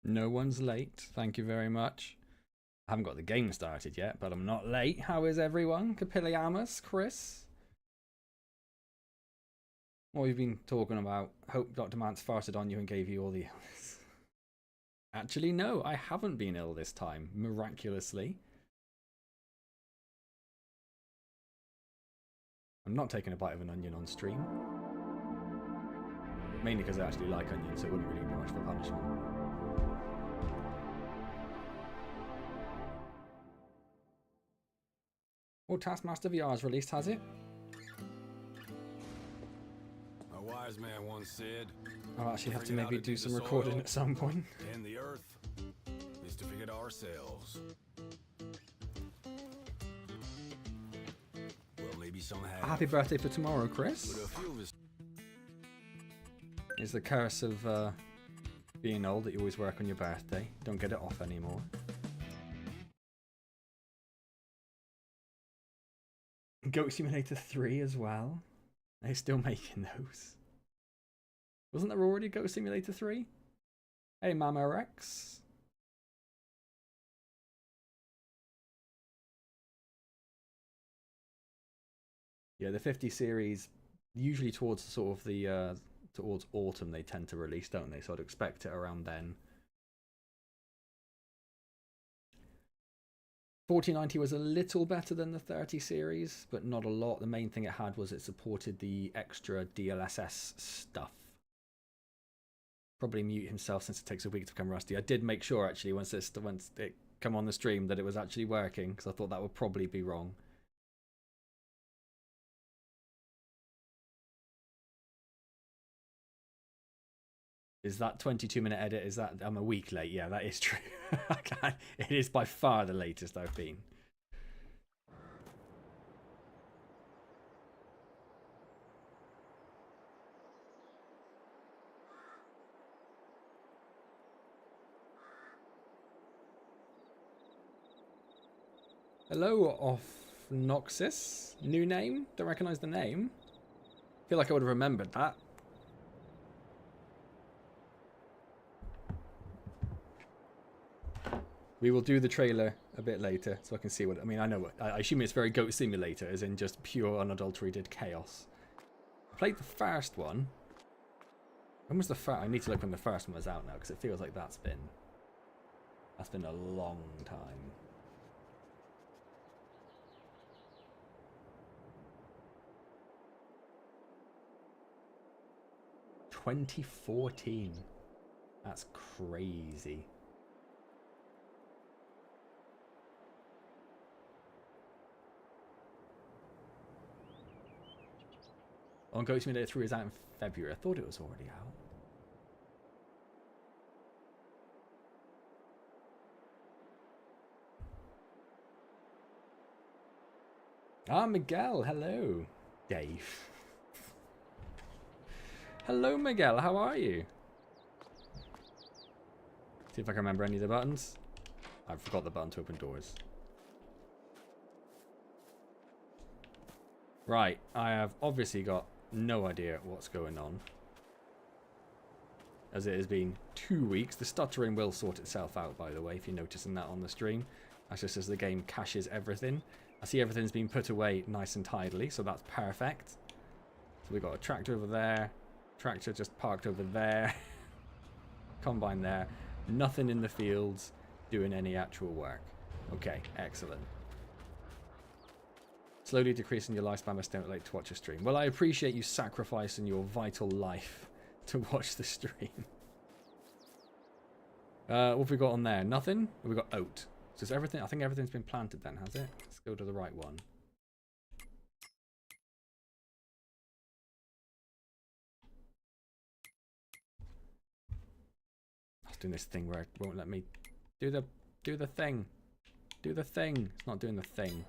No one's late. Thank you very much. I haven't got the game started yet, but I'm not late. How is everyone? Capilliamus, Chris? What have you been talking about? Hope Dr. Mance farted on you and gave you all the illness. Actually, no, I haven't been ill this time, miraculously. I'm not taking a bite of an onion on stream. Mainly because I actually like onions, so it wouldn't really be much of a punishment. Oh, Taskmaster VR is released, has it? A wise man once said, I'll actually have to maybe do some recording at some point. and the earth is to forget ourselves. Well, maybe some have. Happy birthday for tomorrow, Chris. But a few of us. It's the curse of being old that you always work on your birthday. Don't get it off anymore. Goat Simulator 3 as well. They're still making those. Wasn't there already Goat Simulator 3? Hey, Mama Rex. Yeah, the 50 series, usually towards sort of the towards autumn they tend to release, don't they? So I'd expect it around then. 4090 was a little better than the 30 series, but not a lot. The main thing it had was it supported the extra DLSS stuff. Probably mute himself since it takes a week to become rusty. I did make sure actually once it come on the stream that it was actually working, because I thought that would probably be wrong. Is that 22-minute edit? Is that I'm a week late? Yeah, that is true. It is by far the latest I've been. Hello, Ophnoxus. New name? Don't recognize the name. Feel like I would have remembered that. We will do the trailer a bit later, so I can see what. I mean, I know what. I assume it's very Goat Simulator, as in just pure unadulterated chaos. I played the first one. When was the first? I need to look when the first one was out now, because it feels like that's been a long time. $2014. That's crazy. On Goat Simulator 3 is out in February. I thought it was already out. Ah, Miguel. Hello. Dave. Hello, Miguel. How are you? See if I can remember any of the buttons. I forgot the button to open doors. Right. I have obviously got no idea what's going on, as it has been 2 weeks. The stuttering will sort itself out, by the way, if you're noticing that on the stream. That's just as the game caches everything. I see everything's been put away nice and tidily, so that's perfect. So we've got a tractor over there, tractor just parked over there, combine there, nothing in the fields doing any actual work. Okay, excellent. Slowly decreasing your lifespan by staying late to watch a stream. Well, I appreciate you sacrificing your vital life to watch the stream. What have we got on there? Nothing? We've got oat. So is everything, I think everything's been planted then, has it? Let's go to the right one. I was doing this thing where it won't let me do the thing. Do the thing. It's not doing the thing.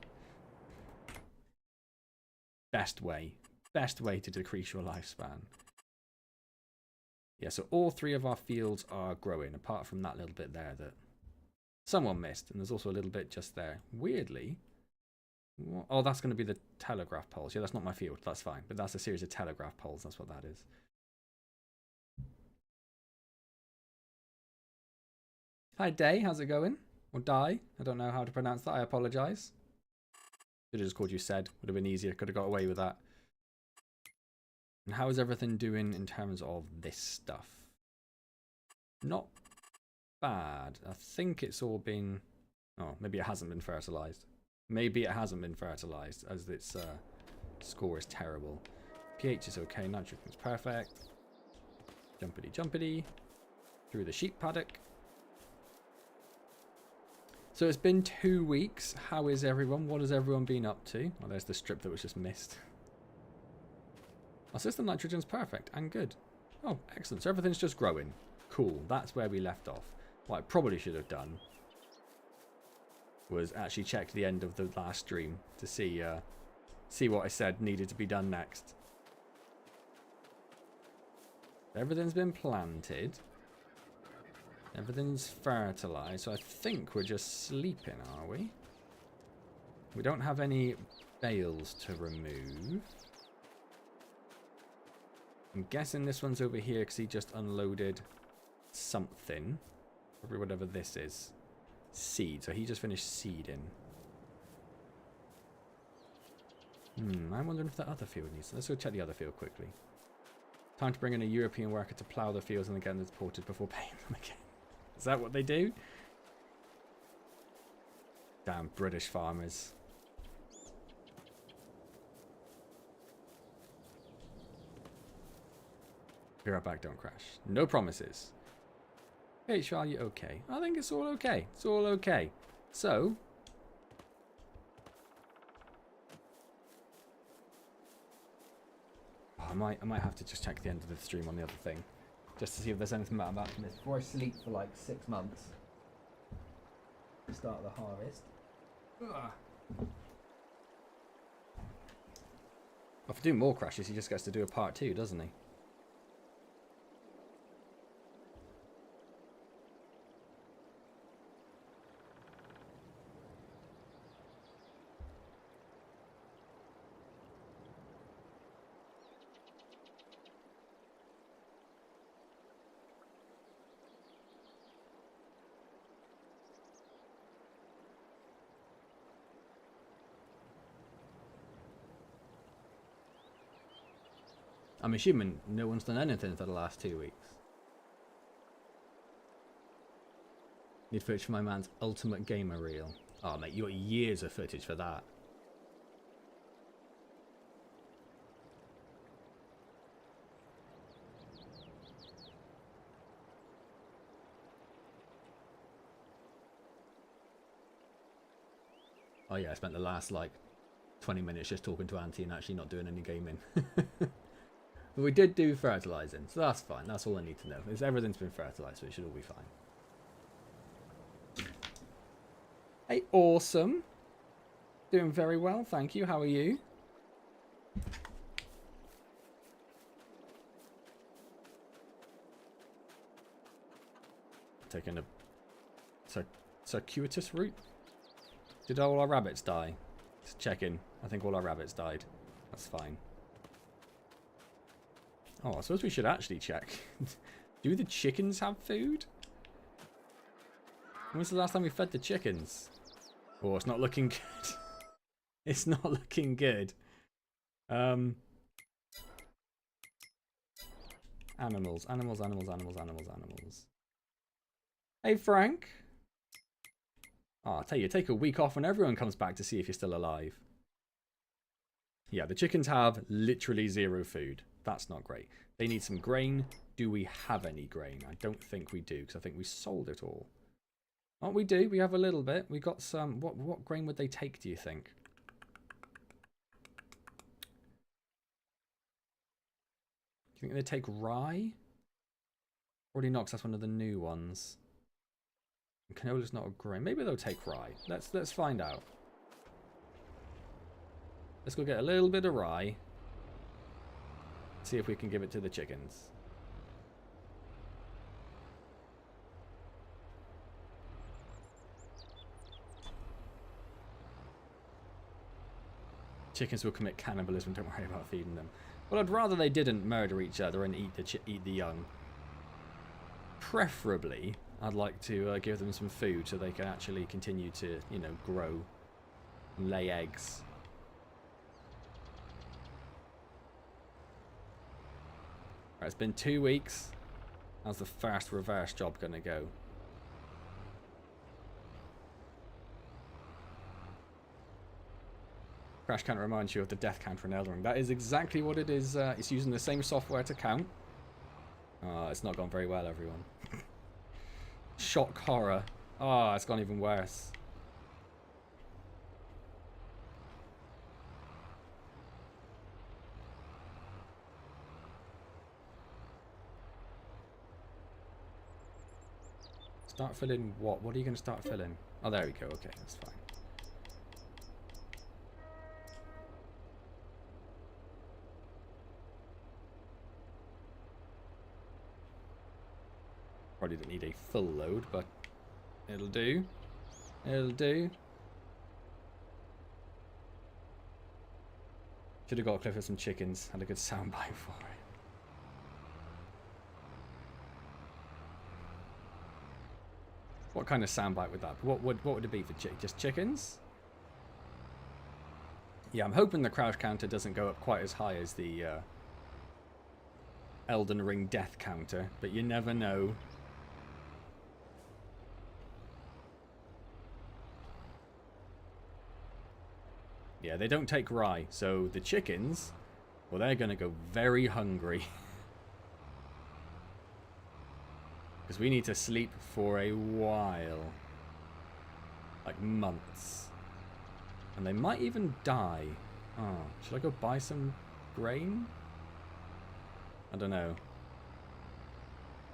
Best way to decrease your lifespan. Yeah, so all three of our fields are growing, apart from that little bit there that someone missed, and there's also a little bit just there. Weirdly, oh, that's going to be the telegraph poles. Yeah, that's not my field. That's fine, but that's a series of telegraph poles. That's what that is. Hi, Day. How's it going? Or Die? I don't know how to pronounce that. I apologise. Should have just called you Said. Would have been easier. Could have got away with that. And how is everything doing in terms of this stuff? Not bad. I think it's all been... Oh, maybe it hasn't been fertilised. Maybe it hasn't been fertilised, as its score is terrible. pH is okay. Nitrogen is perfect. Jumpity jumpity. Through the sheep paddock. So it's been 2 weeks. How is everyone? What has everyone been up to? Oh, there's the strip that was just missed. Our system nitrogen's perfect and good. Oh, excellent. So everything's just growing. Cool. That's where we left off. What I probably should have done was actually check the end of the last stream to see what I said needed to be done next. Everything's been planted. Everything's fertilized, so I think we're just sleeping, are we? We don't have any bales to remove. I'm guessing this one's over here because he just unloaded something. Probably whatever this is. Seed, so he just finished seeding. I'm wondering if that other field needs... Let's go check the other field quickly. Time to bring in a European worker to plough the fields and then get them deported before paying them again. Is that what they do? Damn British farmers. Be right back, don't crash. No promises. pH value okay. I think it's all okay. It's all okay. So... Oh, I might have to just check the end of the stream on the other thing. Just to see if there's anything about to miss. Before I sleep for like 6 months. Start the harvest. Ugh. If I do more crashes, he just gets to do a part 2, doesn't he? I'm assuming no one's done anything for the last 2 weeks. Need footage for my man's ultimate gamer reel. Oh mate, you got years of footage for that. Oh yeah, I spent the last like 20 minutes just talking to Auntie and actually not doing any gaming. But we did do fertilizing, so that's fine. That's all I need to know. Everything's been fertilized, so it should all be fine. Hey, awesome. Doing very well, thank you. How are you? Taking a circuitous route. Did all our rabbits die? Just checking. I think all our rabbits died. That's fine. Oh, I suppose we should actually check. Do the chickens have food? When was the last time we fed the chickens? Oh, it's not looking good. It's not looking good. Animals. Hey, Frank. Oh, I'll tell you, take a week off when everyone comes back to see if you're still alive. Yeah, the chickens have literally 0 food. That's not great. They need some grain. Do we have any grain? I don't think we do, because I think we sold it all. Oh, we do. We have a little bit. We got some. What grain would they take, do you think? Do you think they'd take rye? Already not, 'cause that's one of the new ones. And canola's not a grain. Maybe they'll take rye. Let's find out. Let's go get a little bit of rye. See if we can give it to the chickens. Chickens will commit cannibalism, don't worry about feeding them. Well, I'd rather they didn't murder each other and eat the young. Preferably, I'd like to give them some food so they can actually continue to, you know, grow and lay eggs. Right, it's been 2 weeks. How's the first reverse job gonna go? Crash counter reminds you of the death counter in Elden Ring. That is exactly what it is. It's using the same software to count. It's not gone very well, everyone. Shock horror. It's gone even worse. Start filling what? What are you going to start filling? Oh, there we go. Okay, that's fine. Probably don't need a full load, but it'll do. It'll do. Should have got a clip of some chickens. Had a good soundbite for it. What kind of soundbite would that be? What would it be for just chickens? Yeah, I'm hoping the crouch counter doesn't go up quite as high as the Elden Ring death counter, but you never know. Yeah, they don't take rye, so the chickens, well, they're going to go very hungry. Because we need to sleep for a while. Like months. And they might even die. Oh, should I go buy some grain? I don't know.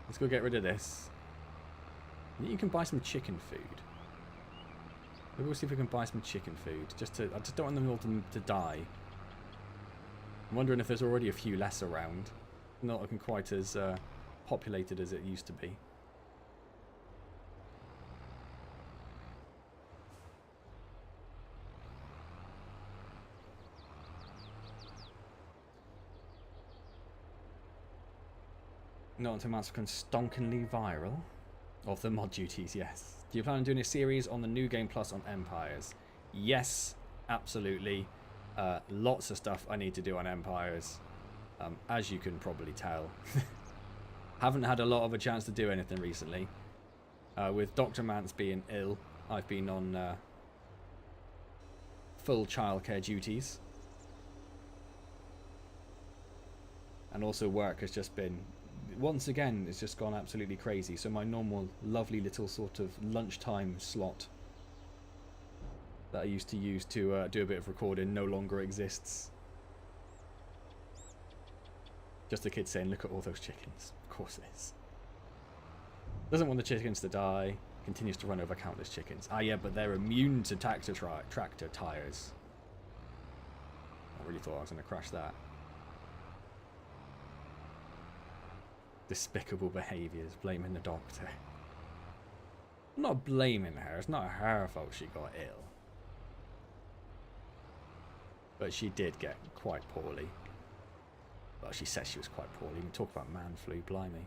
Let's go get rid of this. You can buy some chicken food. Maybe we'll see if we can buy some chicken food. I just don't want them all to die. I'm wondering if there's already a few less around. Not looking quite as populated as it used to be. Not until amounts become stonkingly viral. Of the mod duties, yes. Do you plan on doing a series on the New Game Plus on Empires? Yes, absolutely. Lots of stuff I need to do on Empires. As you can probably tell. Haven't had a lot of a chance to do anything recently. With Dr. Antz being ill, I've been on full childcare duties. And also work has just been, once again, it's just gone absolutely crazy. So my normal lovely little sort of lunchtime slot that I used to use to do a bit of recording no longer exists. Just a kid saying, look at all those chickens. Of course it is. Doesn't want the chickens to die. Continues to run over countless chickens. Ah, yeah, but they're immune to tractor tires. I really thought I was going to crash that. Despicable behaviours. Blaming the doctor. I'm not blaming her. It's not her fault she got ill. But she did get quite poorly. Well, she said she was quite poorly. We talk about man flu, blimey.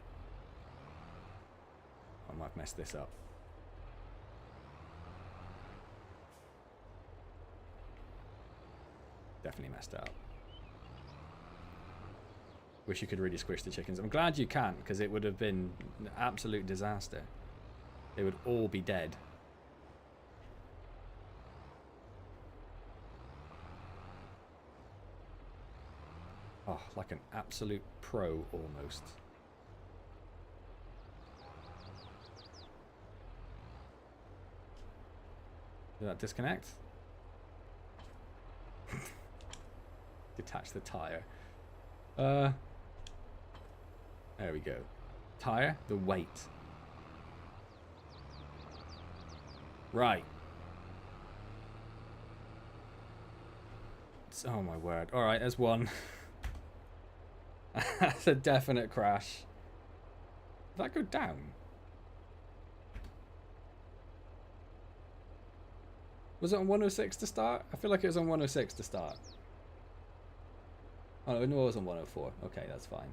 I might have messed this up. Definitely messed it up. Wish you could really squish the chickens. I'm glad you can't, because it would have been an absolute disaster. They would all be dead. Oh, like an absolute pro almost. Did that disconnect? Detach the tire. There we go. Tire, the weight. Right. Oh my word. Alright, there's one. That's a definite crash. Did that go down? Was it on 106 to start? I feel like it was on 106 to start. Oh, no, it was on 104. Okay, that's fine.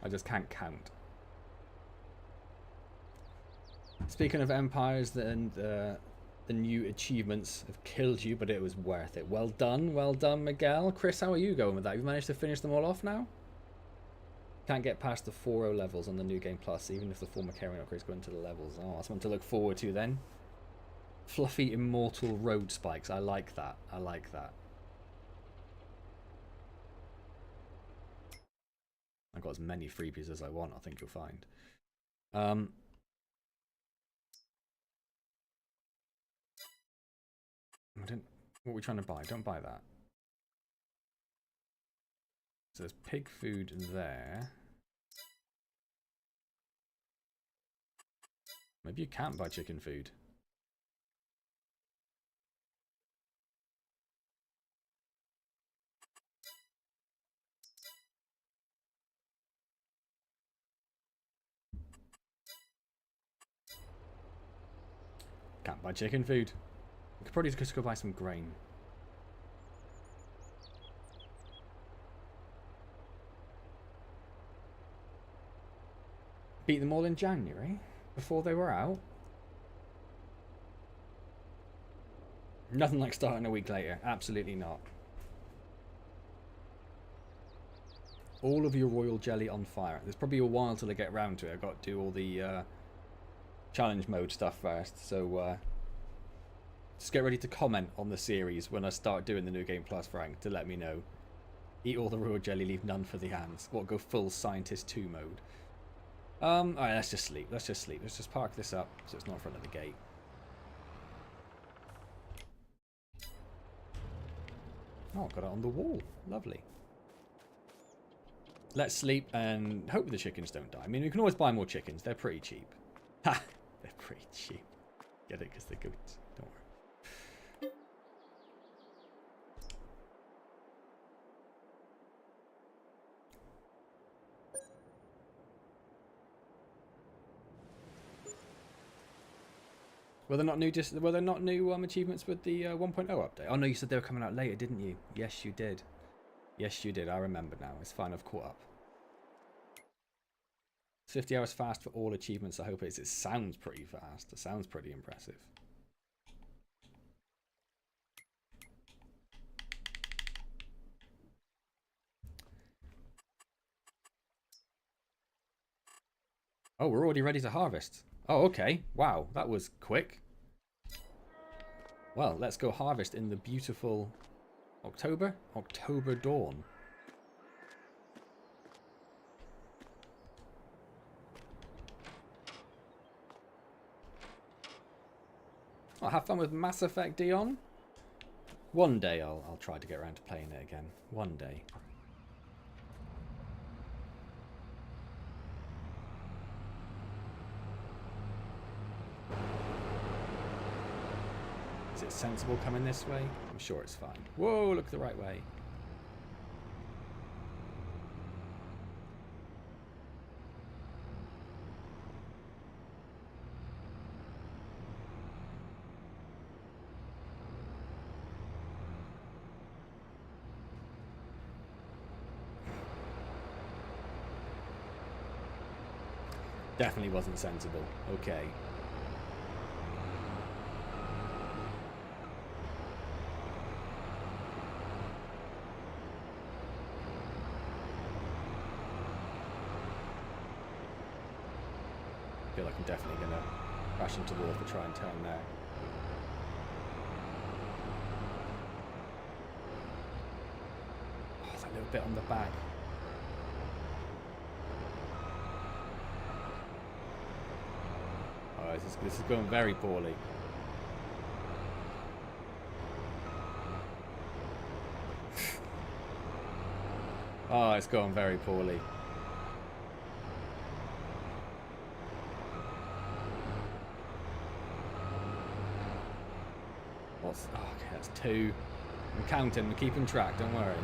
I just can't count. Speaking of empires, the new achievements have killed you, but it was worth it. Well done, Miguel. Chris, how are you going with that? You've managed to finish them all off now? Can't get past the 4.0 levels on the New Game Plus, even if the former carrying upgrades go into the levels. Oh, that's one to look forward to then. Fluffy immortal road spikes. I like that. I like that. I've got as many freebies as I want, I think you'll find. What are we trying to buy? Don't buy that. So there's pig food there. Maybe you can't buy chicken food. Can't buy chicken food. We could probably just go buy some grain. Beat them all in January? Before they were out? Nothing like starting a week later. Absolutely not. All of your royal jelly on fire. There's probably a while till I get around to it. I've got to do all the challenge mode stuff first. So just get ready to comment on the series when I start doing the New Game Plus, Frank, to let me know. Eat all the royal jelly, leave none for the hands. Or go full Scientist 2 mode. Alright, let's just sleep. Let's just sleep. Let's just park this up so it's not in front of the gate. Oh, got it on the wall. Lovely. Let's sleep and hope the chickens don't die. I mean, you can always buy more chickens. They're pretty cheap. Ha! They're pretty cheap. Get it? Because they're goats. Don't worry. Were there not new achievements with the 1.0 update? Oh no, you said they were coming out later, didn't you? Yes, you did. Yes, you did. I remember now. It's fine. I've caught up. 50 hours fast for all achievements. I hope it is. It sounds pretty fast. It sounds pretty impressive. Oh, we're already ready to harvest. Oh, okay. Wow, that was quick. Well, let's go harvest in the beautiful October dawn. I'll have fun with Mass Effect, Dion. One day I'll try to get around to playing it again. One day. Is it sensible coming this way? I'm sure it's fine. Whoa, look the right way. Definitely wasn't sensible. Okay. I feel like I'm definitely going to crash into the wall if I try and turn there. Oh, that little bit on the back. Oh, this is going very poorly. Oh, it's going very poorly. Oh, okay, that's 2. I'm counting, I'm keeping track, don't worry.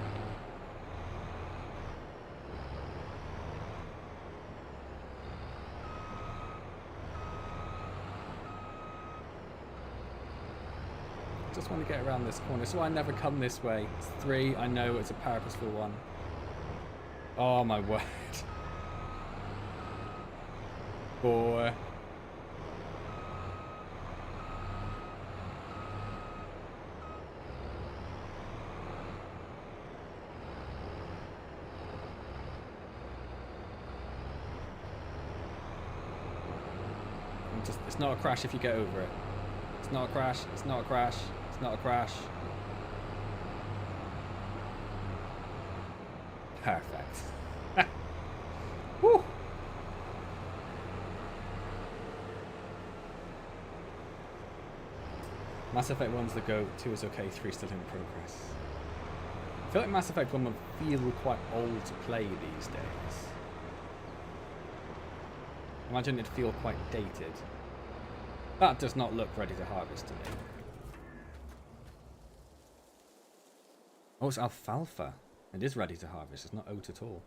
Just want to get around this corner, so I never come this way. It's 3, I know it's a purposeful one. Oh my word. 4. It's not a crash if you get over it. It's not a crash. It's not a crash. It's not a crash. Perfect. Woo! Mass Effect 1's the go, 2 is okay, 3 still in progress. I feel like Mass Effect 1 would feel quite old to play these days. Imagine it'd feel quite dated. That does not look ready to harvest to me. Oh, it's alfalfa. It is ready to harvest, it's not oat at all.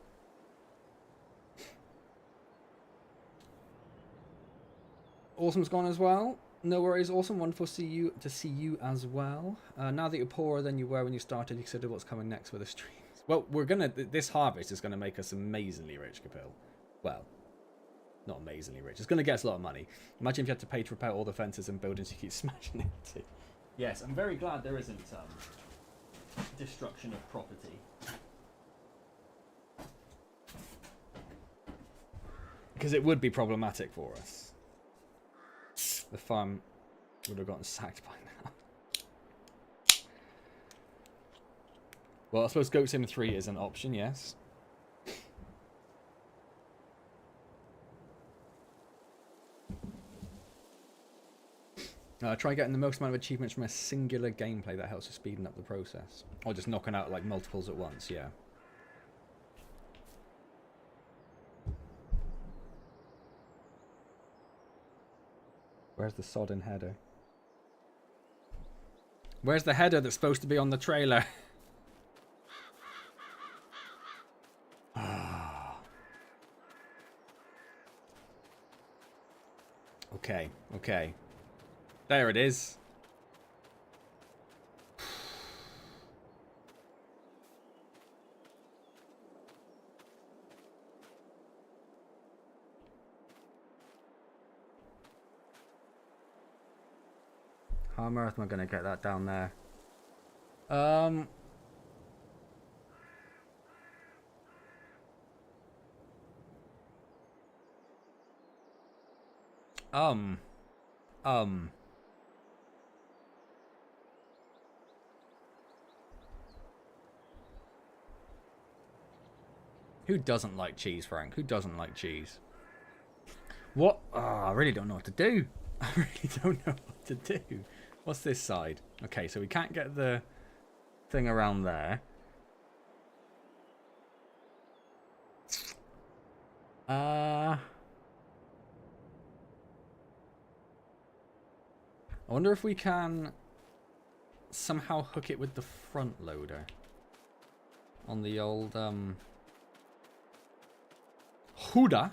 Awesome's gone as well. No worries, Awesome. Wonderful to see you as well. Now that you're poorer than you were when you started, you consider what's coming next with the streams. Well, this harvest is gonna make us amazingly rich, Kapil. Well, not amazingly rich. It's gonna get us a lot of money. Imagine if you had to pay to repair all the fences and buildings you keep smashing into. Yes, I'm very glad there isn't destruction of property. Because it would be problematic for us. The farm would have gotten sacked by now. Well, I suppose Goat Sim 3 is an option, yes. Try getting the most amount of achievements from a singular gameplay that helps with speeding up the process. Or just knocking out like multiples at once, yeah. Where's the sodden header? Where's the header that's supposed to be on the trailer? Okay, okay. There it is. How on earth am I going to get that down there? Who doesn't like cheese, Frank? Who doesn't like cheese? What? Oh, I really don't know what to do. I really don't know what to do. What's this side? Okay, so we can't get the thing around there. I wonder if we can somehow hook it with the front loader on the old Huda.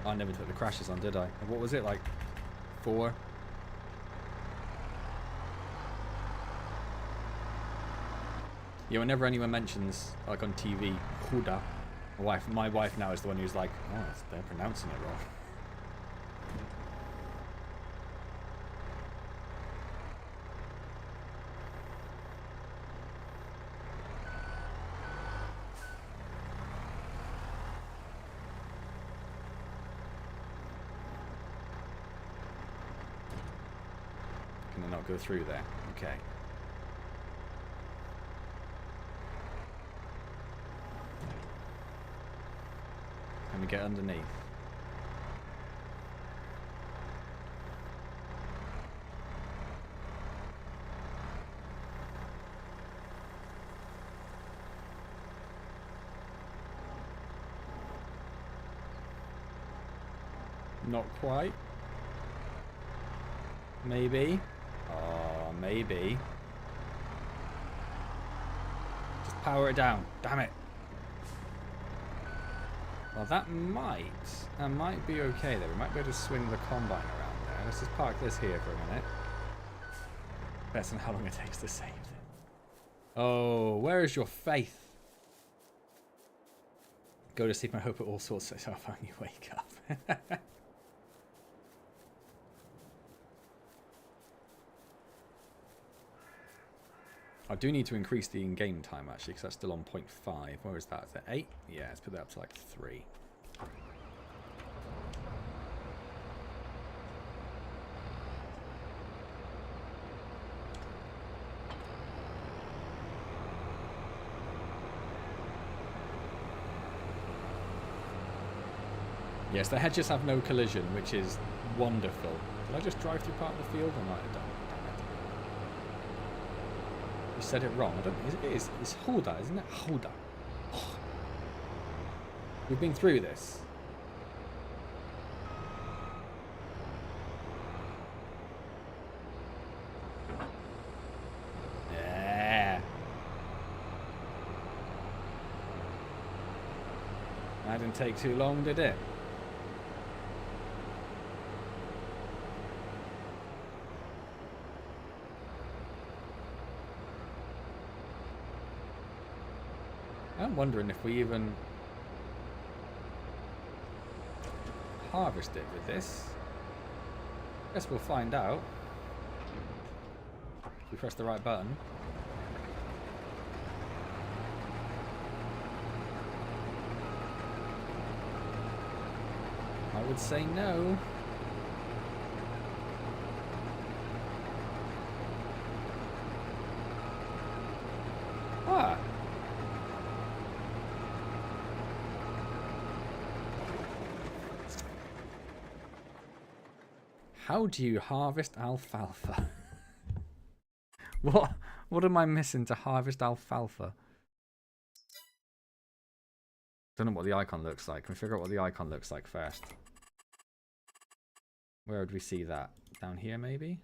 I never took the crashes on, did I? What was it, like 4? Yeah, whenever anyone mentions, like on TV, Huda, my wife now is the one who's like, oh, they're pronouncing it wrong. Can I not go through there? Okay. Can we get underneath? Not quite. Maybe. Oh, maybe. Just power it down. Damn it. Well, that might be okay there. We might be able to swing the combine around there. Let's just park this here for a minute. Depends on how long it takes to save it. Oh, where is your faith? Go to sleep and hope it all sorts itself out when you wake up. I do need to increase the in-game time, actually, because that's still on 0.5. Where is that? Is that 8? Yeah, let's put that up to like 3. Yes, the hedges have no collision, which is wonderful. Did I just drive through part of the field? I might have done. Damn it. You said it wrong. I don't. It's Hulda, isn't it? Hulda. Oh. We've been through this. Yeah. That didn't take too long, did it? I'm wondering if we even harvest it with this. Guess we'll find out. If we press the right button. I would say no. Ah. How do you harvest alfalfa? What am I missing to harvest alfalfa? Don't know what the icon looks like. Can we figure out what the icon looks like first? Where would we see that? Down here, maybe?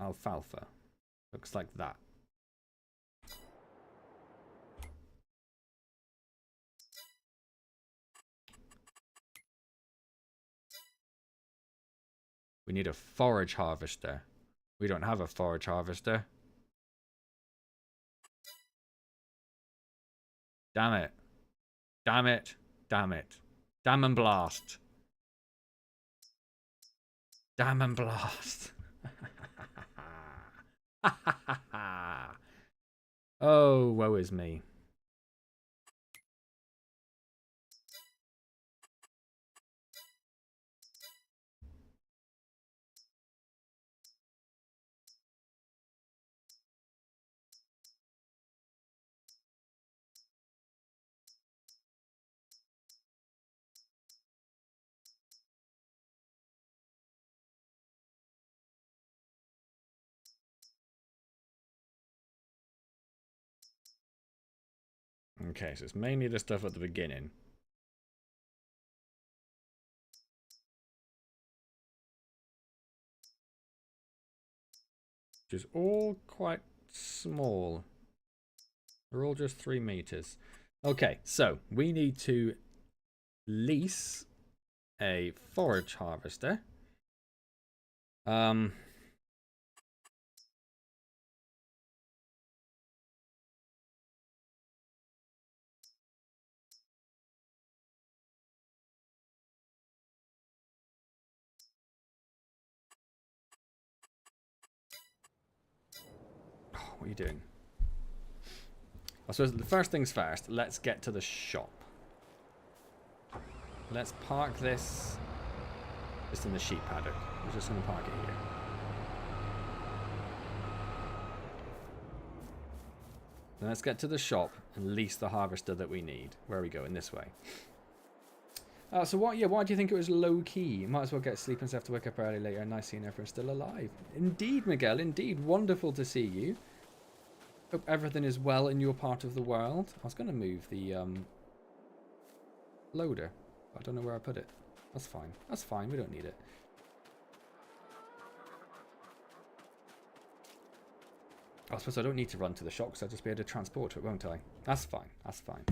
Alfalfa. Looks like that. We need a forage harvester. We don't have a forage harvester. Damn it. Damn it. Damn it. Damn and blast. Damn and blast. Oh, woe is me. Okay, so it's mainly the stuff at the beginning. Which is all quite small. They're all just 3 meters. Okay, so we need to lease a forage harvester. What are you doing? I suppose the first things first, let's get to the shop. Let's park this just in the sheep paddock. We're just going to park it here. Then let's get to the shop and lease the harvester that we need. Where are we going? This way. So what? Yeah, why do you think it was low key? Might as well get sleep and have to wake up early later. Nice seeing everyone's still alive. Indeed, Miguel. Indeed, wonderful to see you. Hope everything is well in your part of the world. I was going to move the loader. I don't know where I put it. That's fine. That's fine. We don't need it. I suppose I don't need to run to the shop because I'll just be able to transport it, won't I? That's fine. That's fine.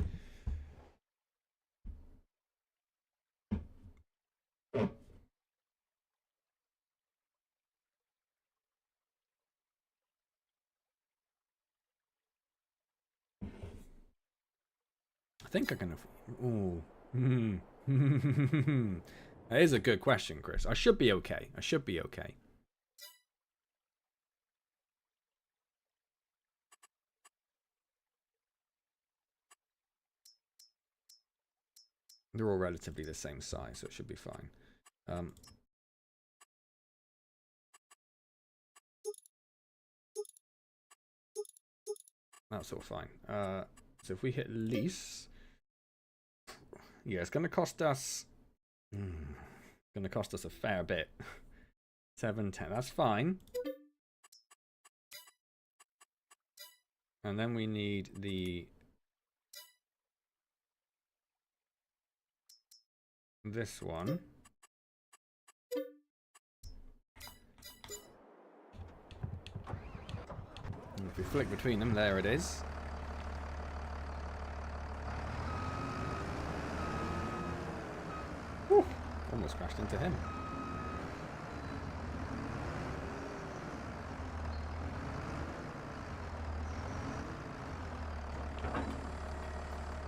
I think I can. Ooh. That is a good question, Chris. I should be okay. I should be okay. They're all relatively the same size, so it should be fine. That's all fine. So if we hit lease, yeah, it's going to cost us. Going to cost us a fair bit. 710. That's fine. And then we need this one. And if we flick between them, there it is. Whew, almost crashed into him.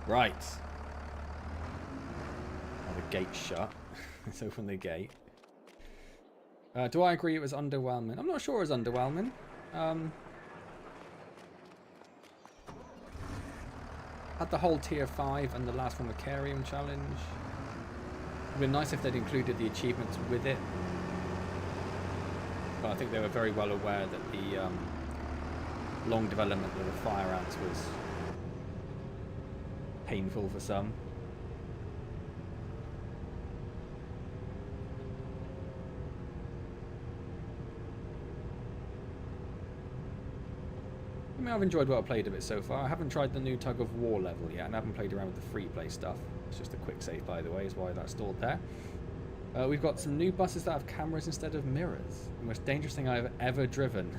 Right. Oh, the gate's shut. Let's open the gate. Do I agree it was underwhelming? I'm not sure it was underwhelming. Had the whole tier 5 and the last one, Macarium challenge. It would be nice if they'd included the achievements with it. But I think they were very well aware that the long development of the Fire Ants was painful for some. I mean, I've enjoyed what I've played of it so far. I haven't tried the new Tug of War level yet, and I haven't played around with the free play stuff. It's just a quick save, by the way, is why that's stored there. We've got some new buses that have cameras instead of mirrors. The most dangerous thing I've ever driven.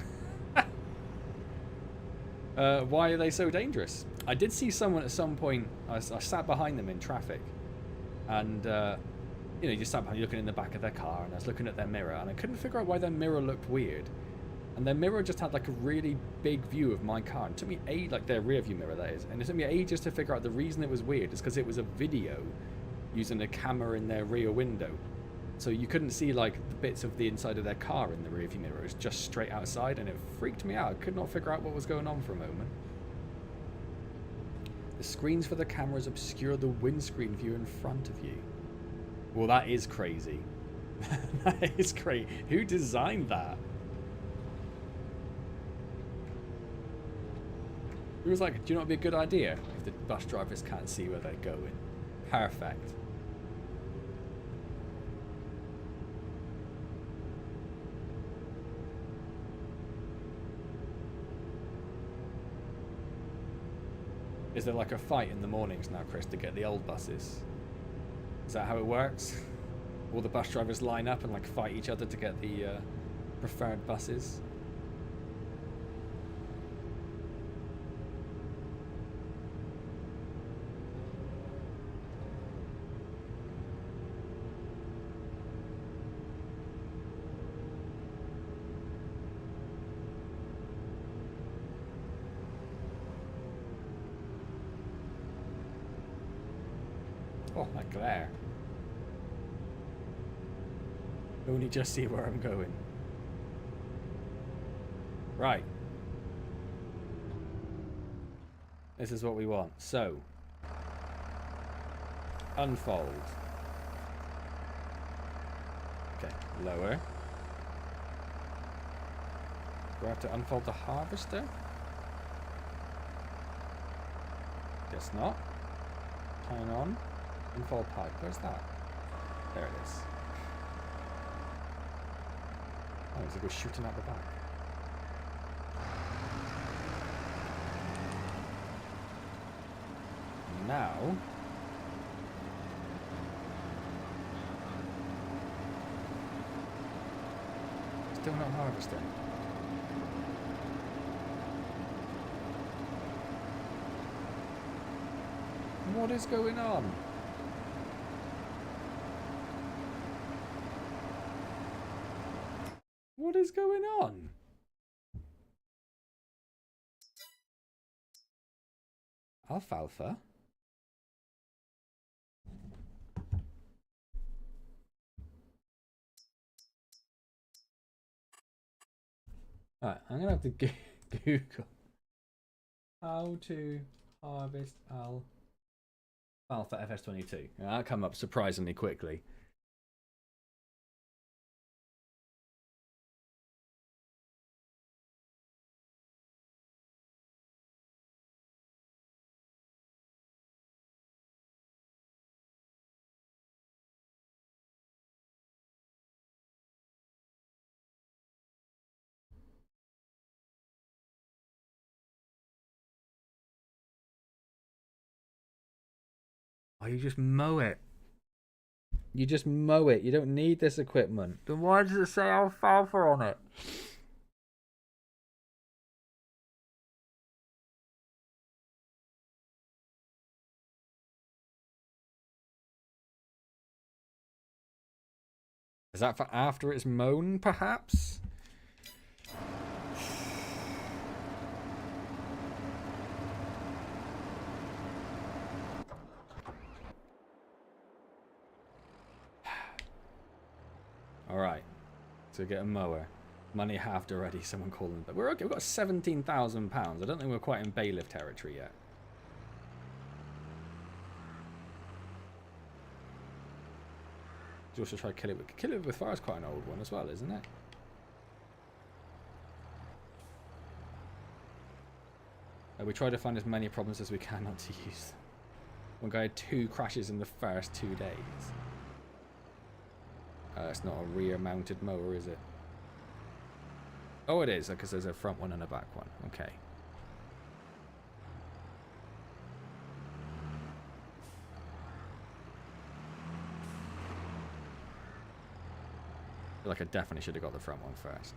Why are they so dangerous? I did see someone at some point. I sat behind them in traffic, and you know, you sat behind, you're looking in the back of their car, and I was looking at their mirror, and I couldn't figure out why their mirror looked weird. And their mirror just had like a really big view of my car. It took me like their rear view mirror, that is, and it took me ages to figure out the reason it was weird. Is because it was a video using a camera in their rear window, so you couldn't see like the bits of the inside of their car in the rear view mirror. It was just straight outside, and it freaked me out. I could not figure out what was going on for a moment. The screens for the cameras obscure the windscreen view in front of you. Well, that is crazy. That is crazy. Who designed that? It was like, do you know what would be a good idea? If the bus drivers can't see where they're going. Perfect. Is there like a fight in the mornings now, Chris, to get the old buses? Is that how it works? All the bus drivers line up and like fight each other to get the preferred buses? Oh, that glare. Only just see where I'm going. Right. This is what we want. So, unfold. Okay, lower. Do I have to unfold the harvester? Guess not. Turn on. Unfold pipe. Where's that? There it is. Oh, it's like we're shooting out the back. Now, still not harvesting. What is going on? What is going on? Alfalfa? Alright, I'm gonna have to Google how to harvest alpha FS22. That'll come up surprisingly quickly. Oh, you just mow it. You just mow it. You don't need this equipment. Then why does it say alfalfa on it? Is that for after it's mown, perhaps? Alright. So get a mower. Money halved already, someone called them. But we're okay, we've got £17,000. I don't think we're quite in bailiff territory yet. You also try to kill it with fire is quite an old one as well, isn't it? We try to find as many problems as we can not to use. One guy had 2 crashes in the first 2 days. It's not a rear mounted mower, is it? Oh, it is, because there's a front one and a back one. Okay. I feel like I definitely should have got the front one first.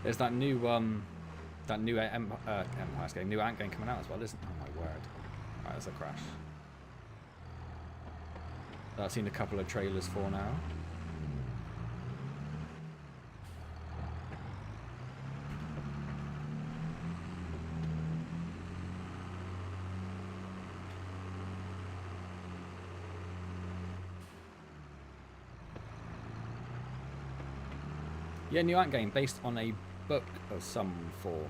There's that new Empire game, new Ant game coming out as well, isn't? Oh my word! Right, there's a crash. I've seen a couple of trailers for now. Yeah, new Ant game based on a book of some form.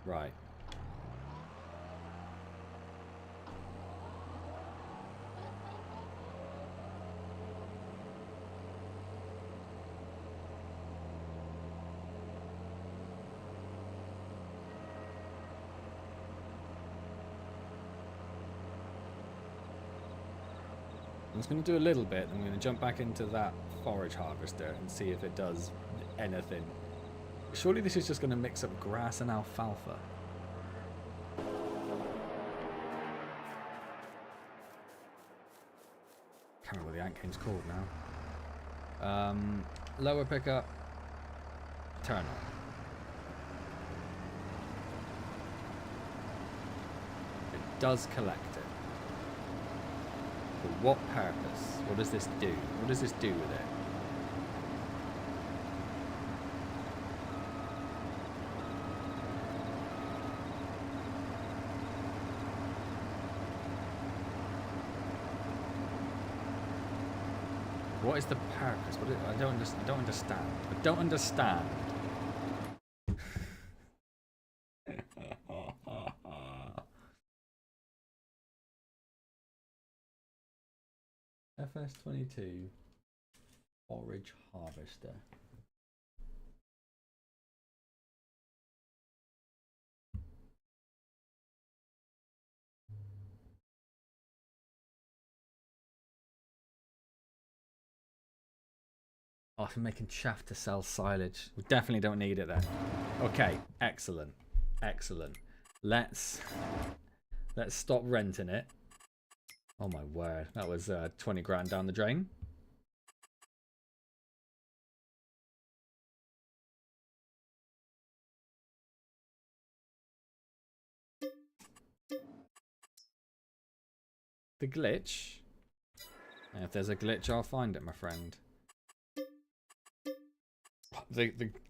Right. I'm just going to do a little bit. I'm going to jump back into that forage harvester and see if it does anything. Surely this is just going to mix up grass and alfalfa. Can't remember what the ant game's called now. Lower pickup. Turn on. It does collect it. For what purpose? What does this do? What does this do with it? What is the purpose? I don't understand. I don't understand. FS22 forage harvester. Oh, for making chaff to sell silage. We definitely don't need it then. Okay, excellent. Excellent. Let's stop renting it. Oh my word, that was 20 grand down the drain. The glitch? And if there's a glitch, I'll find it, my friend.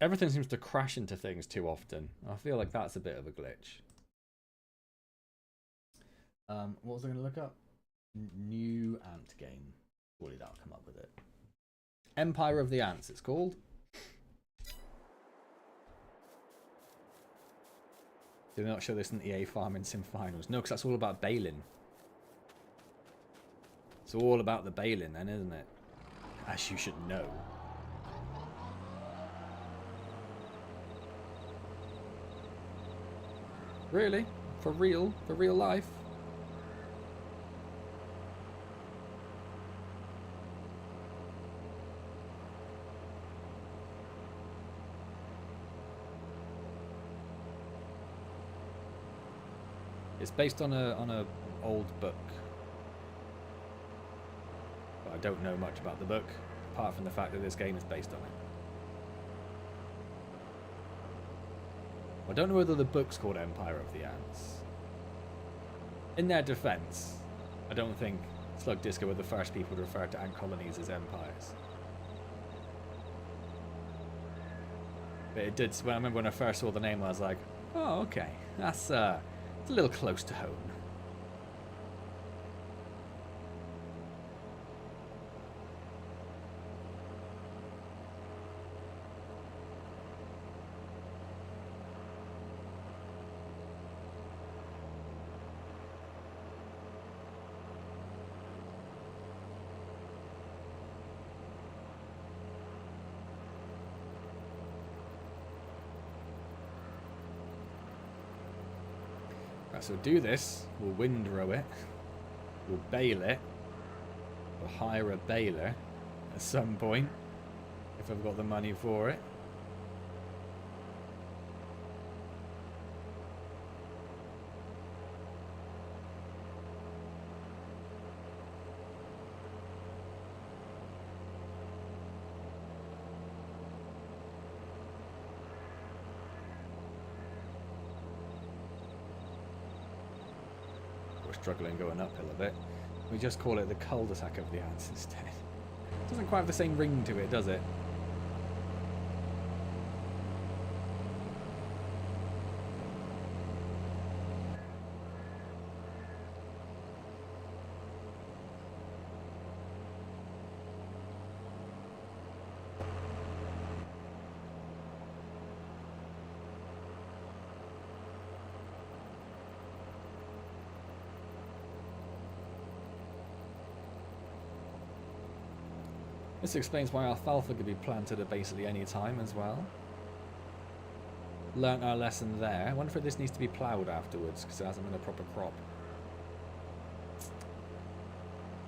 Everything seems to crash into things too often. I feel like that's a bit of a glitch. What was I going to look up? New Ant game. Surely that'll come up with it. Empire of the Ants, it's called. Did they not show this in the EA Farming Sim Finals? No, because that's all about baling. It's all about the baling then, isn't it? As you should know. Really? For real? For real life? It's based on a old book. But I don't know much about the book, apart from the fact that this game is based on it. I don't know whether the book's called Empire of the Ants. In their defense, I don't think Slug Disco were the first people to refer to ant colonies as empires. But it did, I remember when I first saw the name, I was like, oh, okay, that's it's a little close to home. So do this, we'll windrow it, we'll bale it, we'll hire a baler at some point, if I've got the money for it. Struggling going uphill a bit. We just call it the cul-de-sac of the ants instead. Doesn't quite have the same ring to it, does it? This explains why alfalfa could be planted at basically any time as well. Learnt our lesson there. I wonder if this needs to be ploughed afterwards because it hasn't been a proper crop.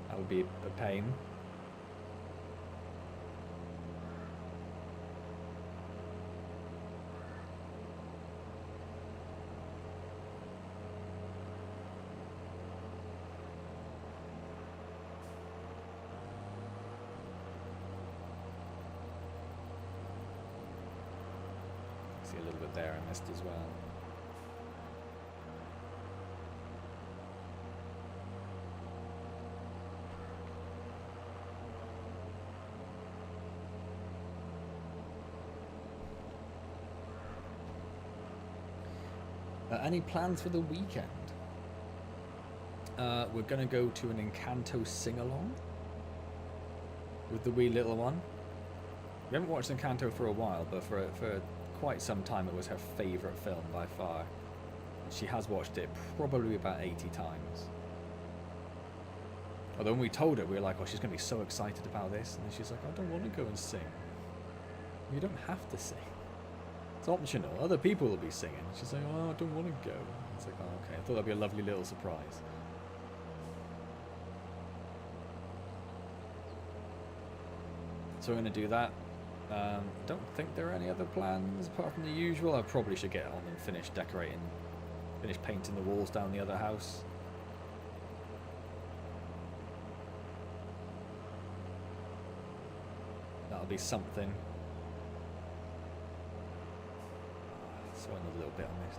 That would be a pain. See a little bit there I missed as well. Any plans for the weekend? We're going to go to an Encanto sing-along with the wee little one. We haven't watched Encanto for a while, but for quite some time it was her favourite film by far. She has watched it probably about 80 times. Although when we told her, we were like, oh, she's going to be so excited about this. And then she's like, I don't want to go and sing. You don't have to sing. It's optional. Other people will be singing. She's like, oh, I don't want to go. It's like, oh, okay. I thought that'd be a lovely little surprise. So we're going to do that. Don't think there are any other plans apart from the usual. I probably should get on and finish decorating, finish painting the walls down the other house. That'll be something. Swing a little bit on this.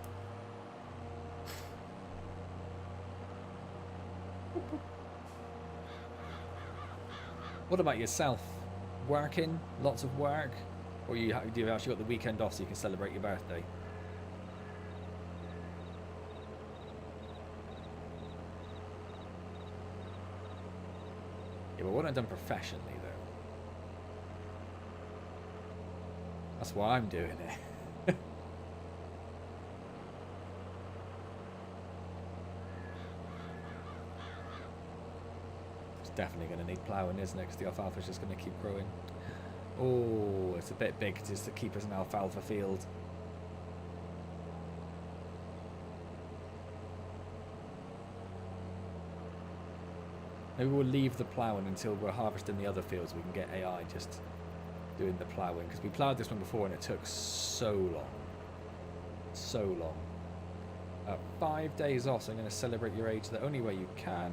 What about yourself? Working? Lots of work? Or do you actually got the weekend off so you can celebrate your birthday? Yeah, but what I've done professionally though. That's why I'm doing it. Definitely going to need ploughing, isn't it? Because the alfalfa's just going to keep growing. Oh, it's a bit big just to keep us an alfalfa field. Maybe we'll leave the ploughing until we're harvesting the other fields. We can get AI just doing the ploughing. Because we ploughed this one before and it took so long. So long. 5 days off, so I'm going to celebrate your age the only way you can.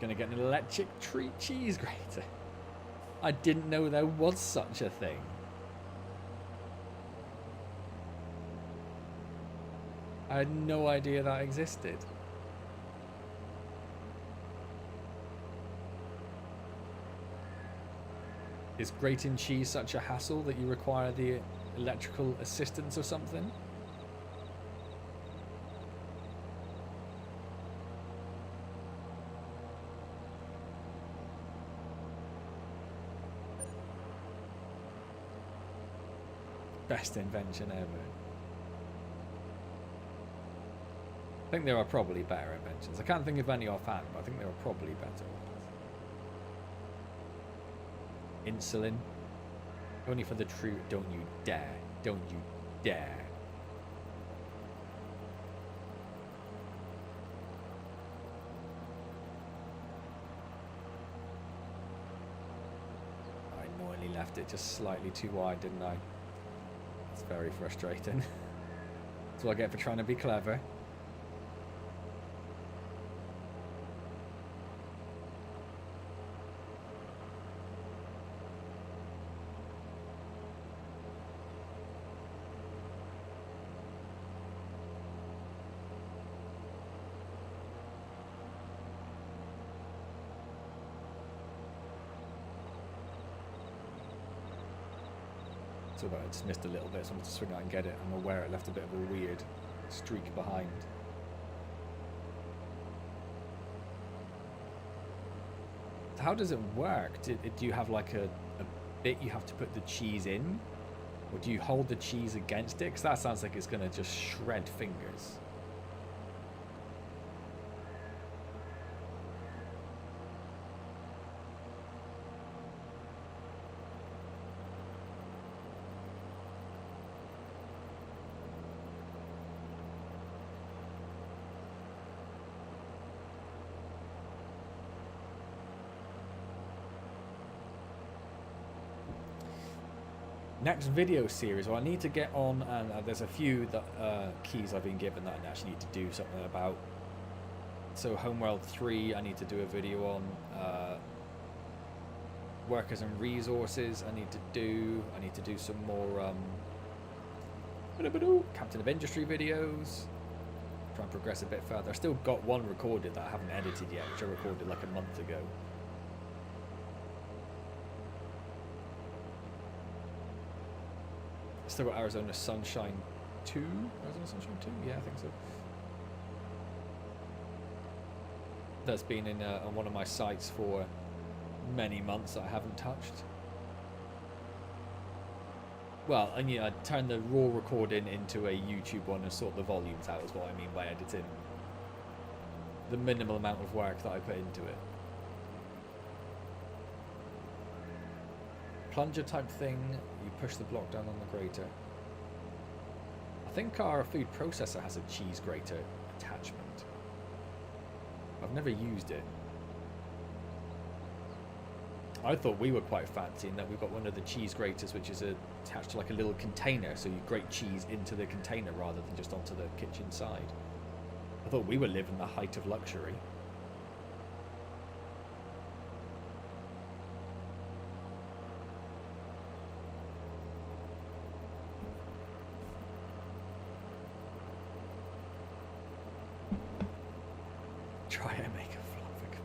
Gonna get an electric cheese grater. I didn't know there was such a thing. I had no idea that existed. Is grating cheese such a hassle that you require the electrical assistance or something? Best invention ever. I think there are probably better inventions. I can't think of any offhand, but I think there are probably better ones. Insulin. Only for the true. Don't you dare. Don't you dare. I nearly left it just slightly too wide, didn't I? It's very frustrating. That's what I get for trying to be clever. So I just missed a little bit, so I'm going to swing out and get it. I'm aware it left a bit of a weird streak behind. So how does it work? Do you have like a bit you have to put the cheese in? Or do you hold the cheese against it? Because that sounds like it's going to just shred fingers. Next video series, well, I need to get on, and there's a few that keys I've been given that I actually need to do something about. So Homeworld 3 I need to do a video on. Workers and resources I need to do some more Captain of Industry videos. Try and progress a bit further. I've still got one recorded that I haven't edited yet, which I recorded like a month ago. Still got Arizona Sunshine 2? Arizona Sunshine 2? Yeah, I think so. That's been in on one of my sites for many months that I haven't touched. Well, and yeah, I turn the raw recording into a YouTube one and sort the volumes out is what I mean by editing. The minimal amount of work that I put into it. Plunger type thing, you push the block down on the grater. I think our food processor has a cheese grater attachment. I've never used it. I thought we were quite fancy in that we've got one of the cheese graters which is attached to like a little container, so you grate cheese into the container rather than just onto the kitchen side. I thought we were living the height of luxury. Try and make a vlog for Camille.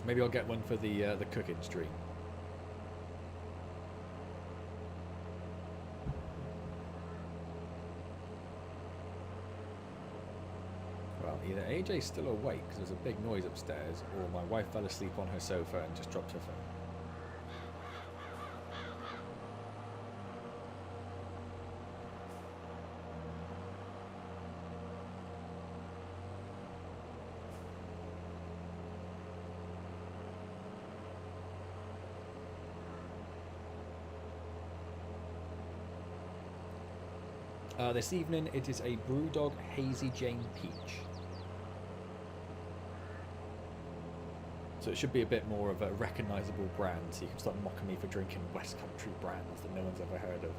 Maybe I'll get one for the cooking stream. Well, either AJ's still awake because there's a big noise upstairs, or my wife fell asleep on her sofa and just dropped her phone. This evening it is a Brewdog Hazy Jane Peach. So it should be a bit more of a recognisable brand, so you can start mocking me for drinking West Country brands that no one's ever heard of.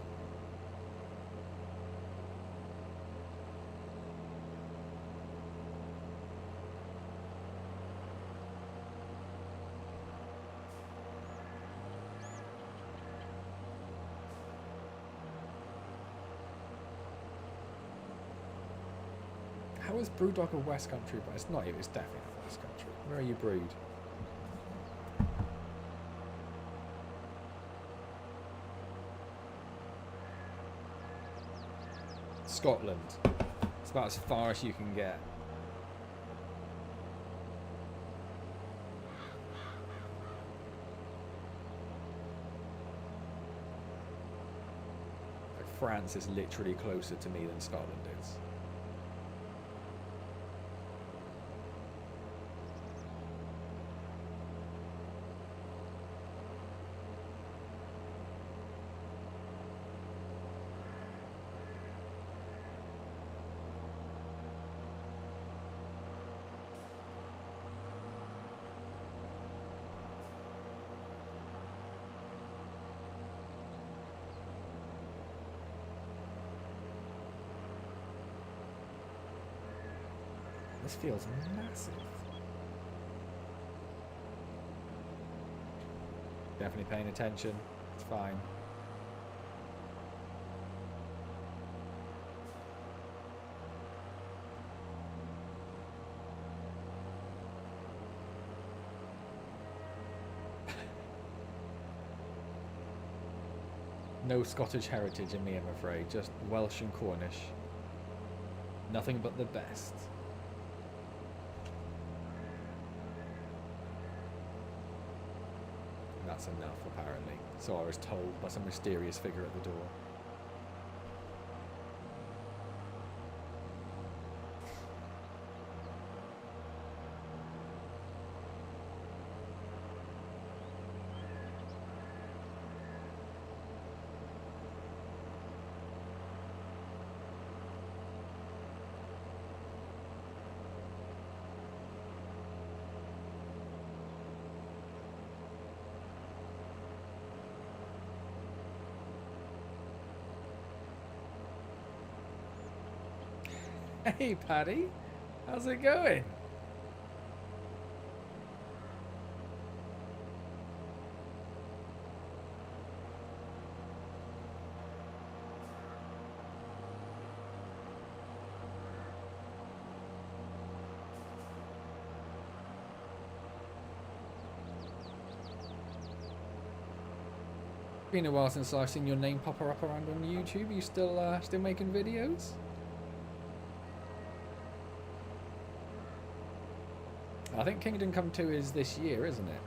How is Brewdog a West Country brand? It's not, it's definitely not West Country. Where are you brewed? Scotland. It's about as far as you can get. Like France is literally closer to me than Scotland is. This feels massive. Definitely paying attention. It's fine. No Scottish heritage in me, I'm afraid. Just Welsh and Cornish. Nothing but the best. That's enough, apparently. So I was told by some mysterious figure at the door. Hey, Paddy. How's it going? Been a while since I've seen your name pop up around on YouTube. Are you still making videos? I think Kingdom Come 2 is this year, isn't it?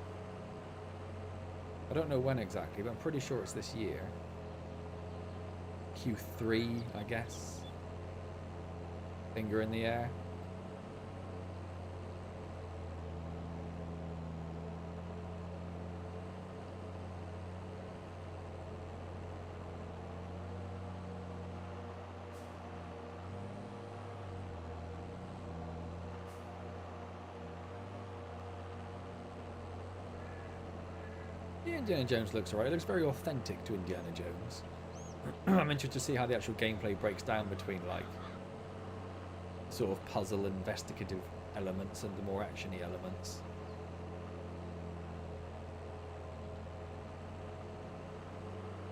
I don't know when exactly, but I'm pretty sure it's this year. Q3, I guess. Finger in the air. Yeah, Indiana Jones looks alright. It looks very authentic to Indiana Jones. I'm interested to see how the actual gameplay breaks down between like sort of puzzle investigative elements and the more actiony elements.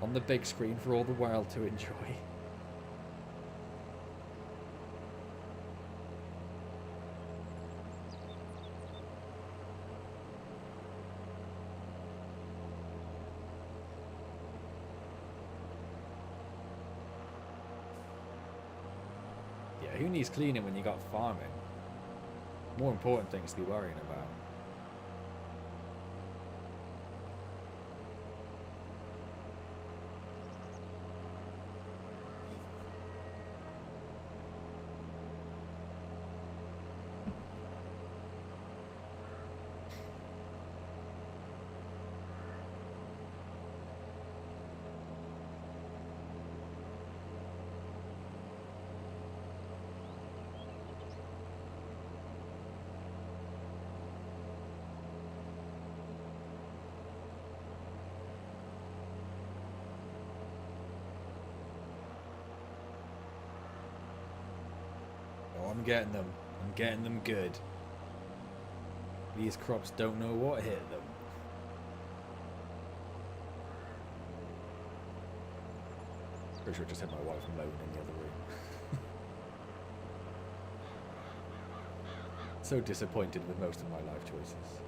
On the big screen for all the world to enjoy. Who needs cleaning when you got farming? More important things to be worrying about. I'm getting them. I'm getting them good. These crops don't know what hit them. Pretty sure I just had my wife moan in the other room. So disappointed with most of my life choices.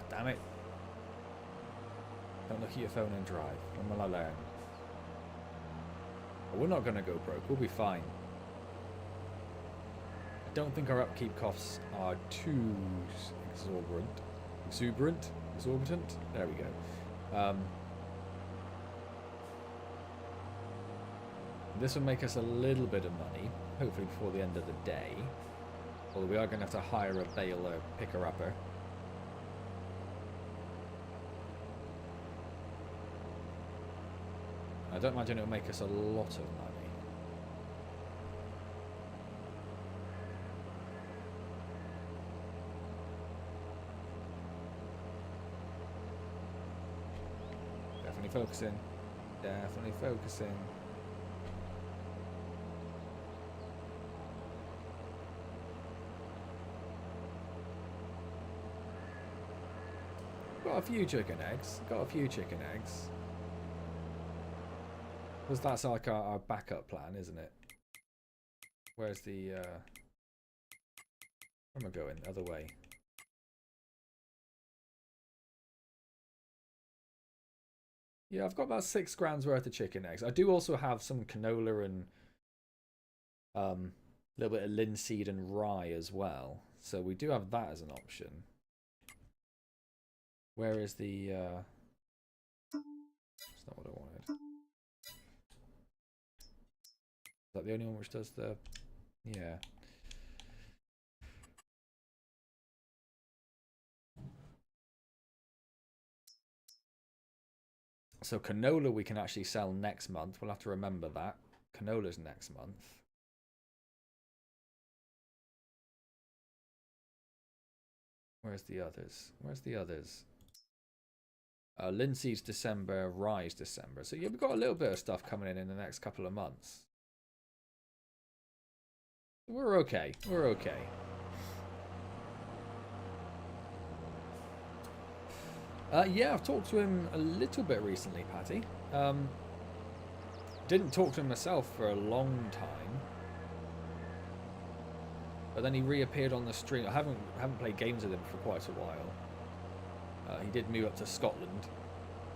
Damn it. Don't look at your phone and drive. When will I learn? But we're not going to go broke. We'll be fine. I don't think our upkeep costs are too exorbitant. There we go. This will make us a little bit of money, hopefully before the end of the day. Although we are going to have to hire a baler picker-upper. I don't imagine it'll make us a lot of money. Definitely focusing. Definitely focusing. Got a few chicken eggs. Because that's like our backup plan, isn't it? Where's the... Where am I going? The other way. Yeah, I've got about 6 grand's worth of chicken eggs. I do also have some canola and a little bit of linseed and rye as well. So we do have that as an option. Where is the... That's not what I wanted. Is that the only one which does the... Yeah. So canola we can actually sell next month. We'll have to remember that. Canola's next month. Where's the others? Linseed's December, rye's December. So yeah, we've got a little bit of stuff coming in the next couple of months. We're okay. Yeah, I've talked to him a little bit recently, Patty. Didn't talk to him myself for a long time. But then he reappeared on the stream. I haven't played games with him for quite a while. He did move up to Scotland.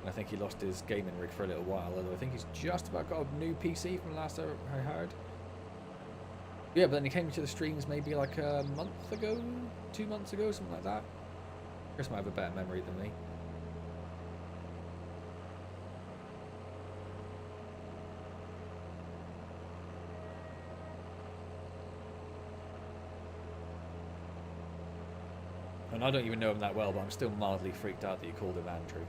And I think he lost his gaming rig for a little while. Although I think he's just about got a new PC from last I heard. Yeah, but then he came to the streams maybe like a month ago, 2 months ago, something like that. Chris might have a better memory than me. And I don't even know him that well, but I'm still mildly freaked out that you called him Andrew.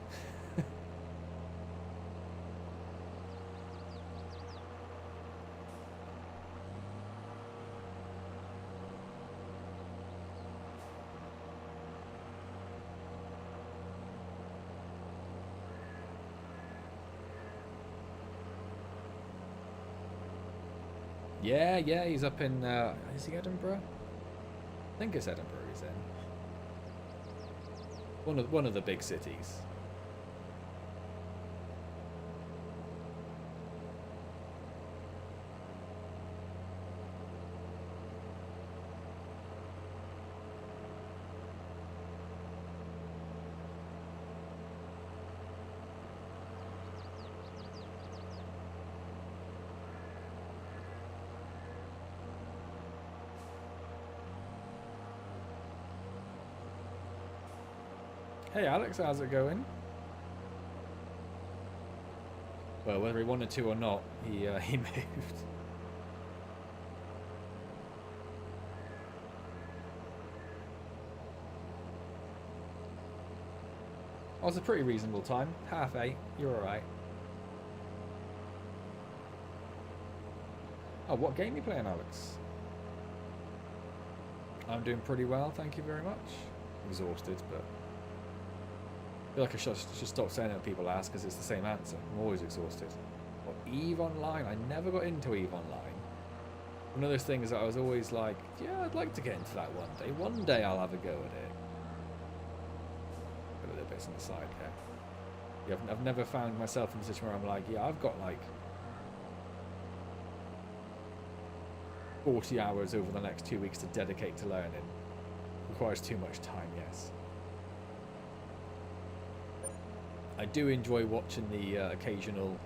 Yeah, yeah, he's up in, is he Edinburgh? I think it's Edinburgh he's in. One of the big cities. Hey Alex, how's it going? Well, whether he wanted to or not, he he moved. Oh, it's a pretty reasonable time. 8:30. You're alright. Oh, what game are you playing, Alex? I'm doing pretty well, thank you very much. Exhausted, but I feel like I should stop saying it when people ask, because it's the same answer. I'm always exhausted. Well, EVE Online? I never got into EVE Online. One of those things that I was always like, yeah, I'd like to get into that one day. One day I'll have a go at it. Got a little bit on the side here. Yeah, I've never found myself in a situation where I'm like, yeah, I've got like 40 hours over the next 2 weeks to dedicate to learning. Requires too much time, yes. I do enjoy watching the occasional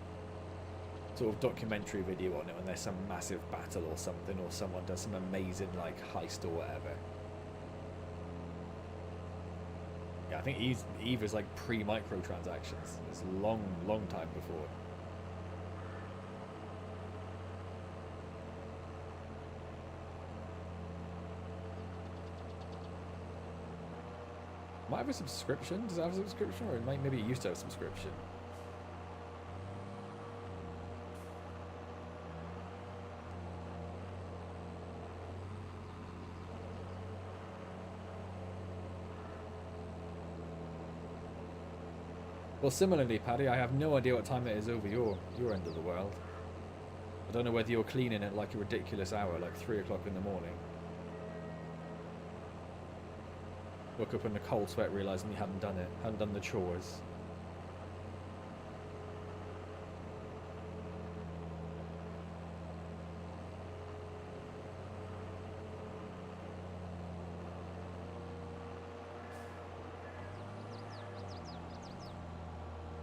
sort of documentary video on it when there's some massive battle or something, or someone does some amazing like heist or whatever. Yeah, I think Eve is like pre-microtransactions. It's a long, long time before. Might have a subscription. Does it have a subscription? Or maybe it used to have a subscription. Well, similarly, Paddy, I have no idea what time it is over your end of the world. I don't know whether you're cleaning at like a ridiculous hour, like 3 o'clock in the morning. Woke up in a cold sweat realising you hadn't done it, hadn't done the chores.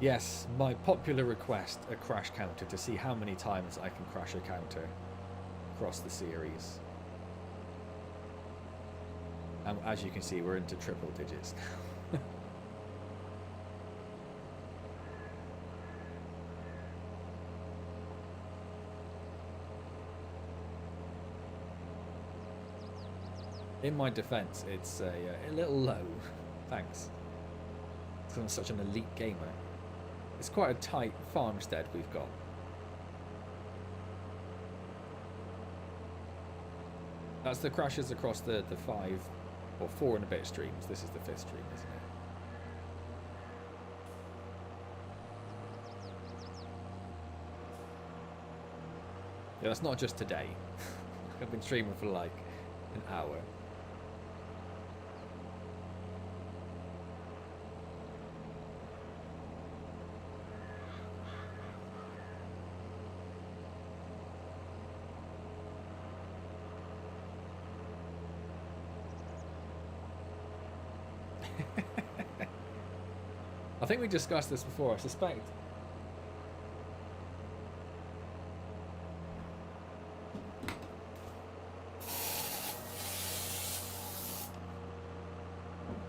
Yes, my popular request, a crash counter to see how many times I can crash a counter across the series. As you can see, we're into triple digits now. In my defense, it's a little low. Thanks. Because I'm such an elite gamer. It's quite a tight farmstead we've got. That's the crashes across the 5 or 4 and a bit streams. This is the 5th stream, isn't it? Yeah, that's not just today. I've been streaming for like an hour. I think we discussed this before, I suspect.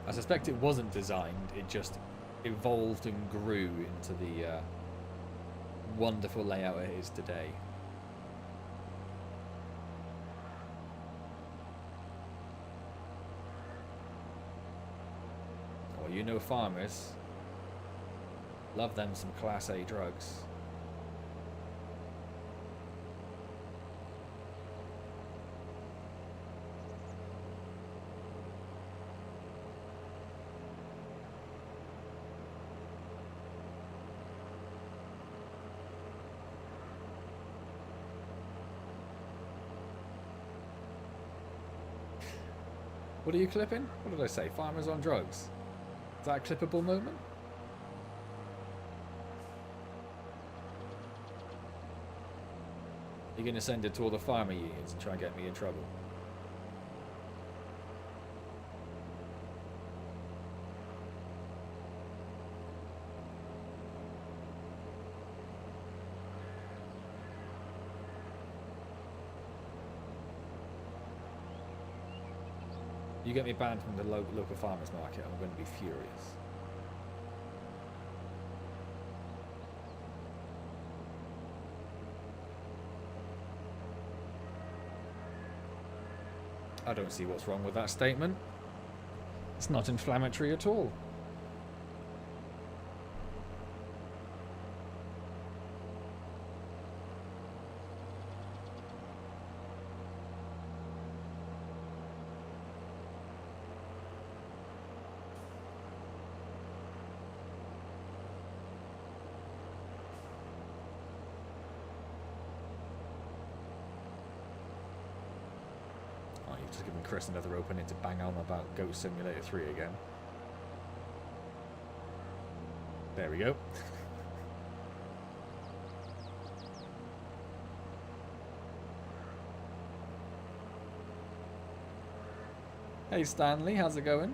I suspect it wasn't designed, it just evolved and grew into the wonderful layout it is today. Well, you know farmers. Love them some Class A drugs. What are you clipping? What did I say? Farmers on drugs. Is that a clippable moment? You're going to send it to all the farmer unions and try and get me in trouble. You get me banned from the local farmers market, I'm going to be furious. I don't see what's wrong with that statement. It's not inflammatory at all. Just giving Chris another opening to bang on about Goat Simulator 3 again. There we go. Hey Stanley, how's it going?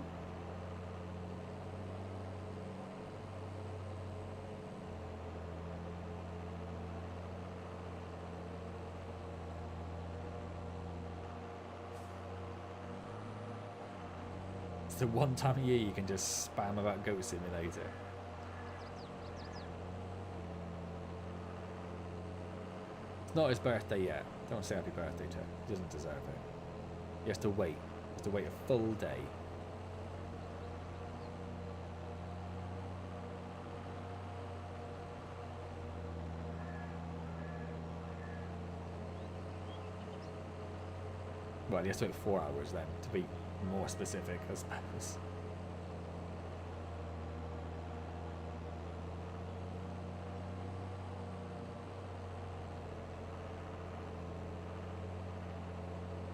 The one time a year you can just spam about Goat Simulator. It's not his birthday yet. Don't say happy birthday to him. He doesn't deserve it. He has to wait. He has to wait a full day. Well, he has to wait 4 hours then, to be more specific, I suppose.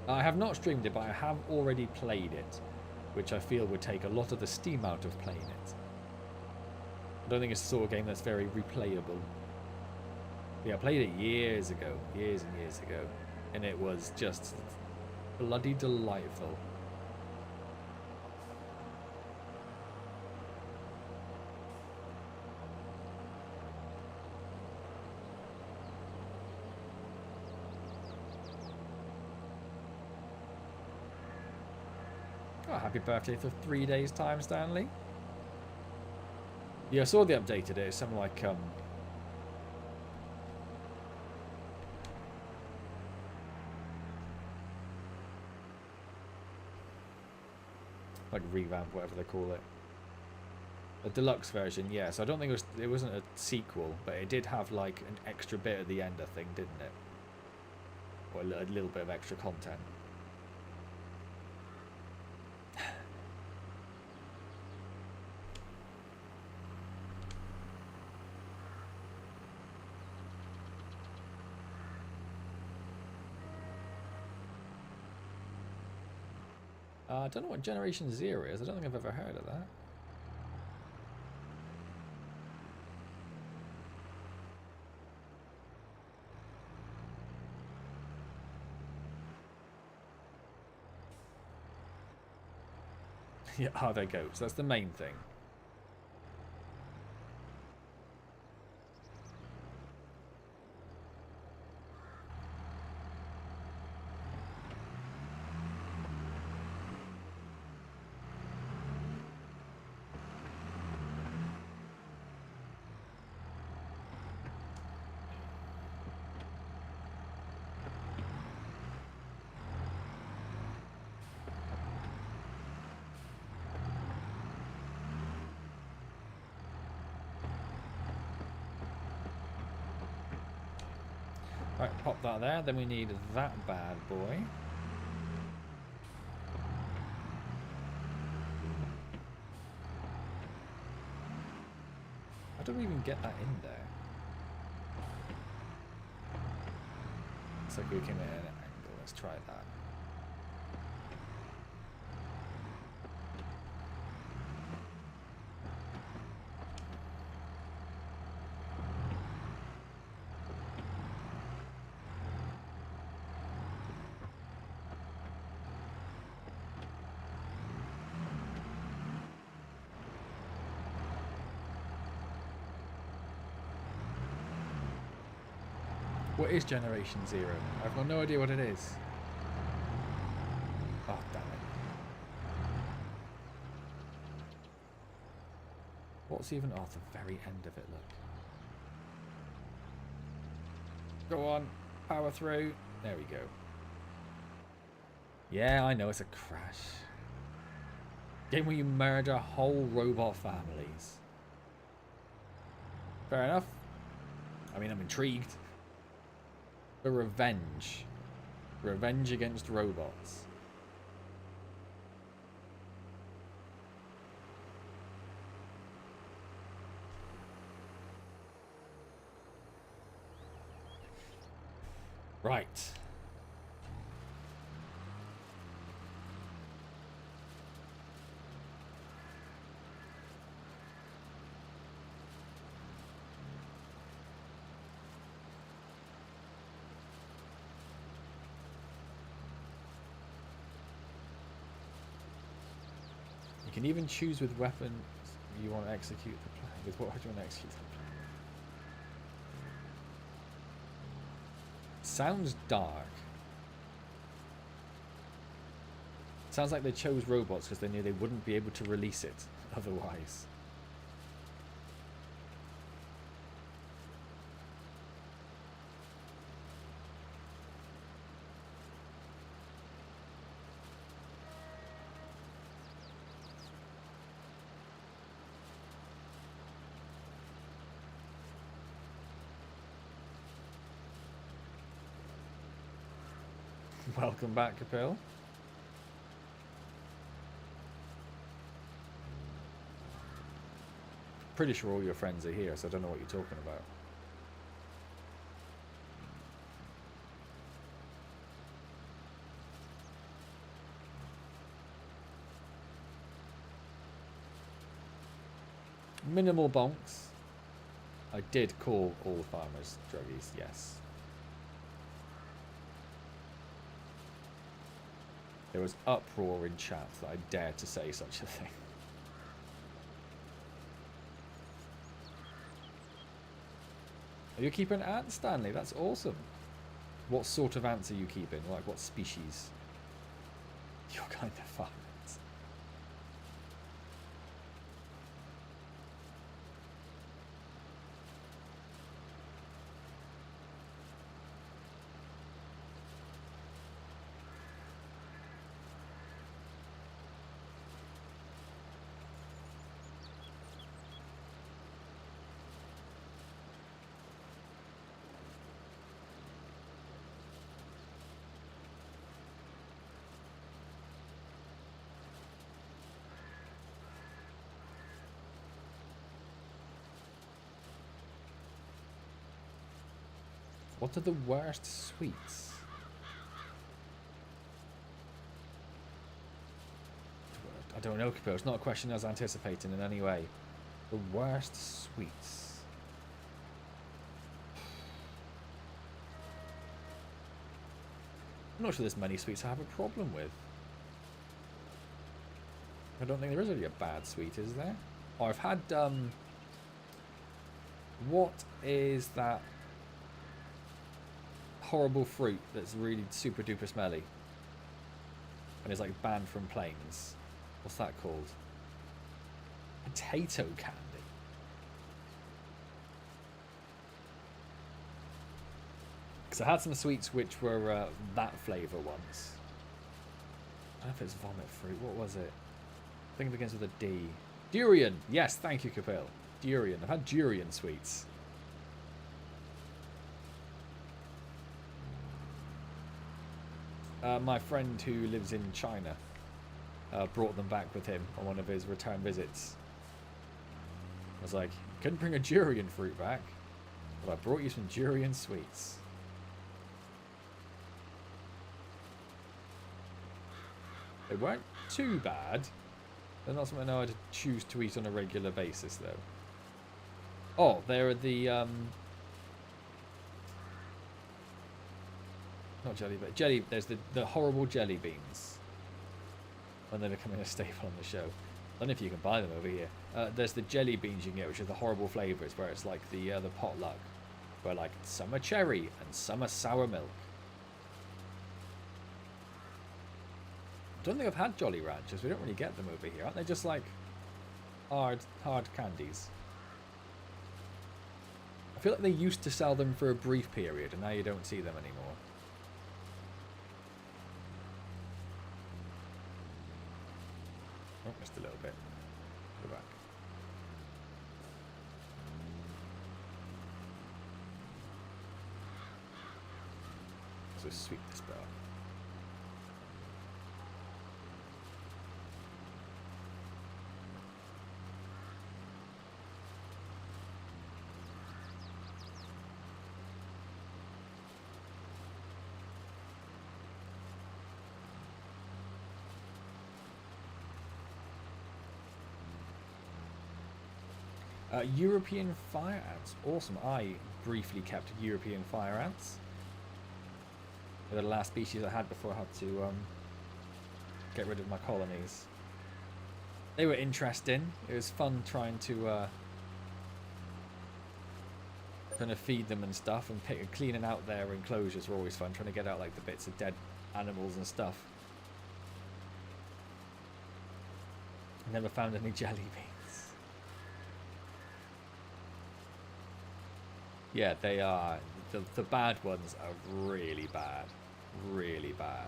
I have not streamed it, but I have already played it, which I feel would take a lot of the steam out of playing it. I don't think it's the sort of game that's very replayable. Yeah, I played it years ago, years and years ago, and it was just bloody delightful. Oh, happy birthday for 3 days time, Stanley. Yeah, I saw the update today. It's something like revamp, whatever they call it. A deluxe version, yes. I don't think it wasn't a sequel, but it did have like an extra bit at the end, I think, didn't it? Or a little bit of extra content. I don't know what Generation Zero is. I don't think I've ever heard of that. Yeah, are there goats? That's the main thing. Right, pop that there. Then we need that bad boy. I don't even get that in there. Looks like we came in at an angle. Let's try that. What is Generation Zero? I've got no idea what it is. Oh, damn it. What's even... Oh, the very end of it, look. Go on. Power through. There we go. Yeah, I know, it's a crash. Game where you murder whole robot families. Fair enough. I mean, I'm intrigued. The revenge. Revenge against robots. Right. You can even choose with weapons you want to execute the plan. With what do you want to execute the plan? Sounds dark. Sounds like they chose robots because they knew they wouldn't be able to release it otherwise. Welcome back, Capil. Pretty sure all your friends are here, so I don't know what you're talking about. Minimal bonks. I did call all farmers druggies, yes. There was uproar in chat that I dared to say such a thing. Are you keeping ants, Stanley? That's awesome. What sort of ants are you keeping? Like what species? You're kind of fun. What are the worst sweets? I don't know, Capil. It's not a question I was anticipating in any way. The worst sweets. I'm not sure there's many sweets I have a problem with. I don't think there is really a bad sweet, is there? Oh, I've had, what is that horrible fruit that's really super duper smelly and is like banned from planes? What's that called? Potato candy. Because I had some sweets which were that flavour once. I don't know if it's vomit fruit. What was it? I think it begins with a D. Durian! Yes, thank you, Capil. Durian. I've had durian sweets. My friend who lives in China brought them back with him on one of his return visits. I was like, couldn't bring a durian fruit back, but I brought you some durian sweets. They weren't too bad. They're not something I would choose to eat on a regular basis, though. Oh, they're the not jelly, but jelly. There's the horrible jelly beans. When they're becoming a staple on the show. I don't know if you can buy them over here. There's the jelly beans you can get, which are the horrible flavours, where it's like the potluck. Where like some are cherry and some are sour milk. I don't think I've had Jolly Ranchers. We don't really get them over here. Aren't they just like hard candies? I feel like they used to sell them for a brief period and now you don't see them anymore. Oh, missed a little bit. Go back. So sweet this bit up. European fire ants. Awesome. I briefly kept European fire ants. They're the last species I had before I had to get rid of my colonies. They were interesting. It was fun trying to kind of feed them and stuff, and cleaning out their enclosures were always fun. Trying to get out like the bits of dead animals and stuff. Never found any jelly beans. Yeah, they are. The bad ones are really bad. Really bad.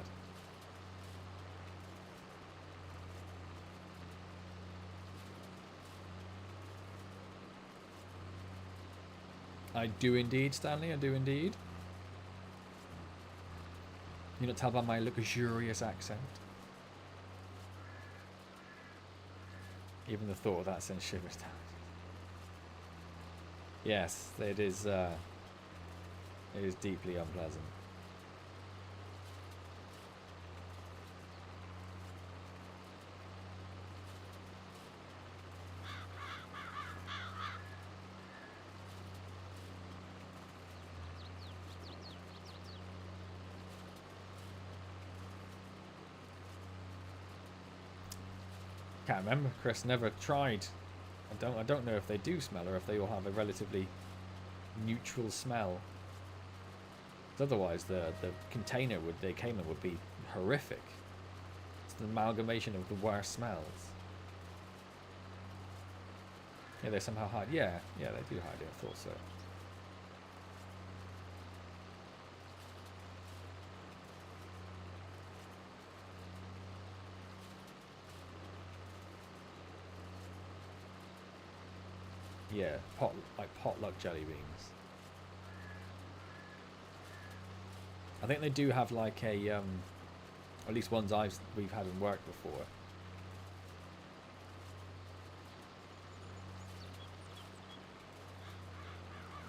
I do indeed, Stanley. I do indeed. You not tell by my luxurious accent. Even the thought of that sends shivers down. Yes, it is deeply unpleasant. Can't remember. Chris never tried. I don't know if they do smell or if they all have a relatively neutral smell. Otherwise, the container they came in would be horrific. It's an amalgamation of the worst smells. Yeah, they somehow hide. Yeah, they do hide it. I thought so. Yeah, potluck jelly beans. I think they do have like a, or at least ones we've had in work before.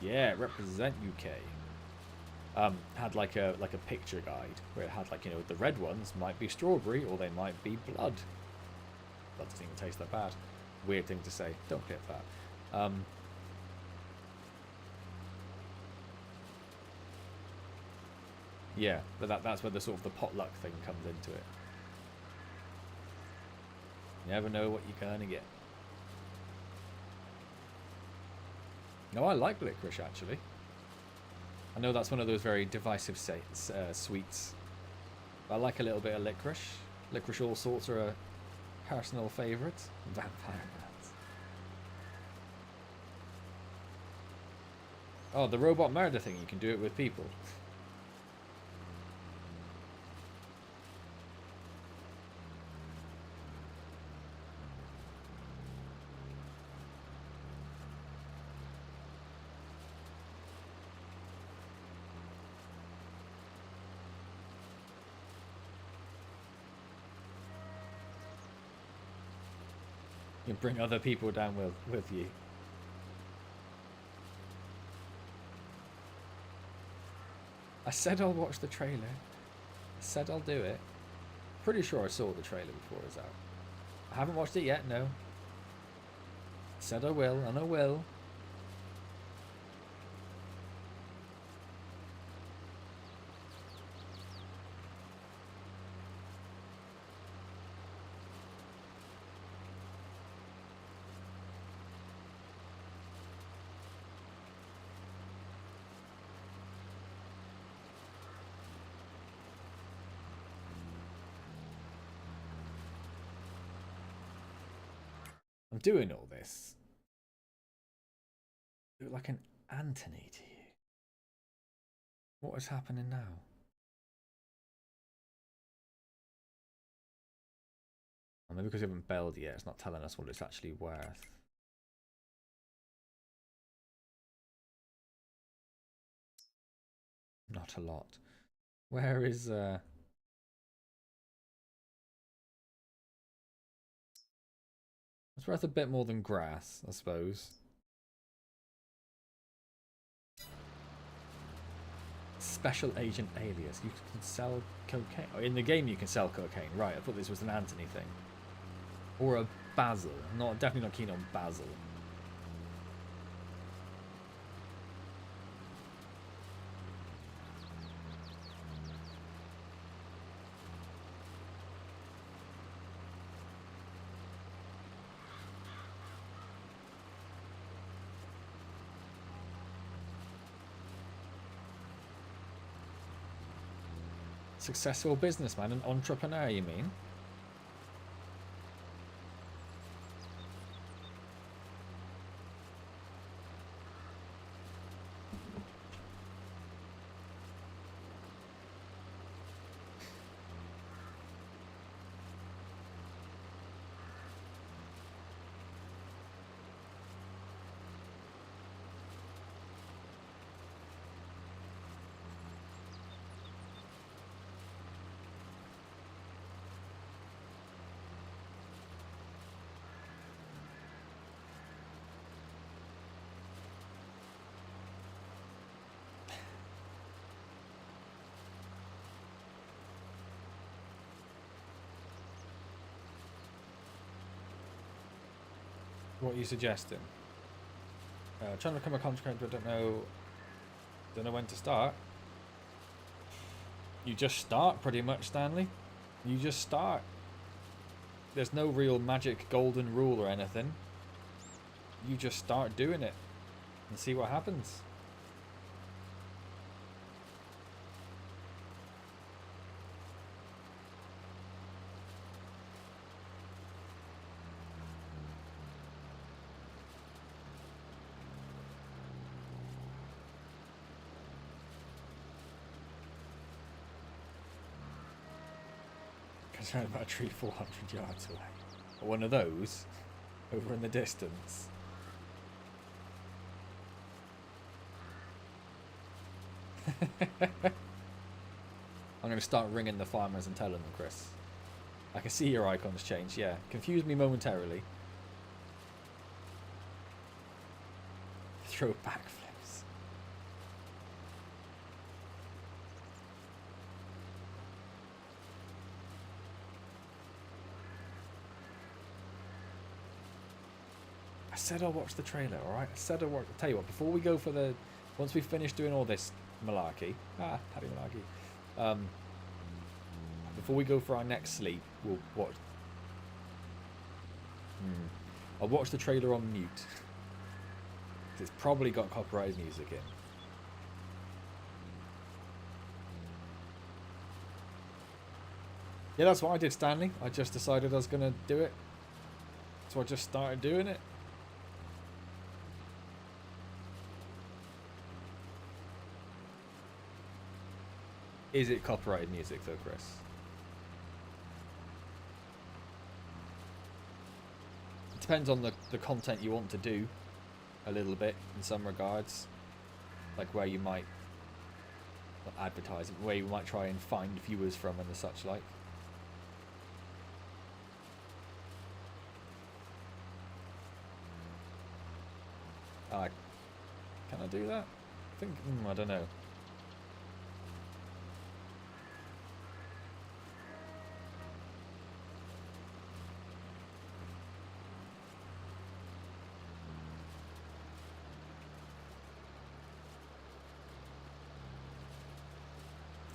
Yeah, represent UK. Had like a picture guide where it had like, you know, the red ones might be strawberry or they might be blood. That doesn't even taste that bad. Weird thing to say. Don't clip that. Yeah, but that's where the sort of the potluck thing comes into it. You never know what you're gonna get. No, I like licorice actually. I know that's one of those very divisive sweets. I like a little bit of licorice. Licorice all sorts are a personal favourite. Vampire rats. Oh, the robot murder thing, you can do it with people. You bring other people down with you. I said I'll watch the trailer. I said I'll do it. Pretty sure I saw the trailer before it was out. I haven't watched it yet, no. Said I will, and I will. doing all this, look like an Anthony to you. What is happening now? Well, maybe because we haven't belled yet, it's not telling us what it's actually worth. Not a lot. Where is it's worth a bit more than grass, I suppose. Special Agent Alias. You can sell cocaine. Oh, in the game you can sell cocaine. Right, I thought this was an Anthony thing. Or a Basil. Definitely not keen on Basil. Successful businessman and entrepreneur, you mean? What are you suggesting? Trying to become a content creator, but don't know when to start. You just start, pretty much, Stanley. You just start. There's no real magic golden rule or anything. You just start doing it and see what happens. Concerned about a tree 400 yards away. Or one of those over in the distance. I'm going to start ringing the farmers and telling them, Chris. I can see your icons change, yeah. Confused me momentarily. Throw backflips. I said I'll watch the trailer, alright? I said I'll watch. Tell you what, before we go for the... Once we finish doing all this malarkey... Paddy malarkey. Before we go for our next sleep, we'll watch... I'll watch the trailer on mute. It's probably got copyrighted music in. Yeah, that's what I did, Stanley. I just decided I was going to do it. So I just started doing it. Is it copyrighted music though, Chris? It depends on the content you want to do a little bit in some regards. Like where you might advertise, where you might try and find viewers from and the such like. Can I do that? I think, I don't know.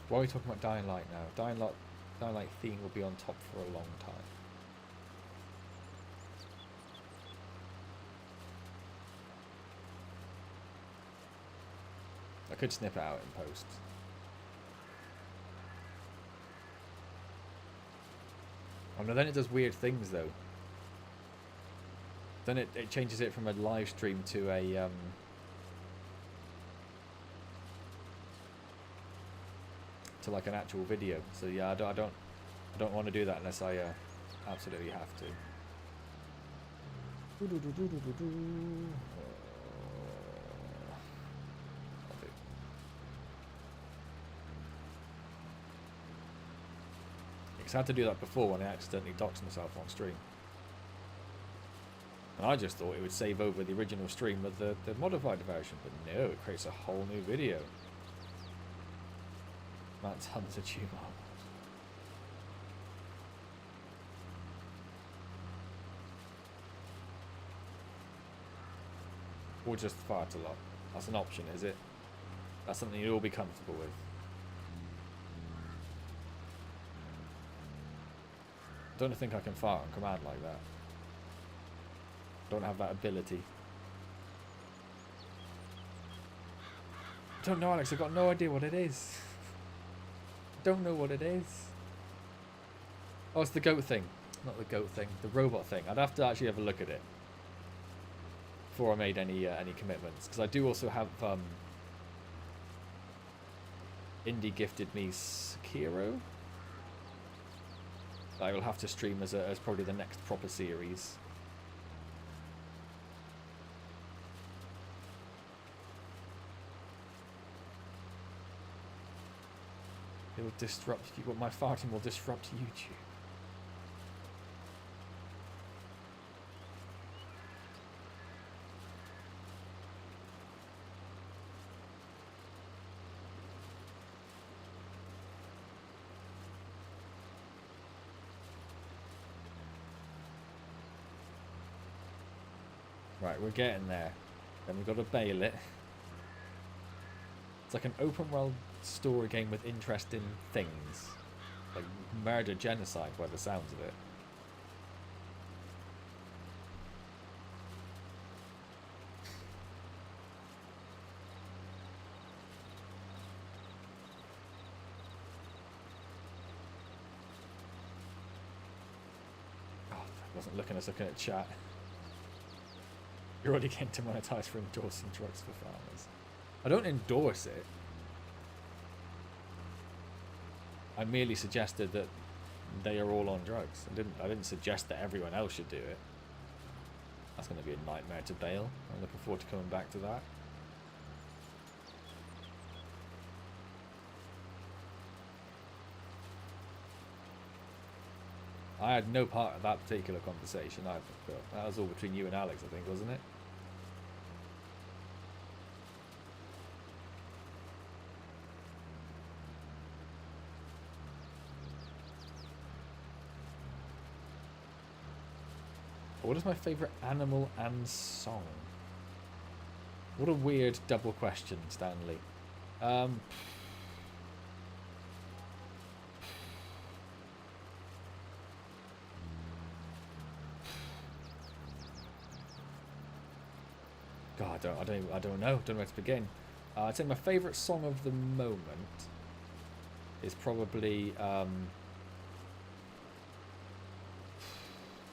Why are we talking about Dying Light now? Dying Light theme will be on top for a long time. I could snip it out in post. Oh no, then it does weird things though. Then it changes it from a live stream to a to like an actual video. So yeah, I don't want to do that unless I absolutely have to. Because I had to do that before when I accidentally doxed myself on stream. And I just thought it would save over the original stream with the modified version, but no, it creates a whole new video. That's tons of tumor. Or just fart a lot. That's an option, is it? That's something you'll all be comfortable with. Don't think I can fart on command like that. Don't have that ability. I don't know, Alex. I've got no idea what it is. Don't know what it is. Oh, it's the goat thing. Not the goat thing. The robot thing. I'd have to actually have a look at it before I made any commitments. Because I do also have Indie gifted me Sekiro. I will have to stream as probably the next proper series. It'll disrupt you. What my farting will disrupt YouTube. Right, we're getting there. Then we've got to bail it. It's like an open world story game with interesting things. Like murder genocide by the sounds of it. Oh, I wasn't looking, I was looking at chat. You're already getting demonetized for endorsing drugs for farmers. I don't endorse it. I merely suggested that they are all on drugs. I didn't suggest that everyone else should do it. That's going to be a nightmare to bail. I'm looking forward to coming back to that. I had no part of that particular conversation either, Phil. That was all between you and Alex, I think, wasn't it? What is my favourite animal and song? What a weird double question, Stanley. God, I don't know. Don't know where to begin. I'd say my favourite song of the moment is probably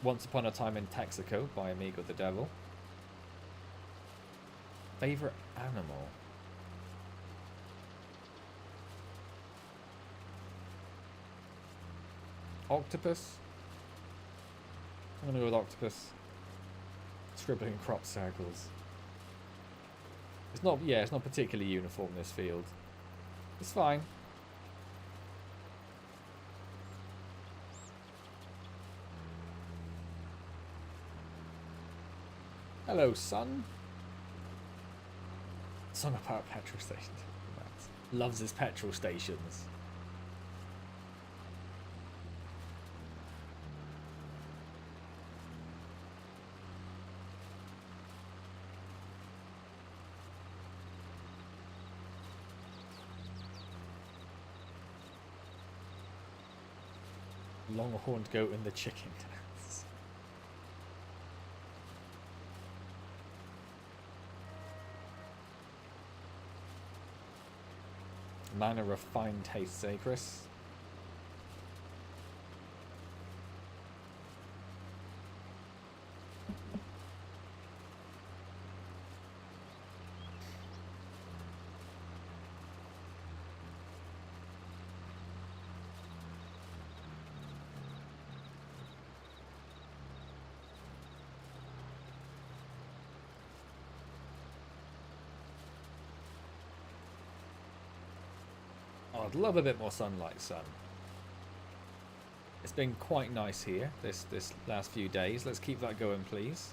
Once Upon a Time in Texaco by Amigo the Devil. Favourite animal? Octopus? I'm gonna go with octopus. Scribbling in crop circles. It's not, yeah, it's not particularly uniform, this field. It's fine. Hello, son. Song about petrol stations. Loves his petrol stations. Longhorned goat in the chicken dance. Man of refined taste, eh, Chris? I'd love a bit more sunlight, son. It's been quite nice here this last few days. Let's keep that going, please.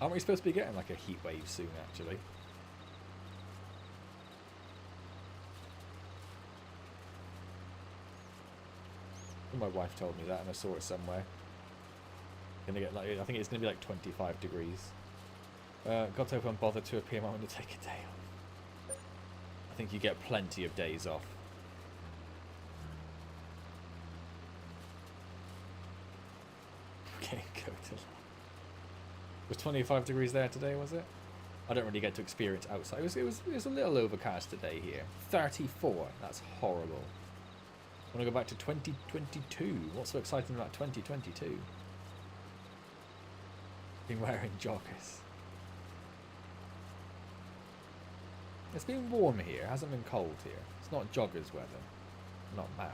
Aren't we supposed to be getting like a heat wave soon, actually? My wife told me that, and I saw it somewhere. Gonna get like, I think it's gonna be like 25 degrees. God hope I'm bothered to appear. I want to take a day off. I think you get plenty of days off. Okay, go to. Was 25 degrees there today, was it? I don't really get to experience outside. It was a little overcast today here. 34. That's horrible. I want to go back to 2022. What's so exciting about 2022? Been wearing joggers. It's been warm here. It hasn't been cold here. It's not joggers weather. I'm not mad.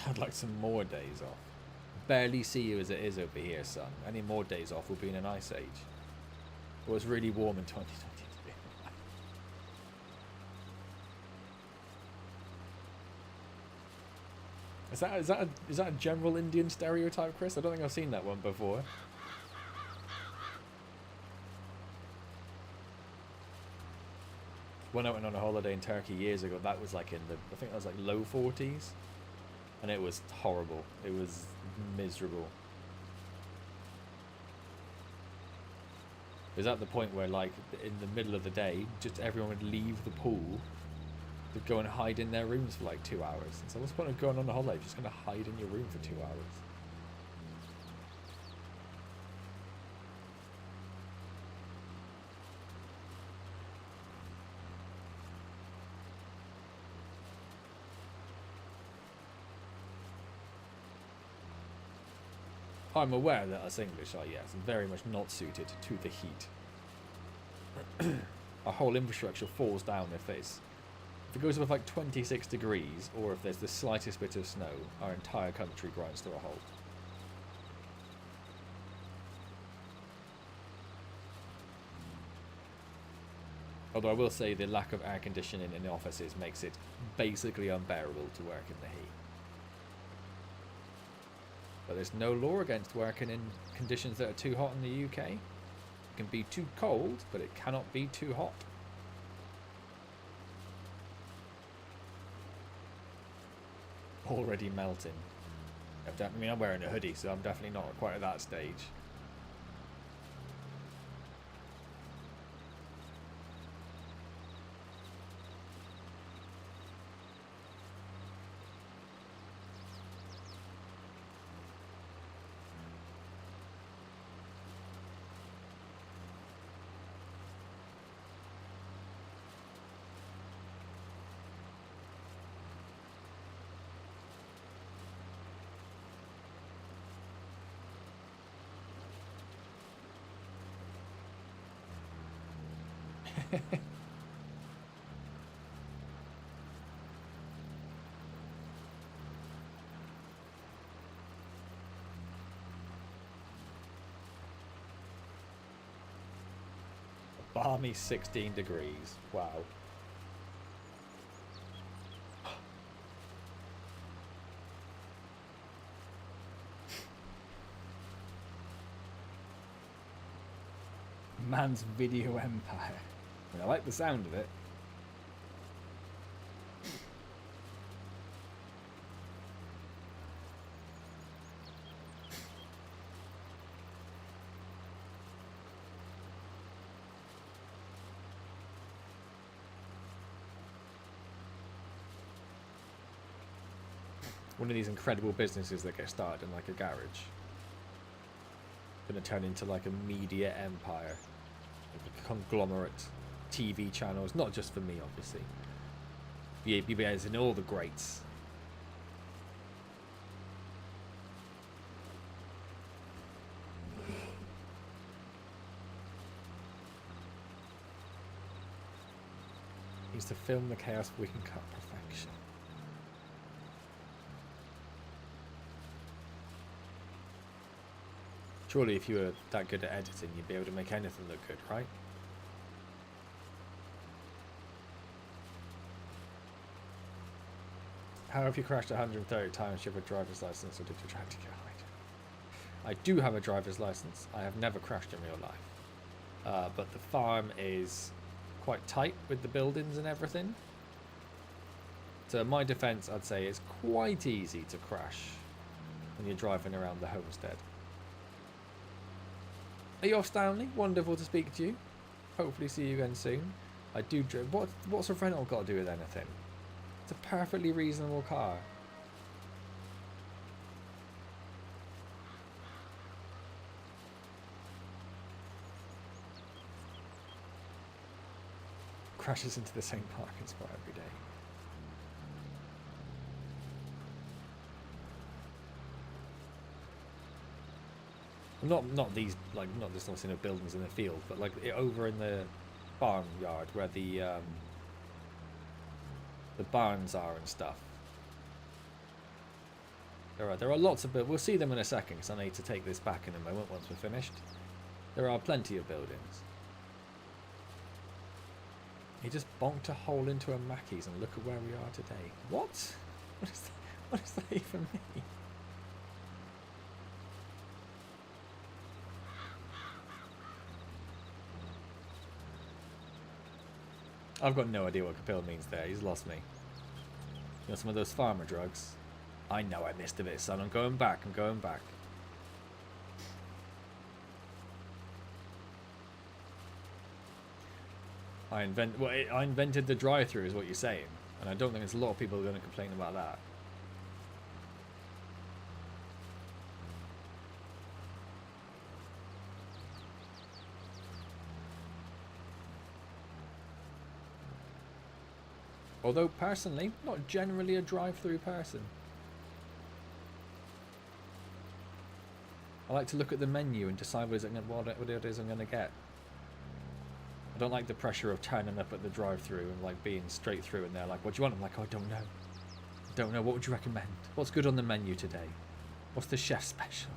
I'd like some more days off. Barely see you as it is over here, son. Any more days off will be in an ice age. It was really warm in 2022. Is that a general Indian stereotype, Chris? I don't think I've seen that one before. When I went on a holiday in Turkey years ago, that was like in the, I think that was like low 40s. And it was horrible. It was miserable. It was at the point where, like, in the middle of the day, just everyone would leave the pool to go and hide in their rooms for like 2 hours. And so what's the point of going on a holiday? You're just going to hide in your room for 2 hours. I'm aware that us English are, yes, very much not suited to the heat. Our whole infrastructure falls down if it goes above like 26 degrees, or if there's the slightest bit of snow, our entire country grinds to a halt. Although I will say the lack of air conditioning in the offices makes it basically unbearable to work in the heat. But there's no law against working in conditions that are too hot in the UK. It can be too cold, but it cannot be too hot. Already melting. I mean, I'm wearing a hoodie, so I'm definitely not quite at that stage. Balmy 16 degrees. Wow. Man's video empire. I mean, I like the sound of it. One of these incredible businesses that get started in like a garage. Gonna turn into like a media empire. Like a conglomerate TV channels, not just for me obviously. BBS and all the greats. Needs to film the chaos we can cut perfection. Surely if you were that good at editing, you'd be able to make anything look good, right? How have you crashed 130 times? Do you have a driver's license or did you try to get hide? I do have a driver's license. I have never crashed in real life. But the farm is quite tight with the buildings and everything. So in my defense, I'd say it's quite easy to crash when you're driving around the homestead. Are you off, Stanley? Wonderful to speak to you. Hopefully see you again soon. I do drive. What's a rental got to do with anything? It's a perfectly reasonable car. Crashes into the same parking spot every day. Not these, like, not just in the buildings in the field, but like over in the barnyard where the barns are and stuff. There are lots of, but we'll see them in a second because I need to take this back in a moment once we're finished. There are plenty of buildings. He just bonked a hole into a Mackey's and look at where we are today. What? What does that even mean? I've got no idea what Capil means there. He's lost me. You know, some of those farmer drugs. I know I missed a bit, son. I'm going back. I'm going back. I invented the drive-through is what you're saying. And I don't think there's a lot of people who are going to complain about that. Although, personally, not generally a drive-through person. I like to look at the menu and decide what it is I'm going to get. I don't like the pressure of turning up at the drive-through and like being straight through and they're like, what do you want? I'm like, oh, I don't know. I don't know. What would you recommend? What's good on the menu today? What's the chef special?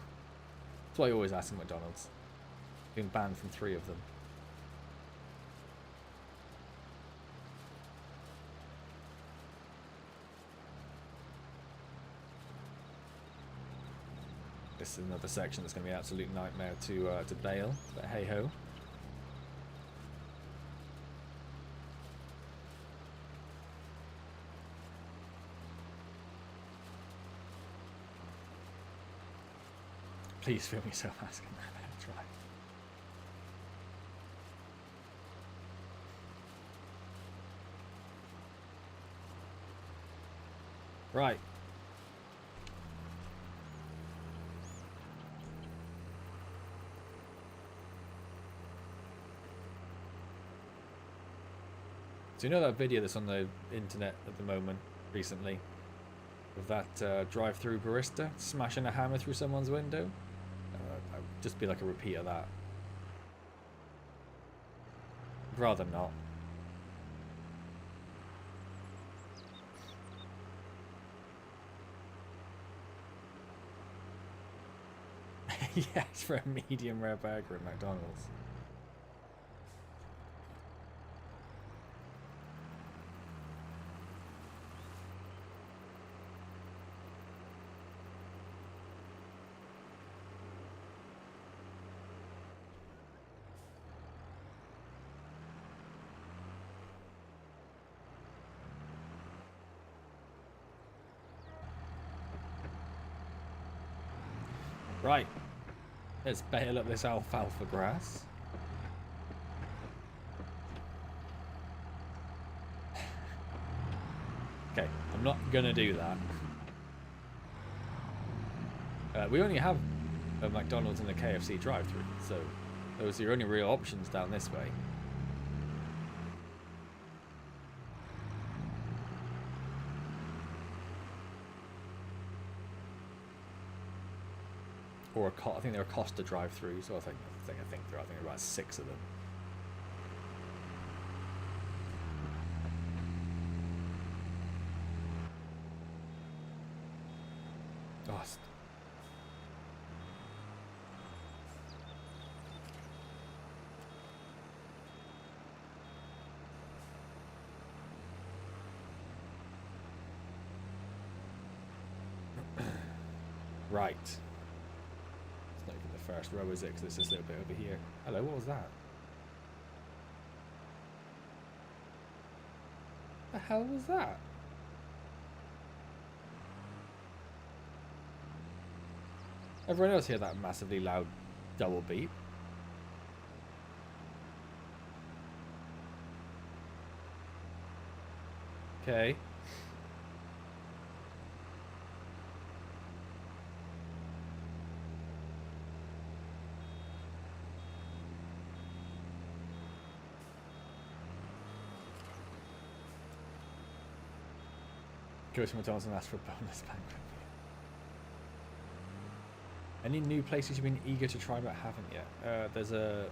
That's what I always ask at McDonald's. Being banned from 3 of them. This is another section that's going to be an absolute nightmare to bail, but hey ho. Please film yourself asking that how to drive. Right. So you know that video that's on the internet at the moment, recently? Of that drive-through barista smashing a hammer through someone's window? I'd just be like a repeat of that. I'd rather not. Yes, for a medium rare burger at McDonald's. Right, let's bale up this alfalfa grass. Okay, I'm not gonna do that. We only have a McDonald's and a KFC drive-thru, so those are your only real options down this way. Or I think they're a Costa drive-through, so I think there are about 6 of them. Oh, right. It's not even the first row, is it? Because it's just a little bit over here. Hello, what was that? The hell was that? Everyone else hear that massively loud double beep? Okay. Go to McDonald's and ask for a bonus banquet. Any new places you've been eager to try but haven't yet? There's a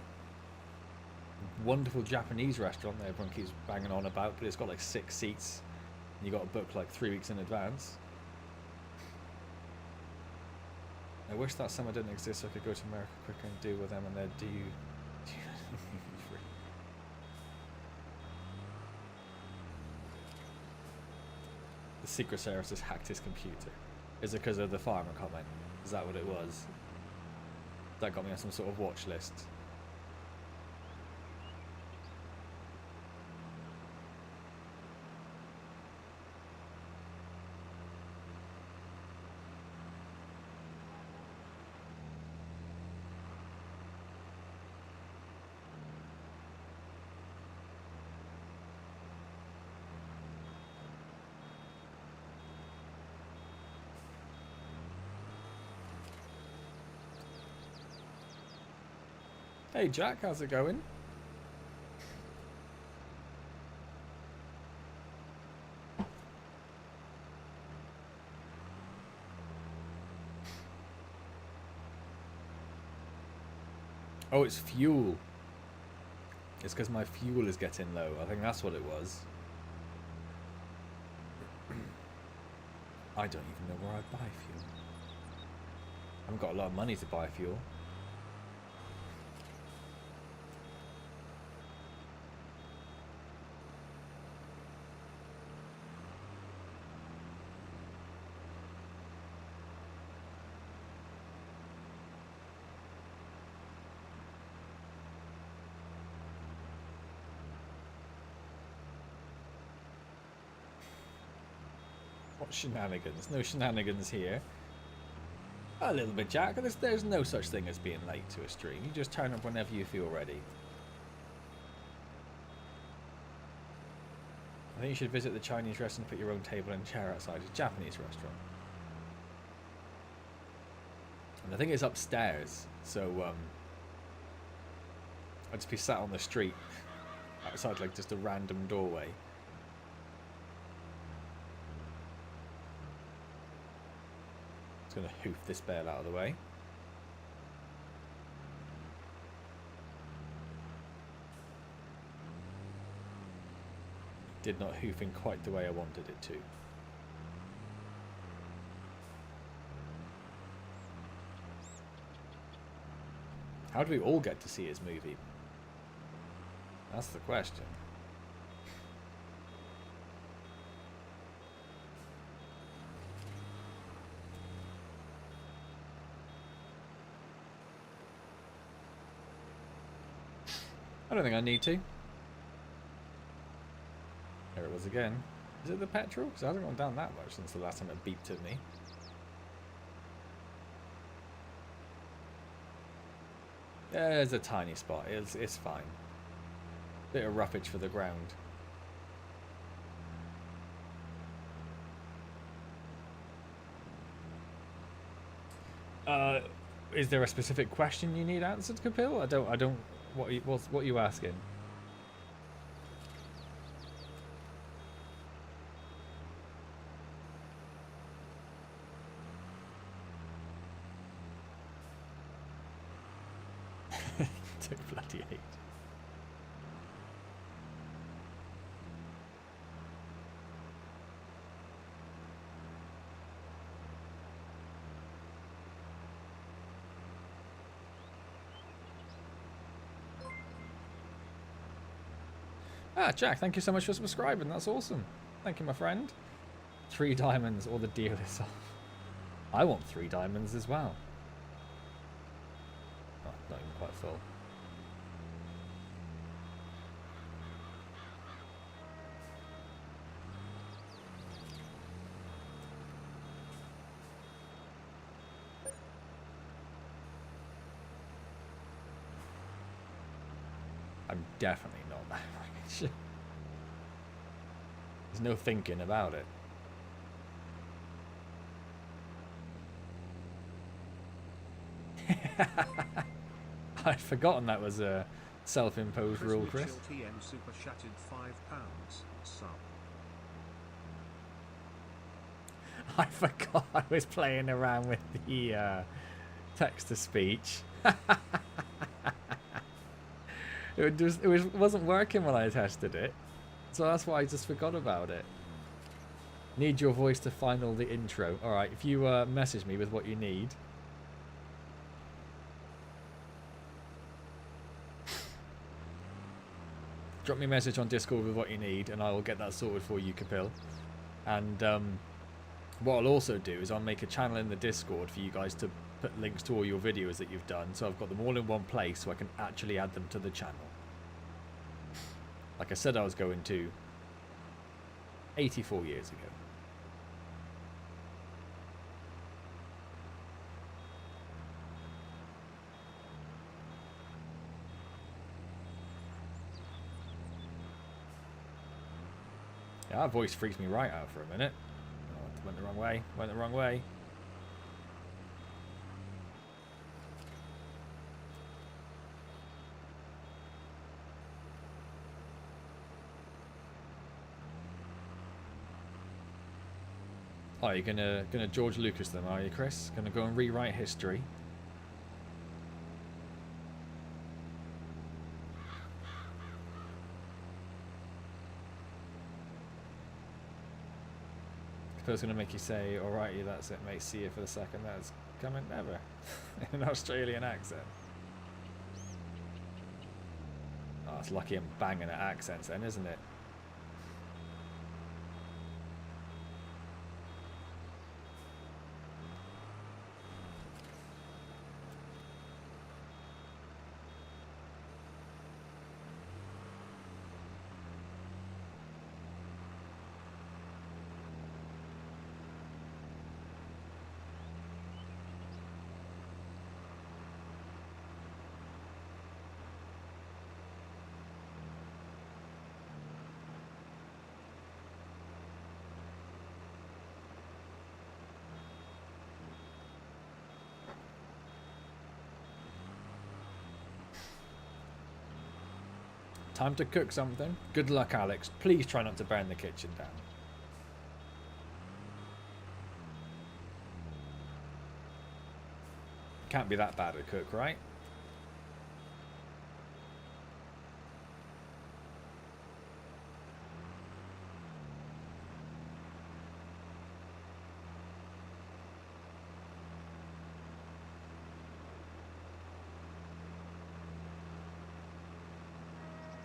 wonderful Japanese restaurant that everyone keeps banging on about, but it's got like 6 seats. And you got to book like 3 weeks in advance. I wish that summer didn't exist so I could go to America quicker and deal with them and their The Secret Service has hacked his computer. Is it because of the farmer comment? Is that what it was? That got me on some sort of watch list. Hey Jack, how's it going? Oh, it's fuel. It's because my fuel is getting low. I think that's what it was. I don't even know where I buy fuel. I haven't got a lot of money to buy fuel. What shenanigans? No shenanigans here. A little bit, Jack. There's no such thing as being late to a stream. You just turn up whenever you feel ready. I think you should visit the Chinese restaurant and put your own table and chair outside a Japanese restaurant. And I think it's upstairs, so I'd just be sat on the street outside like just a random doorway. Just gonna hoof this bale out of the way. Did not hoof in quite the way I wanted it to. How do we all get to see his movie? That's the question. I don't think I need to. There it was again. Is it the petrol? Because it hasn't gone down that much since the last time it beeped at me. Yeah, there's a tiny spot. It's fine. Bit of roughage for the ground. Is there a specific question you need answered, Kapil? I don't. What are you asking? Took bloody 8. Ah, Jack, thank you so much for subscribing. That's awesome. Thank you, my friend. 3 diamonds or the deal is off. I want 3 diamonds as well. Oh, not even quite full. I'm definitely not that rich. There's no thinking about it. I'd forgotten that was a self-imposed rule, Chris. TM super chatted £5 sub. I forgot I was playing around with the text-to-speech. It wasn't working when I tested it, so that's why I just forgot about it. Need your voice to final the intro. All right, if you message me with what you need. Drop me a message on Discord with what you need, and I will get that sorted for you, Kapil. And what I'll also do is I'll make a channel in the Discord for you guys to put links to all your videos that you've done, so I've got them all in one place so I can actually add them to the channel. Like I said I was going to 84 years ago. Yeah, that voice freaks me right out for a minute. Oh, went the wrong way. Went the wrong way. Oh, you're gonna George Lucas them, are you, Chris? Gonna go and rewrite history? It's gonna make you say, "Alrighty, that's it, mate. See you for the second." That's coming never in an Australian accent. Oh, it's lucky I'm banging at accents, then, isn't it? Time to cook something. Good luck, Alex. Please try not to burn the kitchen down. Can't be that bad a cook, right?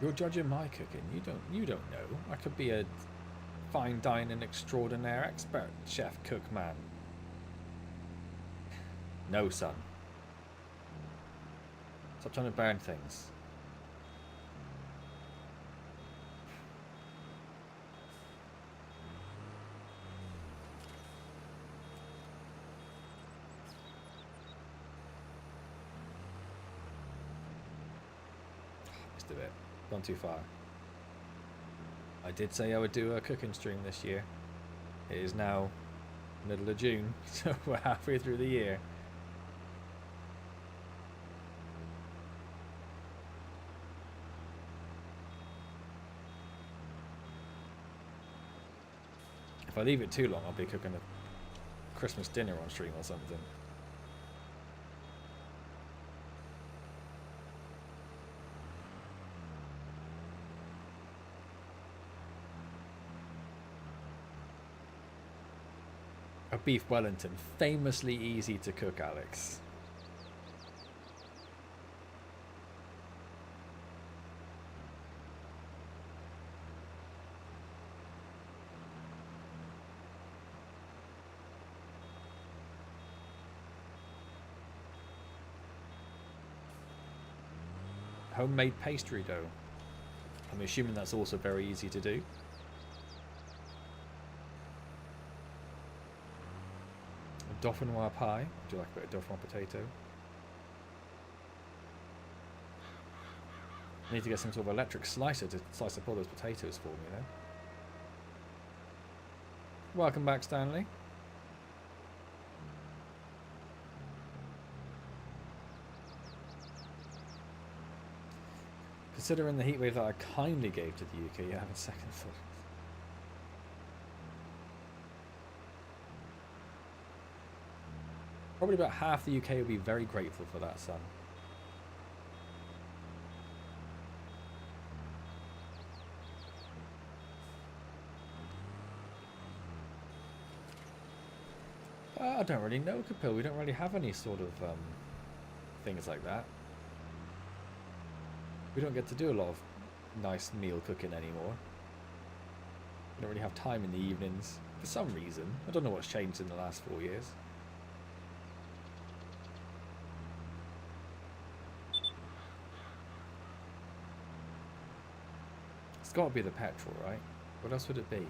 You're judging my cooking. You don't know. I could be a fine dining extraordinaire expert, chef, cook, man. No, son. Stop trying to burn things. Missed a bit. Gone too far. I did say I would do a cooking stream this year. It is now middle of June, so we're halfway through the year. If I leave it too long, I'll be cooking a Christmas dinner on stream or something. A beef Wellington, famously easy to cook, Alex. Homemade pastry dough. I'm assuming that's also very easy to do. A dauphinoise pie. Would you like a bit of dauphinoise potato? I need to get some sort of electric slicer to slice up all those potatoes for me, though. Welcome back, Stanley. Considering the heatwave that I kindly gave to the UK, you have a second thought. Probably about half the UK will be very grateful for that, son. I don't really know, Kapil. We don't really have any sort of things like that. We don't get to do a lot of nice meal cooking anymore. We don't really have time in the evenings for some reason. I don't know what's changed in the last 4 years. It's got to be the petrol, right? What else would it be?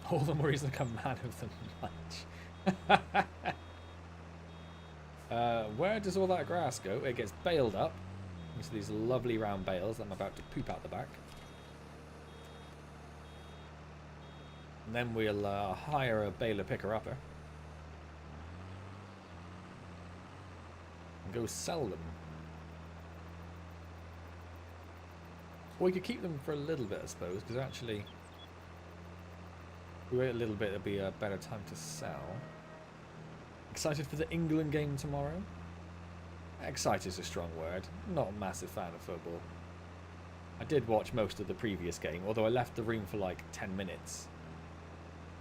All the more reason to come man of the match. Where does all that grass go? It gets baled up into these lovely round bales that I'm about to poop out the back. And then we'll hire a baler picker-upper and go sell them. Or we could keep them for a little bit, I suppose, because actually, if we wait a little bit, it'll be a better time to sell. Excited for the England game tomorrow? Excited is a strong word. Not a massive fan of football. I did watch most of the previous game, although I left the room for like 10 minutes.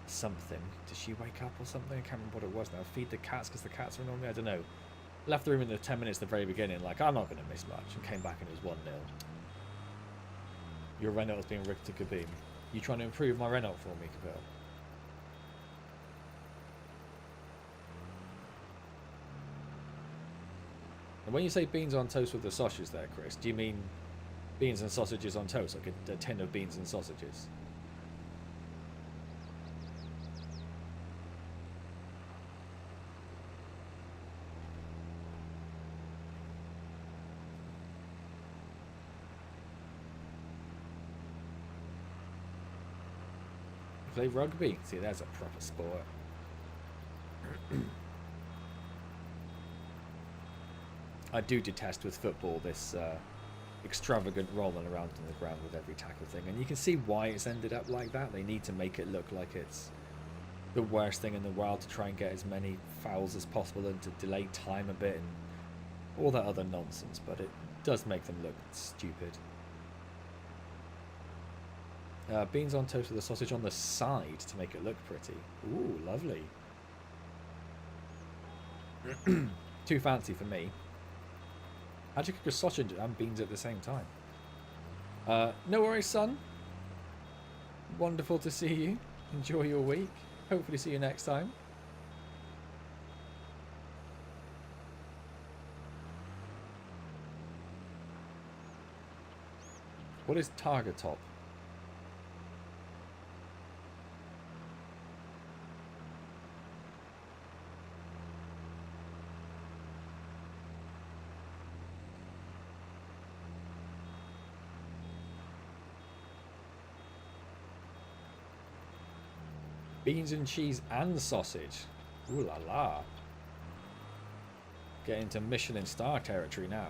Something. Did she wake up or something? I can't remember what it was now. Feed the cats because the cats are annoying me? I don't know. Left the room in the 10 minutes at the very beginning, like, I'm not going to miss much, and came back and it was 1-0. Your Renault has been rigged to Kabim. You trying to improve my Renault for me, Kabir? And when you say beans on toast with the sausages there, Chris, do you mean beans and sausages on toast, like a tin of beans and sausages? Play rugby. See, there's a proper sport. I do detest with football this extravagant rolling around on the ground with every tackle thing, and you can see why it's ended up like that. They need to make it look like it's the worst thing in the world to try and get as many fouls as possible and to delay time a bit and all that other nonsense, but it does make them look stupid. Beans on toast with a sausage on the side to make it look pretty. Ooh, lovely. Too fancy for me. How'd you cook a sausage and beans at the same time? No worries, son. Wonderful to see you. Enjoy your week. Hopefully see you next time. What is Target Top? Beans and cheese and sausage. Ooh la la. Get into Michelin star territory now.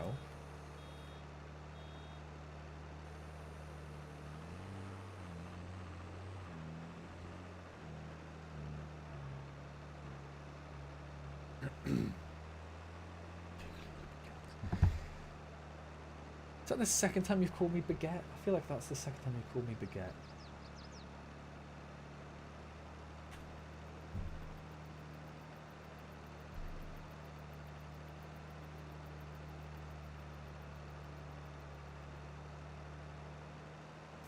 Is that the second time you've called me baguette? I feel like that's the second time you've called me baguette.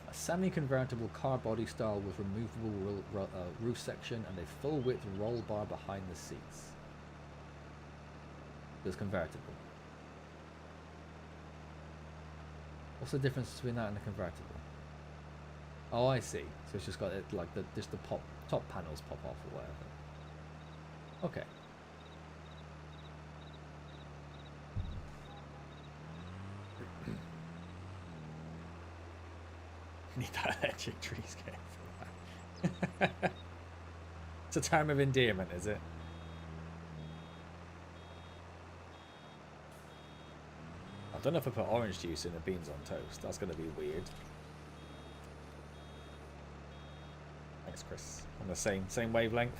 A semi-convertible car body style with removable roof section and a full-width roll bar behind the seats. It's convertible. What's the difference between that and a convertible? Oh, I see. So it's just got it like just the top panels pop off or whatever. Okay. Need that electric treescape for that. It's a term of endearment, is it? I don't know if I put orange juice in the beans on toast. That's going to be weird. Thanks, Chris. On the same wavelength.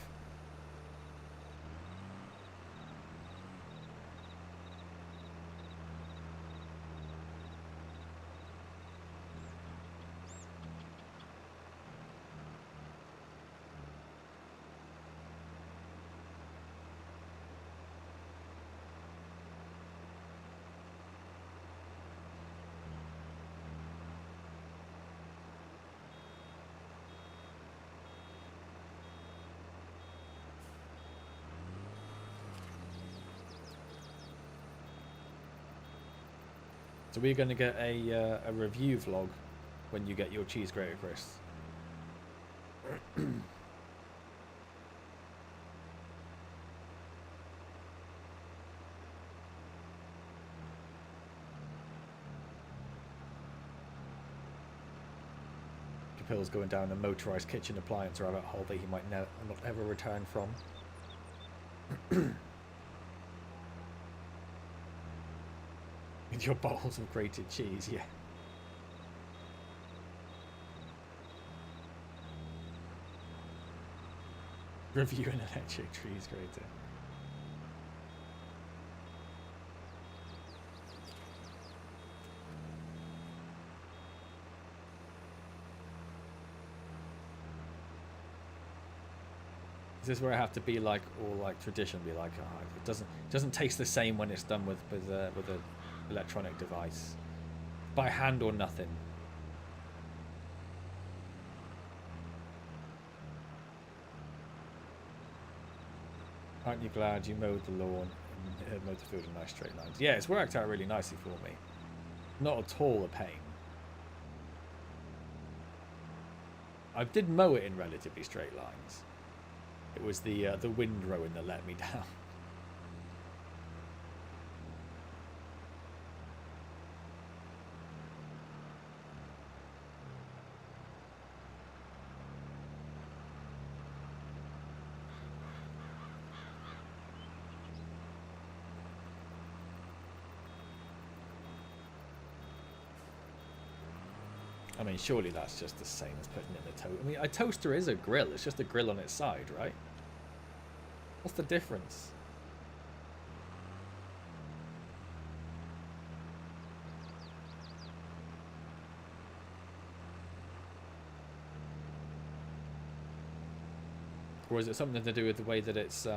So we're going to get a review vlog when you get your cheese grater, Chris. Capil's going down a motorised kitchen appliance rabbit hole that he might not ever return from. With your bowls of grated cheese, yeah. Review an electric cheese grater. Is this where I have to be like all like tradition, be like, oh, it doesn't taste the same when it's done with a electronic device, by hand or nothing. Aren't you glad you mowed the lawn and mowed the field in nice straight lines? Yeah, it's worked out really nicely for me. Not at all a pain. I did mow it in relatively straight lines. It was the windrowing that let me down. I mean, surely that's just the same as putting in a toaster. I mean, a toaster is a grill. It's just a grill on its side, right? What's the difference? Or is it something to do with the way that it's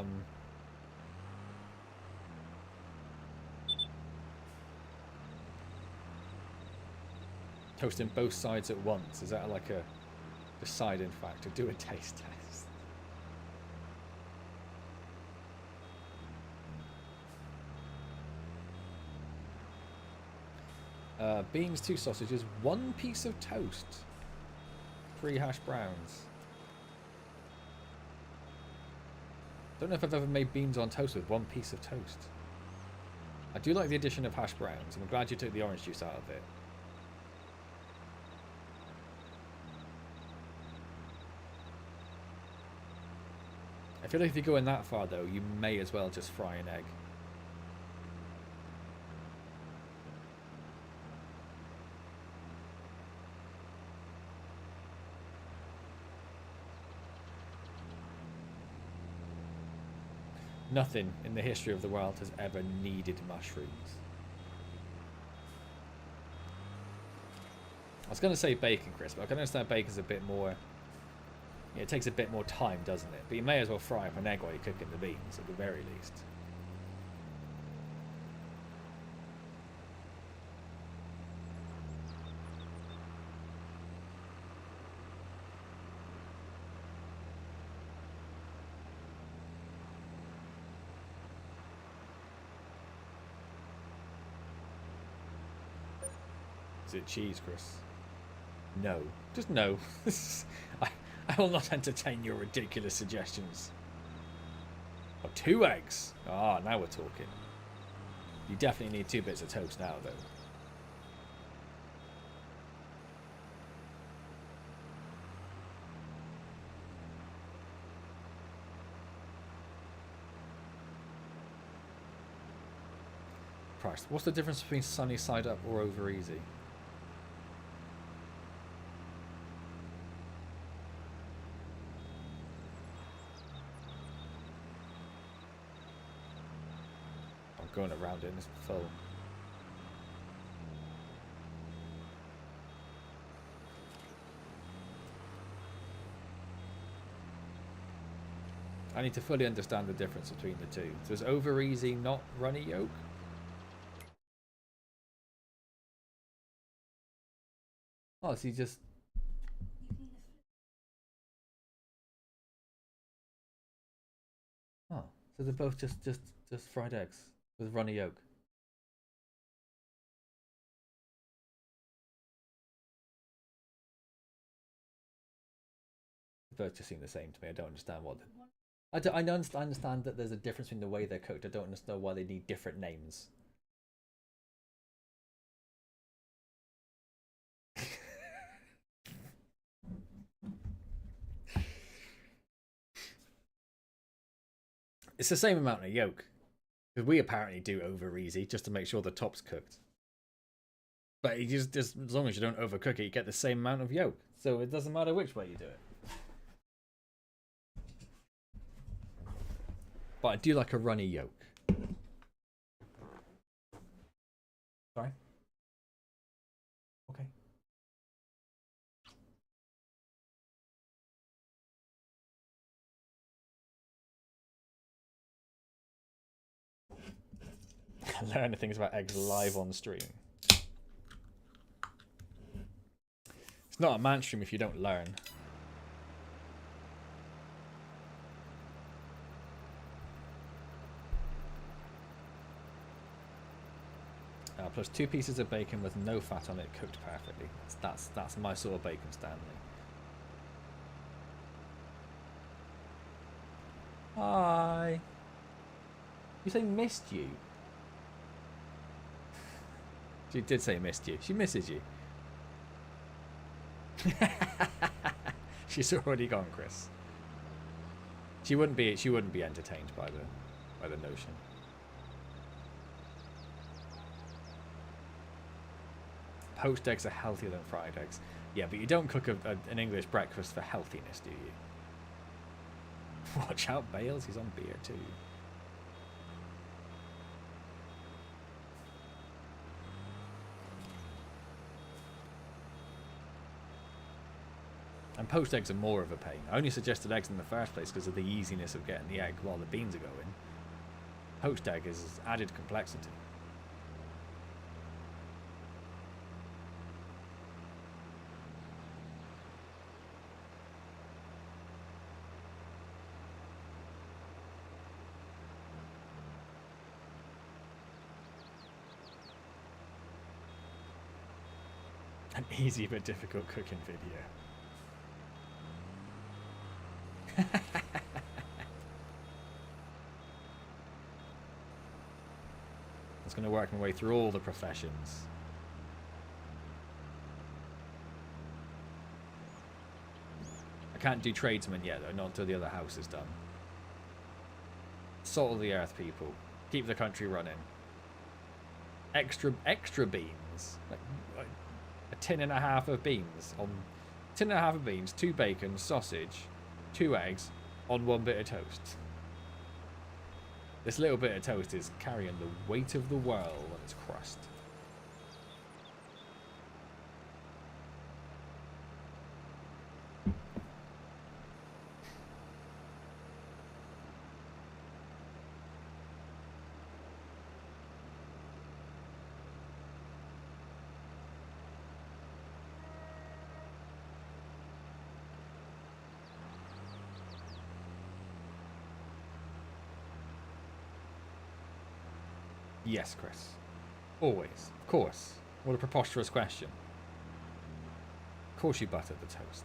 toasting both sides at once? Is that like a deciding factor? Do a taste test. Beans, 2 sausages, 1 piece of toast, 3 hash browns. Don't know if I've ever made beans on toast with 1 piece of toast. I do like the addition of hash browns, and I'm glad you took the orange juice out of it. I feel like if you're going that far, though, you may as well just fry an egg. Nothing in the history of the world has ever needed mushrooms. I was going to say bacon, Chris, but I can understand bacon's a bit more... Yeah, it takes a bit more time, doesn't it? But you may as well fry up an egg while you're cooking the beans, at the very least. Is it cheese, Chris? No. Just no. I, I will not entertain your ridiculous suggestions. Oh, 2 eggs. Ah, now we're talking. You definitely need 2 bits of toast now, though. Price. What's the difference between sunny side up or over easy? I'm going around it and it's full. I need to fully understand the difference between the two. So is over easy not runny yolk? Oh, so you just... Oh, so they're both just fried eggs with runny yolk. They both just seem the same to me. I don't understand what... I understand that there's a difference between the way they're cooked. I don't understand why they need different names. It's the same amount of yolk. Because we apparently do over easy just to make sure the top's cooked. But you just as long as you don't overcook it, you get the same amount of yolk. So it doesn't matter which way you do it. But I do like a runny yolk. Sorry? Okay. Learning things about eggs live on stream. It's not a man stream if you don't learn. Plus 2 pieces of bacon with no fat on it, cooked perfectly. That's my sort of bacon, Stanley. Hi. You say missed you? She did say missed you. She misses you. She's already gone, Chris. She wouldn't be entertained by the notion. Poached eggs are healthier than fried eggs. Yeah, but you don't cook an English breakfast for healthiness, do you? Watch out, Bales. He's on beer too. And poached eggs are more of a pain. I only suggested eggs in the first place because of the easiness of getting the egg while the beans are going. Poached egg is added complexity. An easy but difficult cooking video. I was going to work my way through all the professions. I can't do tradesman yet though, not until the other house is done. Salt of the earth, people. Keep the country running. Extra beans. Like a tin and a half of beans. Tin and a half of beans, 2 bacon, sausage, 2 eggs on 1 bit of toast. This little bit of toast is carrying the weight of the world on its crust. Yes, Chris. Always. Of course. What a preposterous question. Of course you buttered the toast.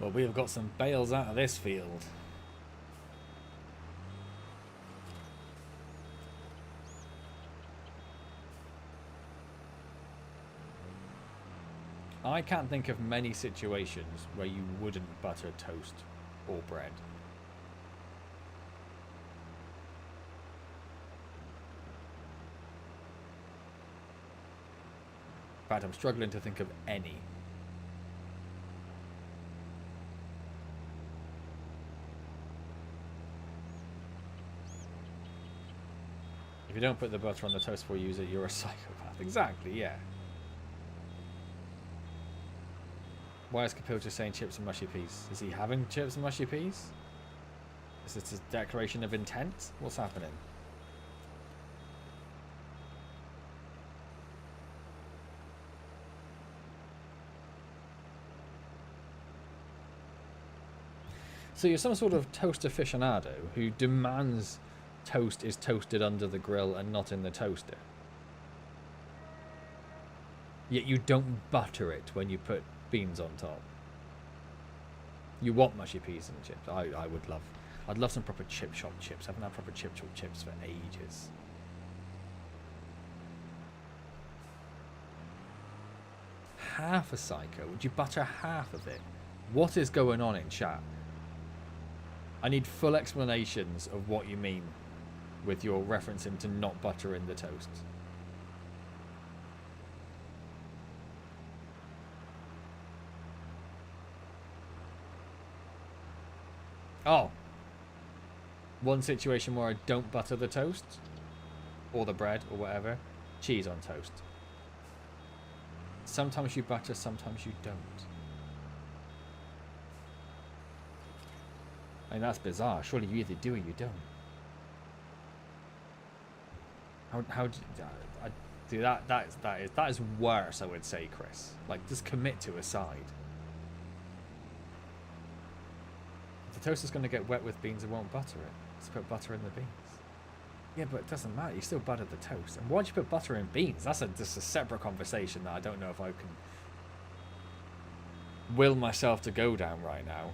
Well, we have got some bales out of this field. I can't think of many situations where you wouldn't butter toast or bread. In fact, I'm struggling to think of any. If you don't put the butter on the toast before you use it, you're a psychopath. Exactly, yeah. Why is Capil just saying chips and mushy peas? Is he having chips and mushy peas? Is this a declaration of intent? What's happening? So you're some sort of toast aficionado who demands toast is toasted under the grill and not in the toaster. Yet you don't butter it when you put beans on top. You want mushy peas and chips. I'd love some proper chip shop chips. I haven't had proper chip shop chips for ages. Half a psycho? Would you butter half of it? What is going on in chat? I need full explanations of what you mean with your referencing to not buttering the toast. Oh. One situation where I don't butter the toast or the bread or whatever. Cheese on toast. Sometimes you butter, sometimes you don't. I mean, that's bizarre. Surely you either do or you don't. How do you, that is worse, I would say, Chris. Like, just commit to a side. If the toast is going to get wet with beans, it won't butter it. Just put butter in the beans. Yeah, but it doesn't matter. You still butter the toast. And why'd you put butter in beans? That's just a separate conversation that I don't know if I can will myself to go down right now.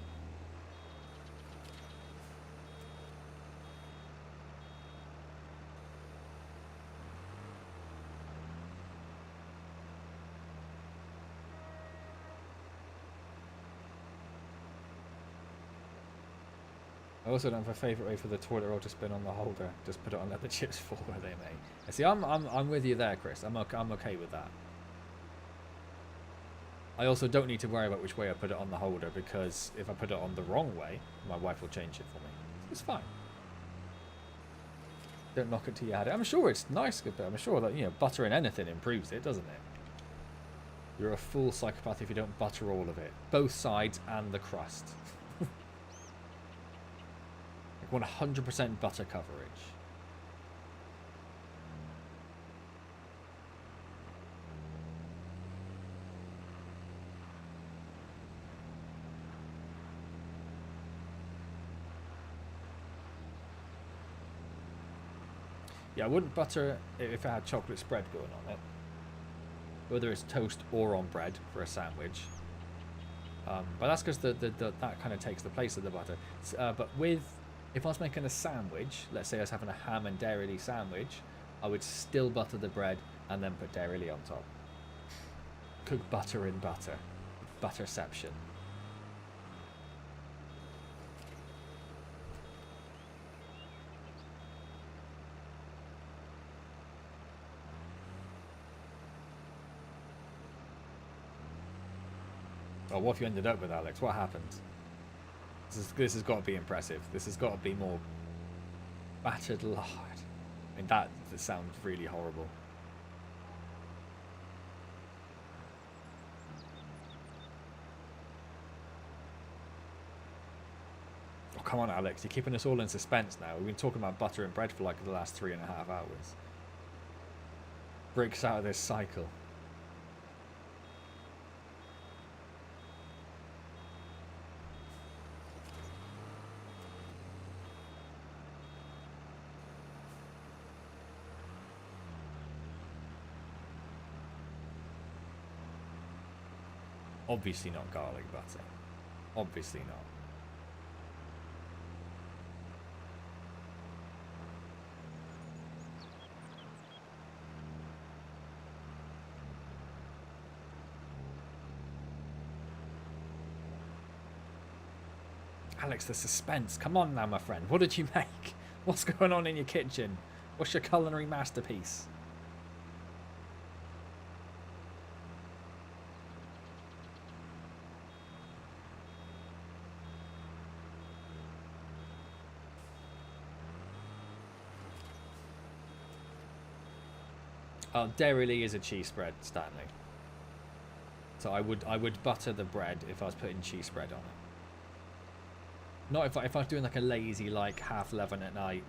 I also don't have a favourite way for the toilet roll to spin on the holder. Just put it on, let the chips fall where they may. See, I'm with you there, Chris. I'm okay with that. I also don't need to worry about which way I put it on the holder, because if I put it on the wrong way, my wife will change it for me. It's fine. Don't knock it till you had it. I'm sure it's nice, but I'm sure that, you know, buttering anything improves it, doesn't it? You're a full psychopath if you don't butter all of it. Both sides and the crust. 100% butter coverage. Yeah, I wouldn't butter it if it had chocolate spread going on it. Whether it's toast or on bread for a sandwich. But that's because that kind of takes the place of the butter. But if I was making a sandwich, let's say I was having a ham and dairy sandwich, I would still butter the bread and then put dairy on top. Cook butter in butter. Butterception. Oh, what have you ended up with, Alex? What happened? This has got to be impressive. This has got to be more battered lard. I mean, that sounds really horrible. come on, Alex. You're keeping us all in suspense now. We've been talking about butter and bread for like the last 3.5 hours. Breaks out of this cycle. Obviously not garlic butter. Obviously not. Alex, the suspense. Come on now, my friend. What did you make? What's going on in your kitchen? What's your culinary masterpiece? Dairy is a cheese spread, Stanley. So I would butter the bread if I was putting cheese spread on it. Not if I was doing like a lazy, like 11:30 at night,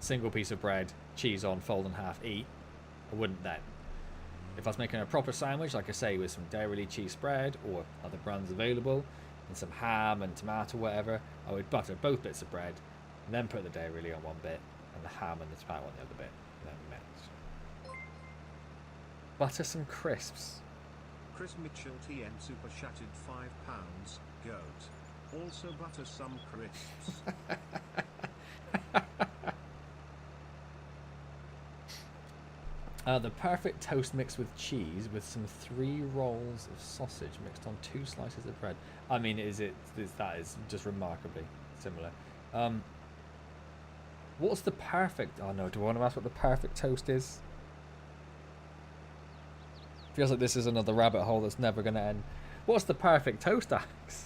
single piece of bread, cheese on, fold in half, eat. I wouldn't then. If I was making a proper sandwich, like I say, with some dairy cheese spread or other brands available, and some ham and tomato, whatever, I would butter both bits of bread, and then put the dairy on one bit, and the ham and the tomato on the other bit, and then mix. Butter some crisps. Chris Mitchell TN super chatted £5. Goat. Also butter some crisps. The perfect toast mixed with cheese with some 3 rolls of sausage mixed on 2 slices of bread. I mean, that is just remarkably similar. What's the perfect? Oh no, do I want to ask what the perfect toast is? Feels like this is another rabbit hole that's never going to end. What's the perfect toast, Alex?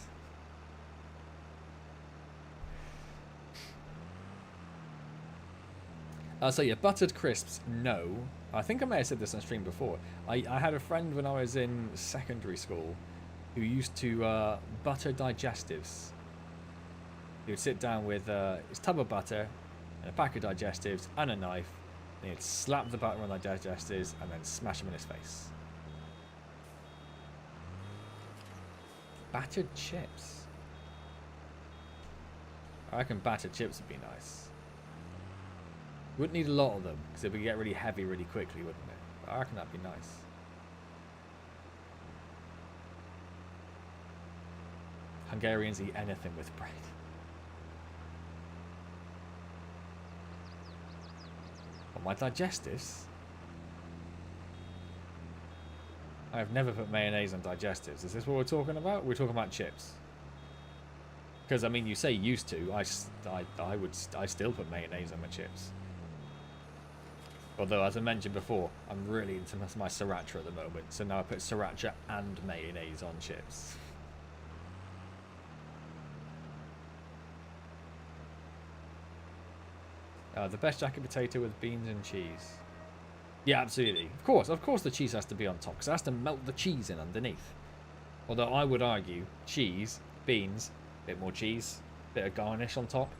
So yeah, buttered crisps, no. I think I may have said this on stream before. I had a friend when I was in secondary school who used to butter digestives. He would sit down with his tub of butter and a pack of digestives and a knife, and he'd slap the butter on the digestives and then smash them in his face. Battered chips. I reckon battered chips would be nice. Wouldn't need a lot of them because it would get really heavy really quickly, wouldn't it? But I reckon that'd be nice. Hungarians eat anything with bread. What, my digestives? I've never put mayonnaise on digestives. Is this what we're talking about? We're talking about chips. Because I mean, you say used to. I still put mayonnaise on my chips. Although, as I mentioned before, I'm really into my sriracha at the moment. So now I put sriracha and mayonnaise on chips. The best jacket potato with beans and cheese. Yeah, absolutely. Of course the cheese has to be on top, because it has to melt the cheese in underneath. Although I would argue, cheese, beans, bit more cheese, bit of garnish on top.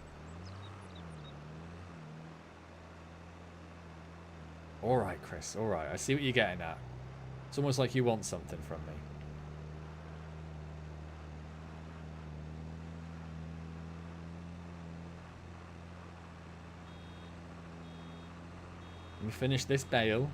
Alright, Chris, alright. I see what you're getting at. It's almost like you want something from me. Let me finish this bale.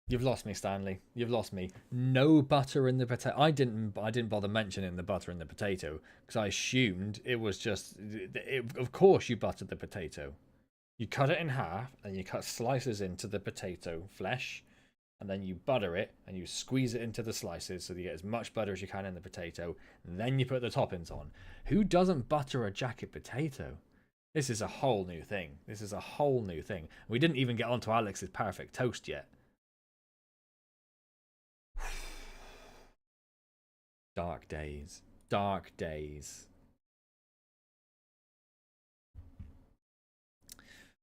You've lost me, Stanley. You've lost me. No butter in the potato. I didn't bother mentioning the butter in the potato because I assumed it was just. Of course, you buttered the potato. You cut it in half and you cut slices into the potato flesh, and then you butter it and you squeeze it into the slices so that you get as much butter as you can in the potato. And then you put the toppings on. Who doesn't butter a jacket potato? This is a whole new thing. This is a whole new thing. We didn't even get onto Alex's perfect toast yet. Dark days. Dark days.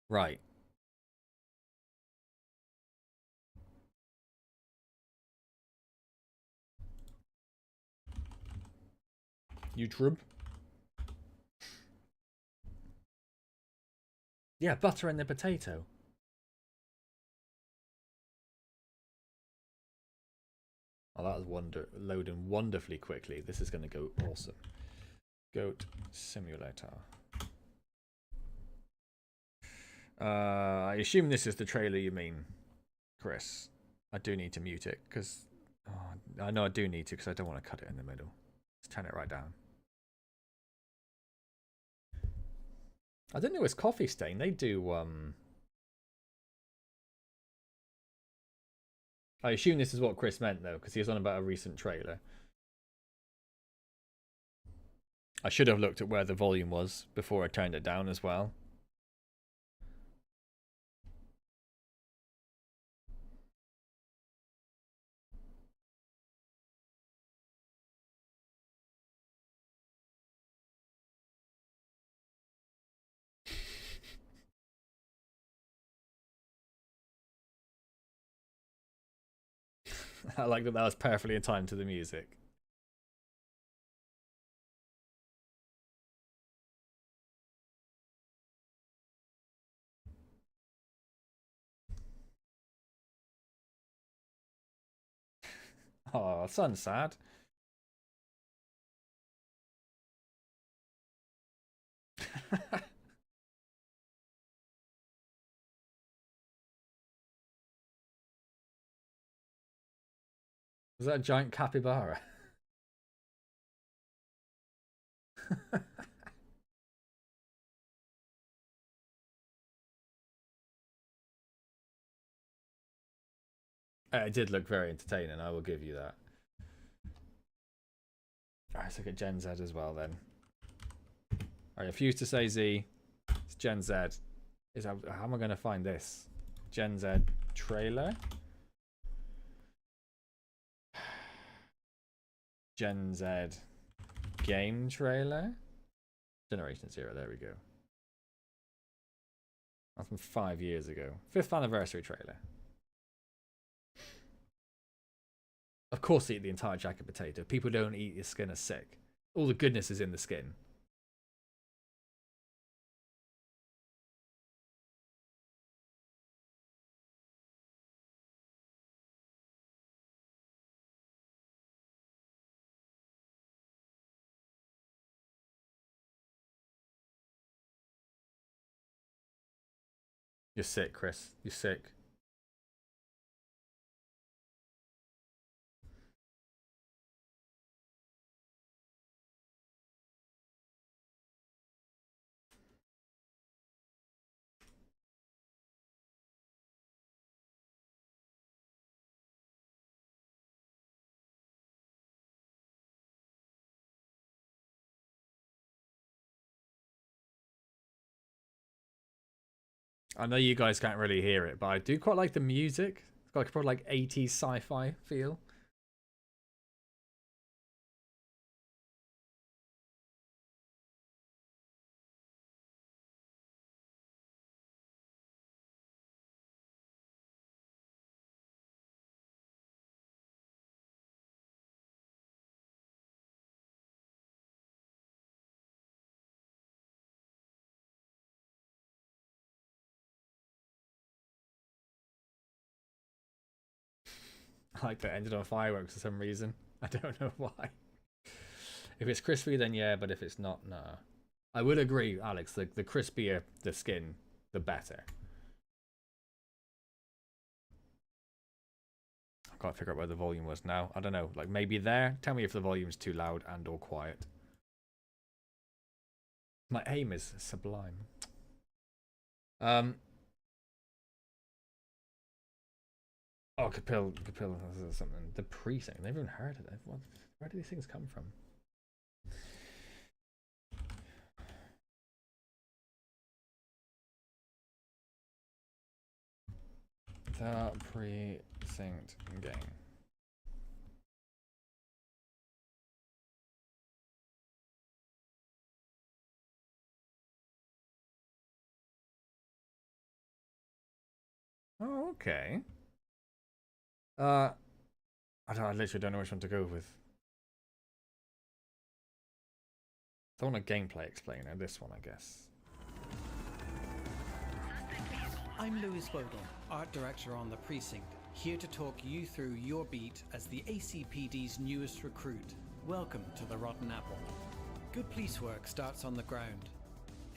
Right. YouTube. Yeah, butter in the potato. Oh, that was loading wonderfully quickly. This is going to go awesome. Goat Simulator. I assume this is the trailer you mean, Chris. I do need to mute it because I know I do need to because I don't want to cut it in the middle. Let's turn it right down. I didn't know it was Coffee Stain. They do I assume this is what Chris meant though, because he was on about a recent trailer. I should have looked at where the volume was before I turned it down as well. I like that was perfectly in time to the music. Oh, son's sad. Was that a giant capybara? It did look very entertaining, I will give you that. Alright, let's look at Gen Z as well then. I refuse to say Z. It's Gen Z. How am I going to find this? Gen Z trailer? Gen Z game trailer? Generation Zero, there we go. That's from 5 years ago. 5th anniversary trailer. Of course they eat the entire jacket potato. People don't eat the skin as sick. All the goodness is in the skin. You're sick, Chris. You're sick. I know you guys can't really hear it, but I do quite like the music. It's got like a probably like 80s sci-fi feel. I like that it ended on fireworks for some reason. I don't know why. If it's crispy, then yeah, but if it's not, no. I would agree, Alex. The crispier the skin, the better. I can't figure out where the volume was now. I don't know. Like maybe there. Tell me if the volume's too loud and or quiet. My aim is sublime. Oh, Capil something. The precinct. I've never even heard of it. Where do these things come from? The precinct game. Oh, okay. I literally don't know which one to go with. I don't want a gameplay explainer. This one, I guess. I'm Louis Vogel, art director on The Precinct, here to talk you through your beat as the ACPD's newest recruit. Welcome to the Rotten Apple. Good police work starts on the ground.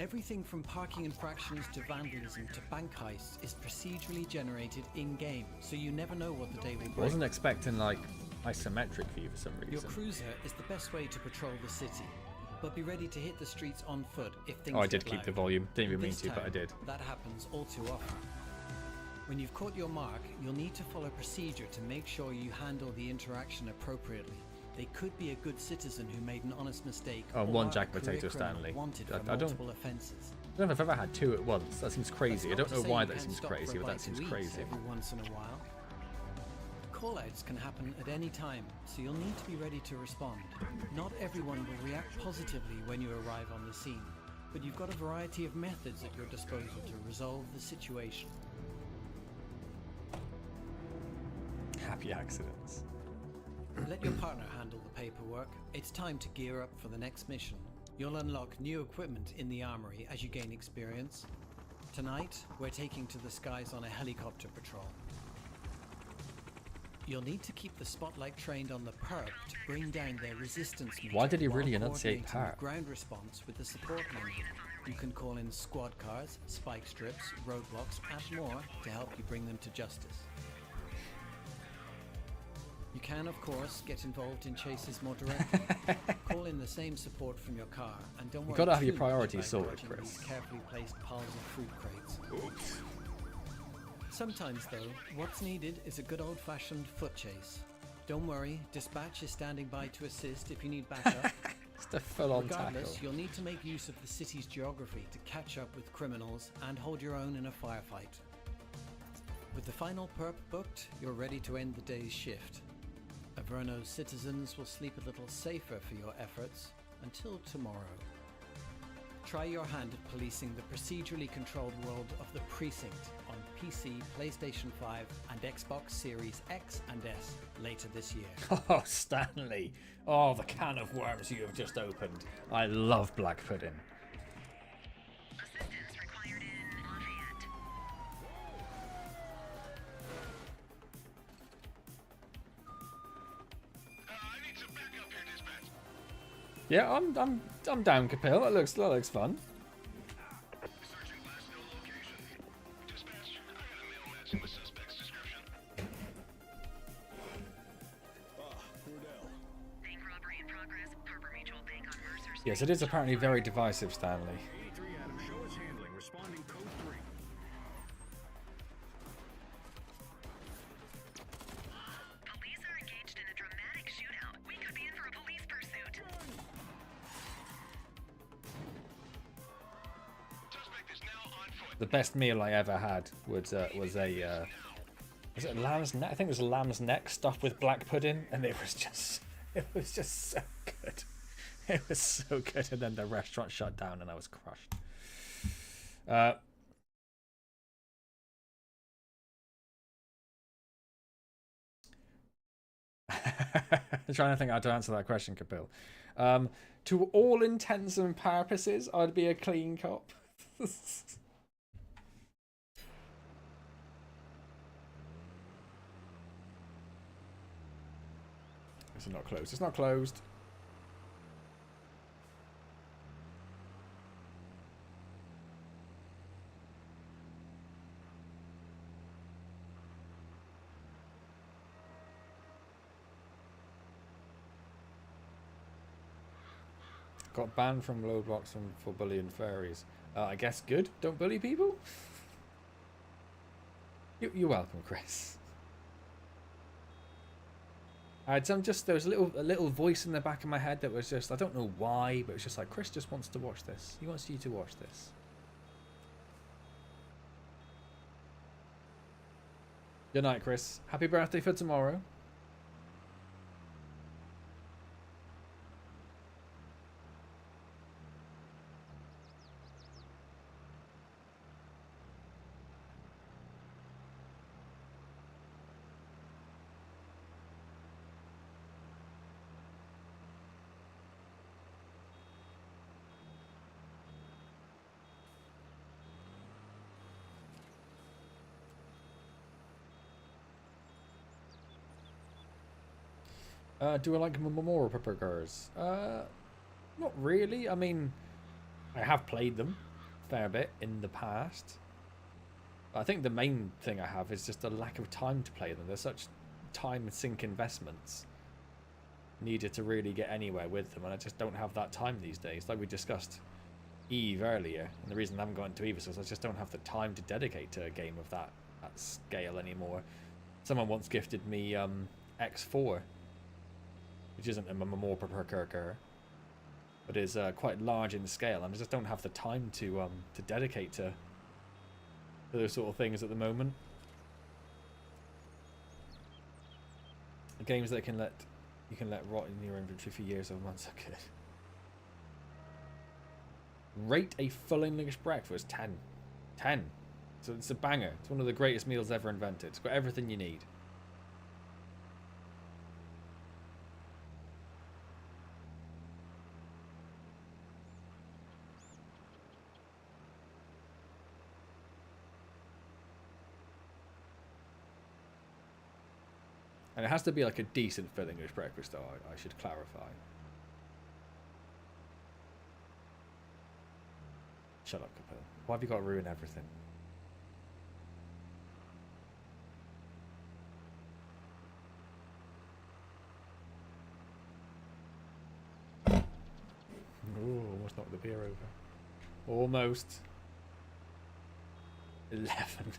Everything from parking infractions to vandalism to bank heists is procedurally generated in-game, so you never know what the day will bring. I wasn't expecting, like, isometric view for some reason. Your cruiser is the best way to patrol the city, but be ready to hit the streets on foot if things Oh, I did get keep loud. the volume. Didn't even mean This to, but I time, did. That happens all too often. When you've caught your mark, you'll need to follow procedure to make sure you handle the interaction appropriately. They could be a good citizen who made an honest mistake. Oh, or one a Jack career Potato criminal Stanley. wanted for I don't multiple offences. I don't know if I've ever had two at once. That seems crazy. I That's don't not to know say why you that can't seems stop crazy, for a but bite that seems to eat crazy. every once in a while. Call-outs can happen at any time, so you'll need to be ready to respond. Not everyone will react positively when you arrive on the scene, but you've got a variety of methods at your disposal to resolve the situation. Happy accidents. Let your partner handle the paperwork. It's time to gear up for the next mission. You'll unlock new equipment in the armory as you gain experience. Tonight, we're taking to the skies on a helicopter patrol. You'll need to keep the spotlight trained on the perp to bring down their resistance meter. Why did he while really enunciate coordinating perp? the ground response with the support menu. You can call in squad cars, spike strips, roadblocks, and more to help you bring them to justice. You can, of course, get involved in chases more directly. Call in the same support from your car, and don't worry gotta have your too much priorities about sorted, dodging Chris. these carefully placed piles of fruit crates. Oops. Sometimes, though, what's needed is a good old-fashioned foot chase. Don't worry, dispatch is standing by to assist if you need backup. Just a full-on Regardless, tackle. you'll need to make use of the city's geography to catch up with criminals and hold your own in a firefight. With the final perp booked, you're ready to end the day's shift. Averno's citizens will sleep a little safer for your efforts until tomorrow. Try your hand at policing the procedurally controlled world of The Precinct on PC, PlayStation 5 and Xbox Series X and S later this year. Oh, Stanley. Oh, the can of worms you have just opened. I love black pudding. Assistance required in Lafayette. I need some backup here, dispatch. Yeah, I'm down, Capil. That looks fun. Searching last known location. Dispatch, I got a mail matching the suspect's description. Cordell. Bank robbery in progress. Harbor Mutual Bank on Mercer Street. Yes, it is apparently very divisive, Stanley. 83 Adam, show us handling. Responding code 3. Police are engaged in a dramatic shootout. We could be in for a police pursuit. Suspect is now on foot. The best meal I ever had was a was it lamb's neck? I think it was a lamb's neck stuffed with black pudding, and it was just so good. It was so good, and then the restaurant shut down, and I was crushed. I'm trying to think how to answer that question, Kapil. To all intents and purposes, I'd be a clean cop. It's not closed. It's not closed. Got banned from Roblox for bullying furries. I guess good. Don't bully people. You're welcome, Chris. I had there was a little voice in the back of my head that was just, I don't know why, but it was just like, Chris just wants to watch this. He wants you to watch this. Good night, Chris. Happy birthday for tomorrow. Do I like memorial burgers? Not really. I mean, I have played them a fair bit in the past. I think the main thing I have is just a lack of time to play them. They're such time sink investments needed to really get anywhere with them, and I just don't have that time these days. Like we discussed Eve earlier, and the reason I haven't gone to Eve is because I just don't have the time to dedicate to a game of that scale anymore. Someone once gifted me X4, which isn't a memorial burger, but is quite large in scale, and I just don't have the time to dedicate to those sort of things at the moment. The games that you can let rot in your inventory for years or months are good. Rate a full English breakfast 10. 10. So it's a banger. It's one of the greatest meals ever invented. It's got everything you need. And it has to be like a decent full English breakfast, though, I should clarify. Shut up, Capel. Why have you got to ruin everything? Ooh, almost knocked the beer over. Almost. 11.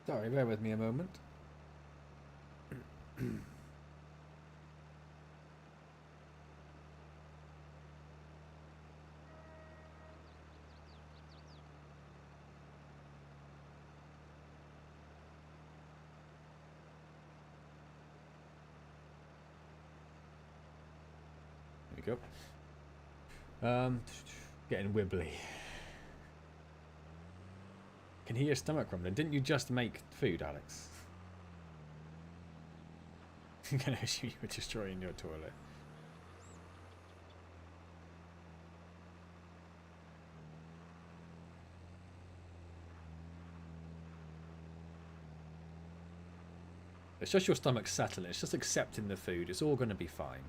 Sorry, bear with me a moment. There we go. Getting wibbly. Can hear your stomach rumbling. Didn't you just make food, Alex? I'm gonna assume you were destroying your toilet. It's just your stomach settling. It's just accepting the food. It's all gonna be fine.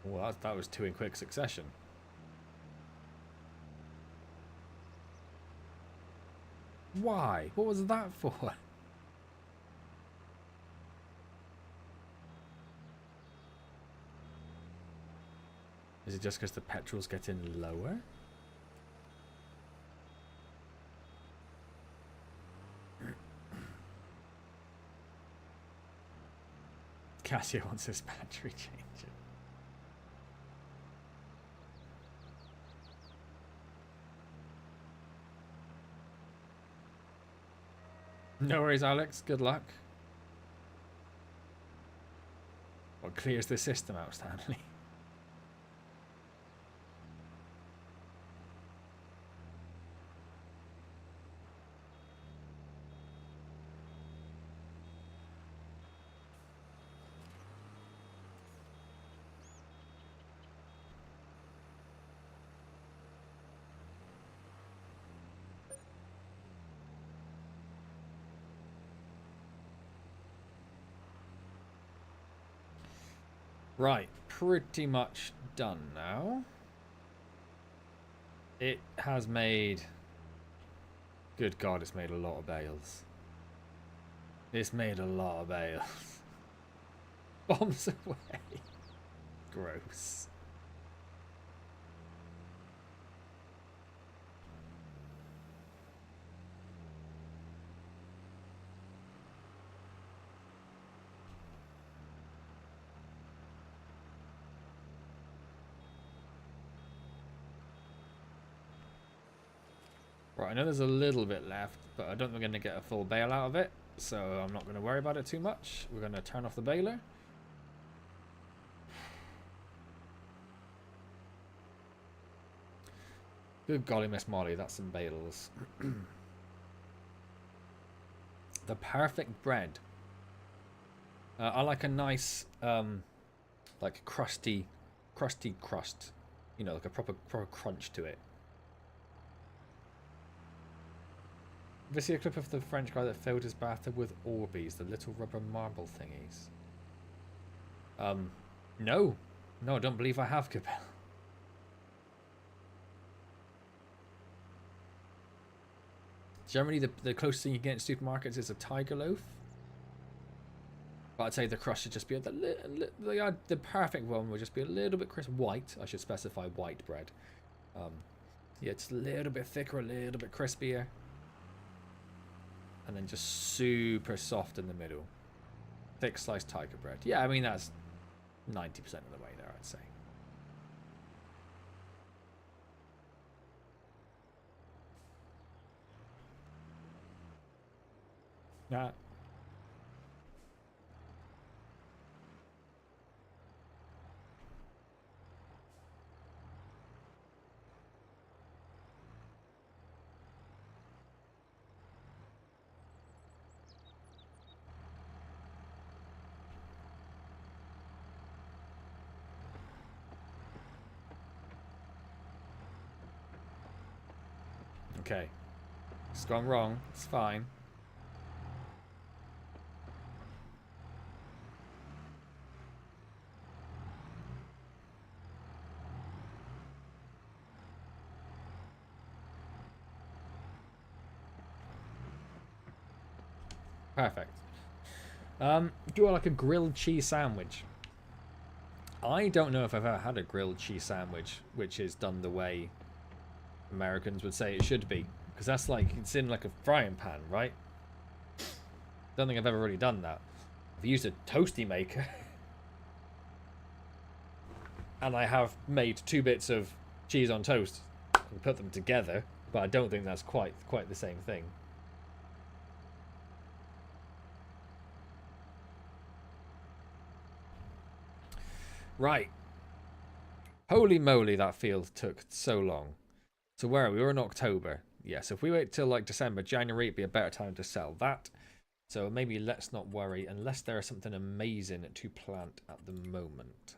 Well, that was two in quick succession. Why? What was that for? Is it just because the petrol's getting lower? Casio wants his battery changing. No worries, Alex. Good luck. What clears the system out, Stanley? Right, pretty much done now. It has made... Good God, it's made a lot of bales. It's made a lot of bales. Bombs away. Gross. Right, I know there's a little bit left, but I don't think we're going to get a full bale out of it, so I'm not going to worry about it too much. We're going to turn off the baler. Good golly, Miss Molly, that's some bales. The perfect bread. I like a nice, like crusty crust. You know, like a proper crunch to it. Did you see a clip of the French guy that filled his bathtub with Orbeez, the little rubber marble thingies? No. No, I don't believe I have, Cabell. Generally, the closest thing you get in supermarkets is a Tiger loaf. But I'd say the crust should just be the perfect one would just be a little bit crisp. White, I should specify white bread. Yeah, it's a little bit thicker, a little bit crispier. And then just super soft in the middle. Thick sliced Tiger bread. Yeah, I mean, that's 90% of the way there, I'd say. Yeah. Okay. It's gone wrong. It's fine. Perfect. Do I like a grilled cheese sandwich? I don't know if I've ever had a grilled cheese sandwich which is done the way Americans would say it should be, because that's like, it's in like a frying pan, right? Don't think I've ever really done that. I've used a toasty maker and I have made 2 bits of cheese on toast and put them together, but I don't think that's quite the same thing. Right. Holy moly, that field took so long. So where are we? We're in October. Yes, if we wait till like December, January, it'd be a better time to sell that. So maybe let's not worry unless there is something amazing to plant at the moment.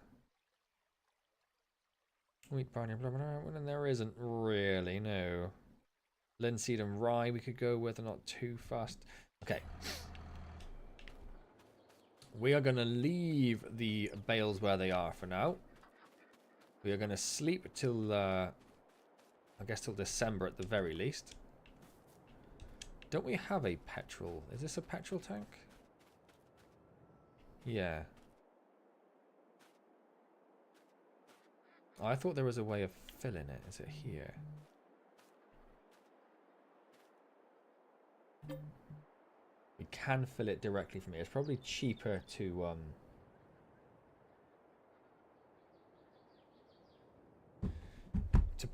Wheat, barley, blah, blah, blah. And there isn't really, no. Linseed and rye we could go with, and not too fast. Okay. We are going to leave the bales where they are for now. We are going to sleep till, I guess till December at the very least. Don't we have a petrol? Is this a petrol tank? Yeah. Oh, I thought there was a way of filling it. Is it here? We can fill it directly from here. It's probably cheaper to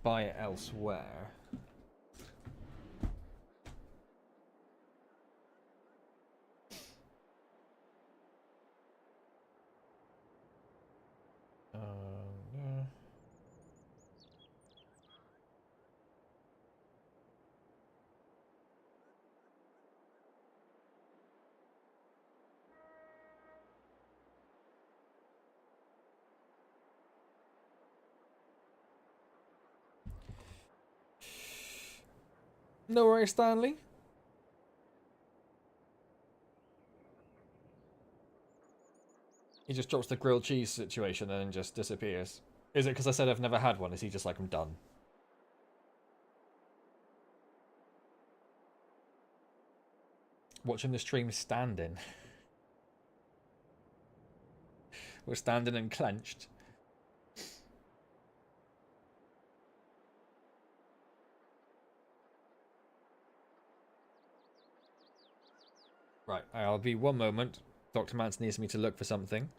buy it elsewhere. Yeah. No worries, Stanley. He just drops the grilled cheese situation and then just disappears. Is it because I said I've never had one? Is he just like, I'm done? Watching the stream standing. We're standing and clenched. Right, I'll be one moment. Dr. Mance needs me to look for something.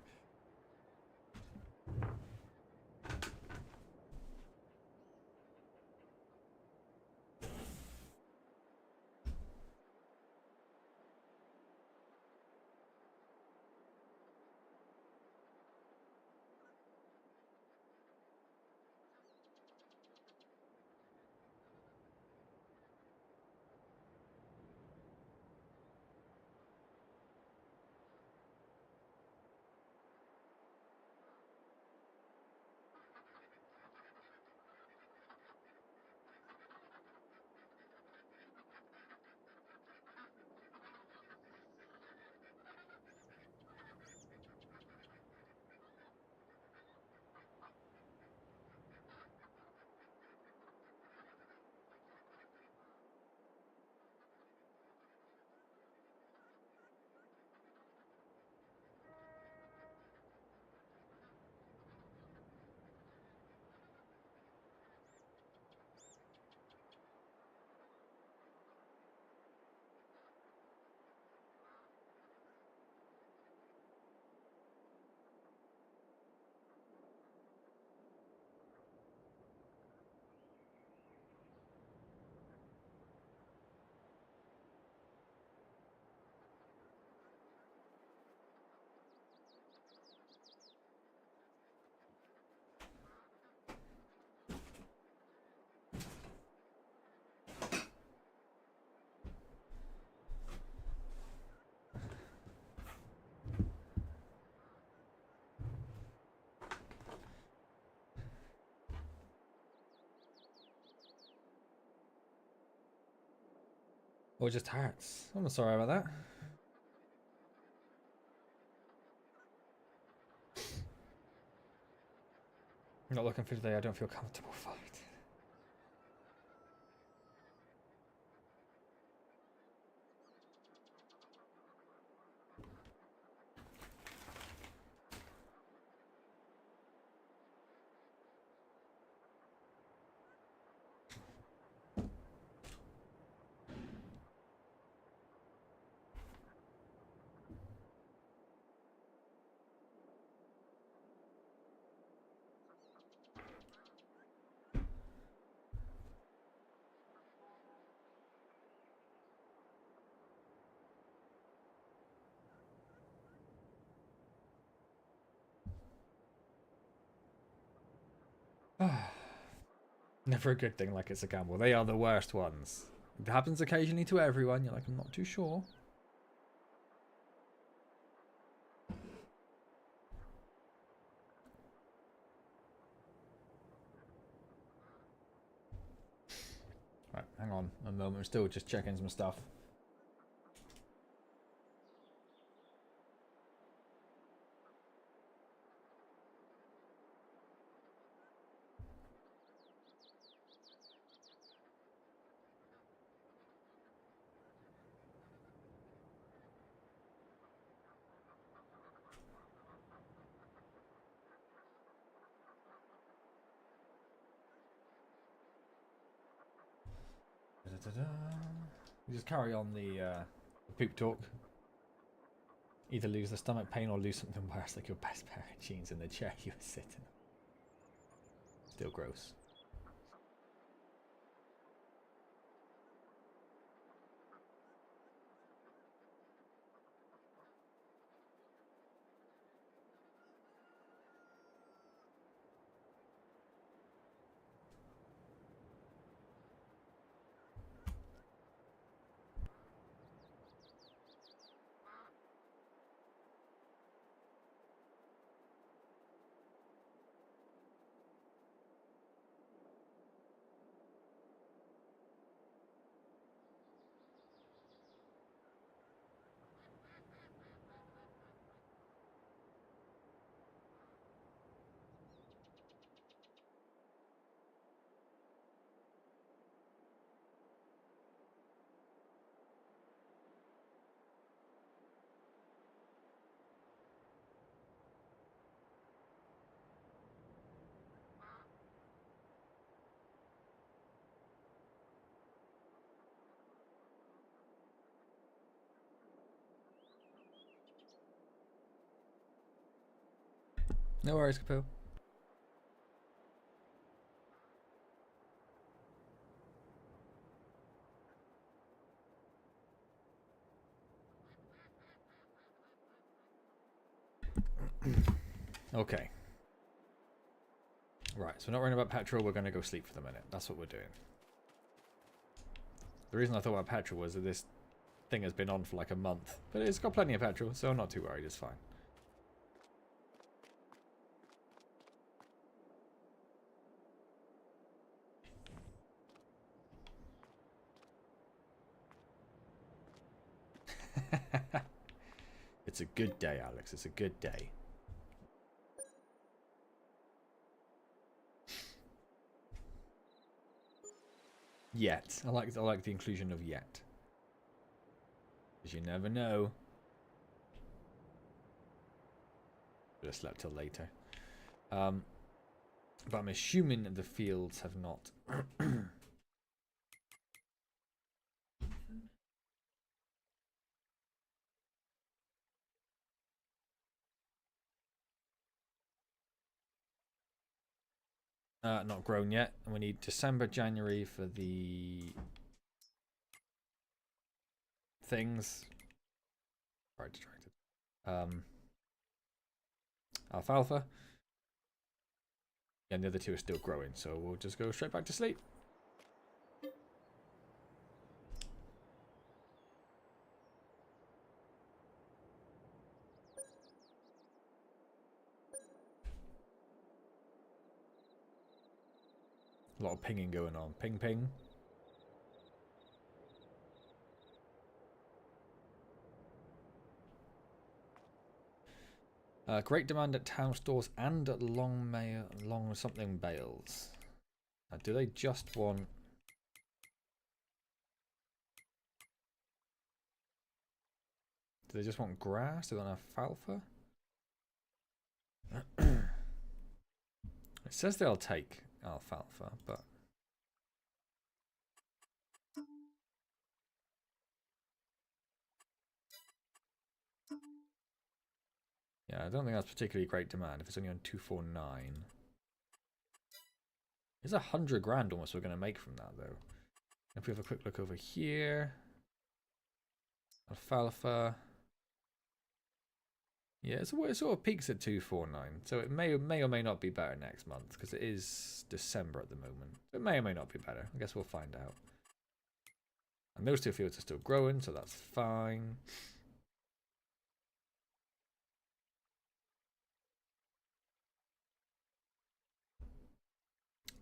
Or just hearts. I'm sorry about that. I'm not looking for today. I don't feel comfortable for it. Never a good thing like it's a gamble. They are the worst ones. It happens occasionally to everyone. You're like, I'm not too sure. Right, hang on a moment. I'm still just checking some stuff. You just carry on the poop talk. Either lose the stomach pain or lose something worse, like your best pair of jeans in the chair you were sitting on. Still gross. No worries, Kapoo. Okay. Right, so we're not worrying about petrol, we're going to go sleep for the minute. That's what we're doing. The reason I thought about petrol was that this thing has been on for like a month. But it's got plenty of petrol, so I'm not too worried, it's fine. It's a good day, Alex. It's a good day. Yet. I like the inclusion of yet. Because you never know. Should have slept till later. But I'm assuming the fields have not. Not grown yet. And we need December, January for the things. Right, distracted. Alfalfa. And the other two are still growing, so we'll just go straight back to sleep. A lot of pinging going on. Ping, ping. Great demand at town stores and at long something bales. Do they just want... Do they just want grass? Do they want alfalfa? It says they'll take alfalfa, but... Yeah, I don't think that's particularly great demand if it's only on 249. There's 100 grand almost we're going to make from that, though. If we have a quick look over here. Alfalfa. Yeah, it sort of peaks at 249. So it may or may not be better next month, because it is December at the moment. It may or may not be better. I guess we'll find out. And those two fields are still growing, so that's fine.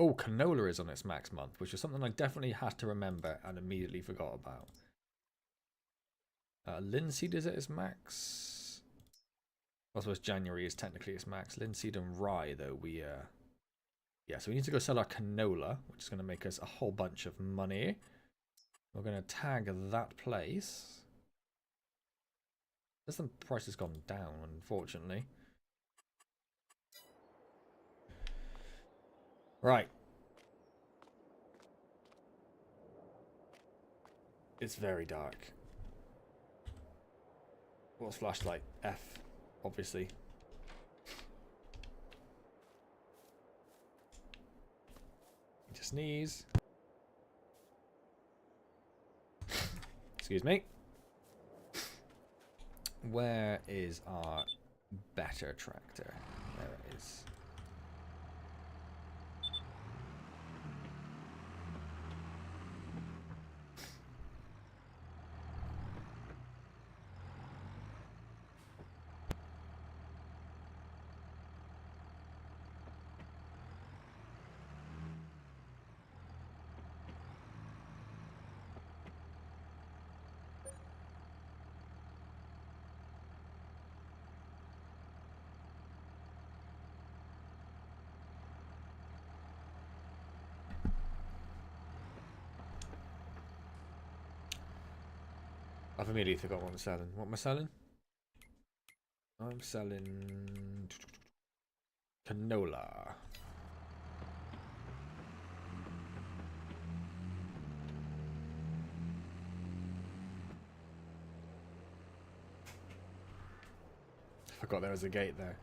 Oh, canola is on its max month, which is something I definitely had to remember and immediately forgot about. Linseed is at its max. I suppose January is technically its max. Linseed and rye, though, yeah, so we need to go sell our canola, which is going to make us a whole bunch of money. We're going to tag that place. Guess the price has gone down, unfortunately. Right. It's very dark. What's flashlight? F, obviously. Need to sneeze. Excuse me. Where is our better tractor? There it is. I've immediately forgot what I'm selling. What am I selling? I'm selling canola. Forgot there was a gate there.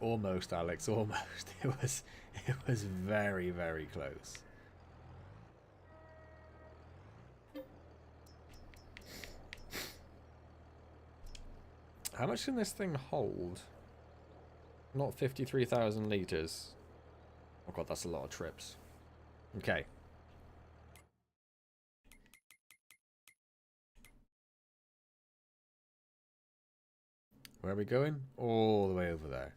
Almost, Alex, almost. It was very, very close. How much can this thing hold? Not 53,000 litres. Oh god, that's a lot of trips. Okay. Where are we going? All the way over there.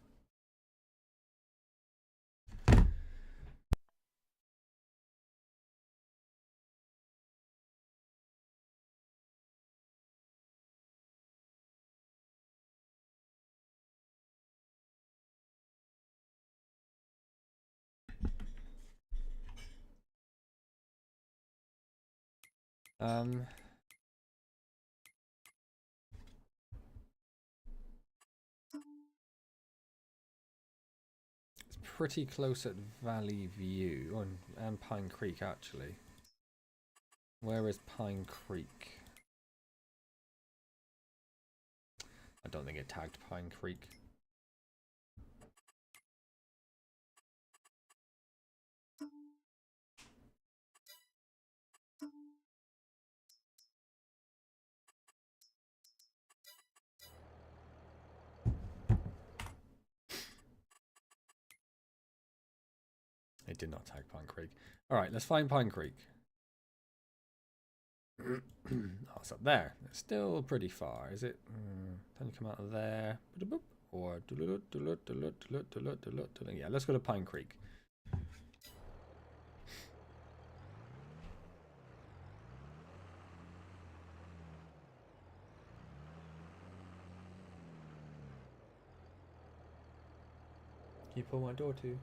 It's pretty close at Valley View, oh, and Pine Creek actually. Where is Pine Creek? I don't think it tagged Pine Creek. It did not tag Pine Creek. Alright, let's find Pine Creek. Oh, it's up there. It's still pretty far, is it? Can you come out of there? Or yeah, let's go to Pine Creek. Can you pull my door too?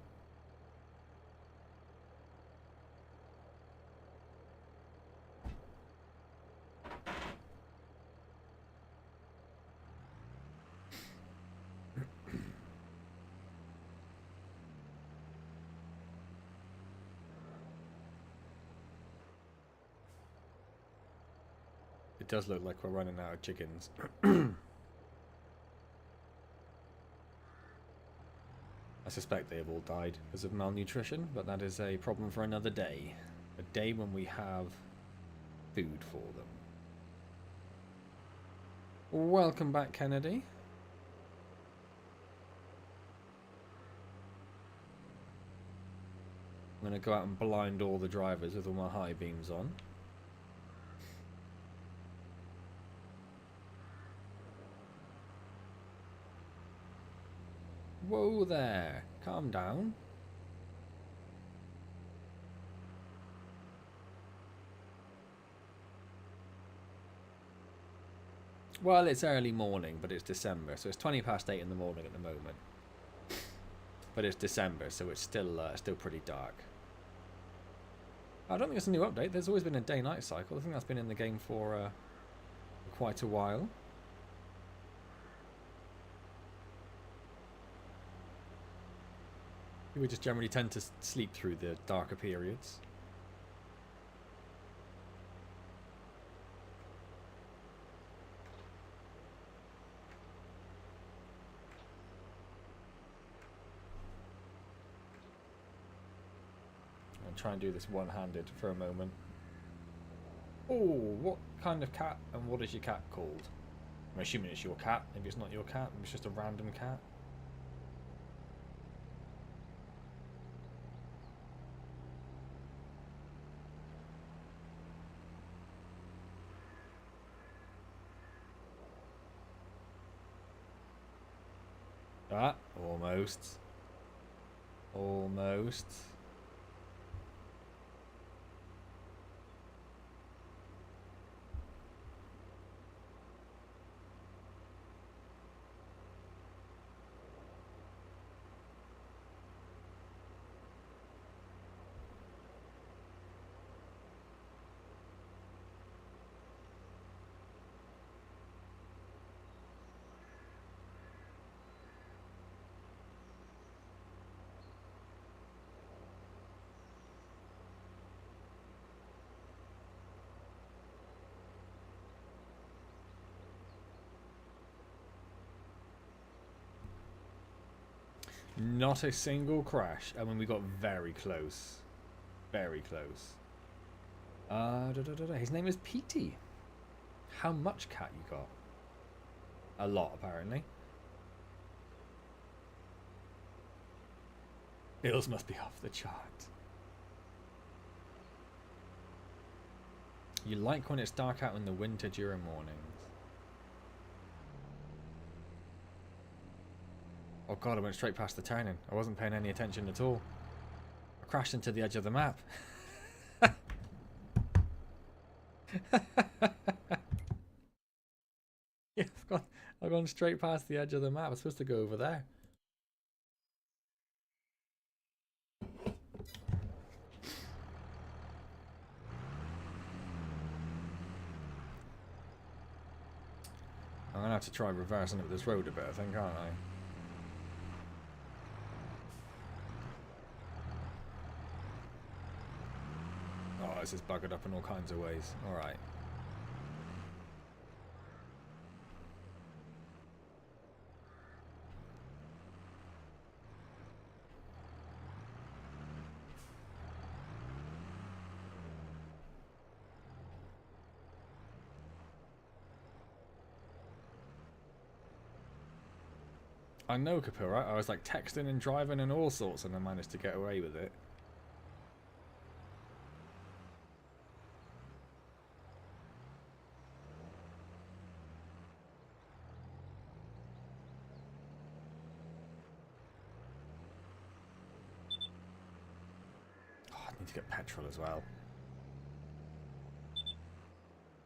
It does look like we're running out of chickens. I suspect they have all died because of malnutrition, but that is a problem for another day. A day when we have food for them. Welcome back, Kennedy. I'm going to go out and blind all the drivers with all my high beams on. Whoa there, calm down. Well, it's early morning, but it's December, so it's 20 past 8 in the morning at the moment. But it's December, so it's still pretty dark. I don't think it's a new update. There's always been a day-night cycle. I think that's been in the game for quite a while. We just generally tend to sleep through the darker periods. I'll try and do this one-handed for a moment. Oh, what kind of cat and what is your cat called? I'm assuming it's your cat. Maybe it's not your cat. Maybe it's just a random cat. Ah, almost. Almost. Not a single crash. I mean, we got very close. Very close. His name is Petey. How much cat you got? A lot, apparently. Bills must be off the chart. You like when it's dark out in the winter during mornings. Oh god, I went straight past the turning. I wasn't paying any attention at all. I crashed into the edge of the map. Yeah, I've gone straight past the edge of the map. I'm supposed to go over there. I'm gonna have to try reversing up this road a bit, I think, aren't I? Oh, this is buggered up in all kinds of ways. Alright. I know, Kapura. I was like texting and driving and all sorts, and I managed to get away with it. Need to get petrol as well.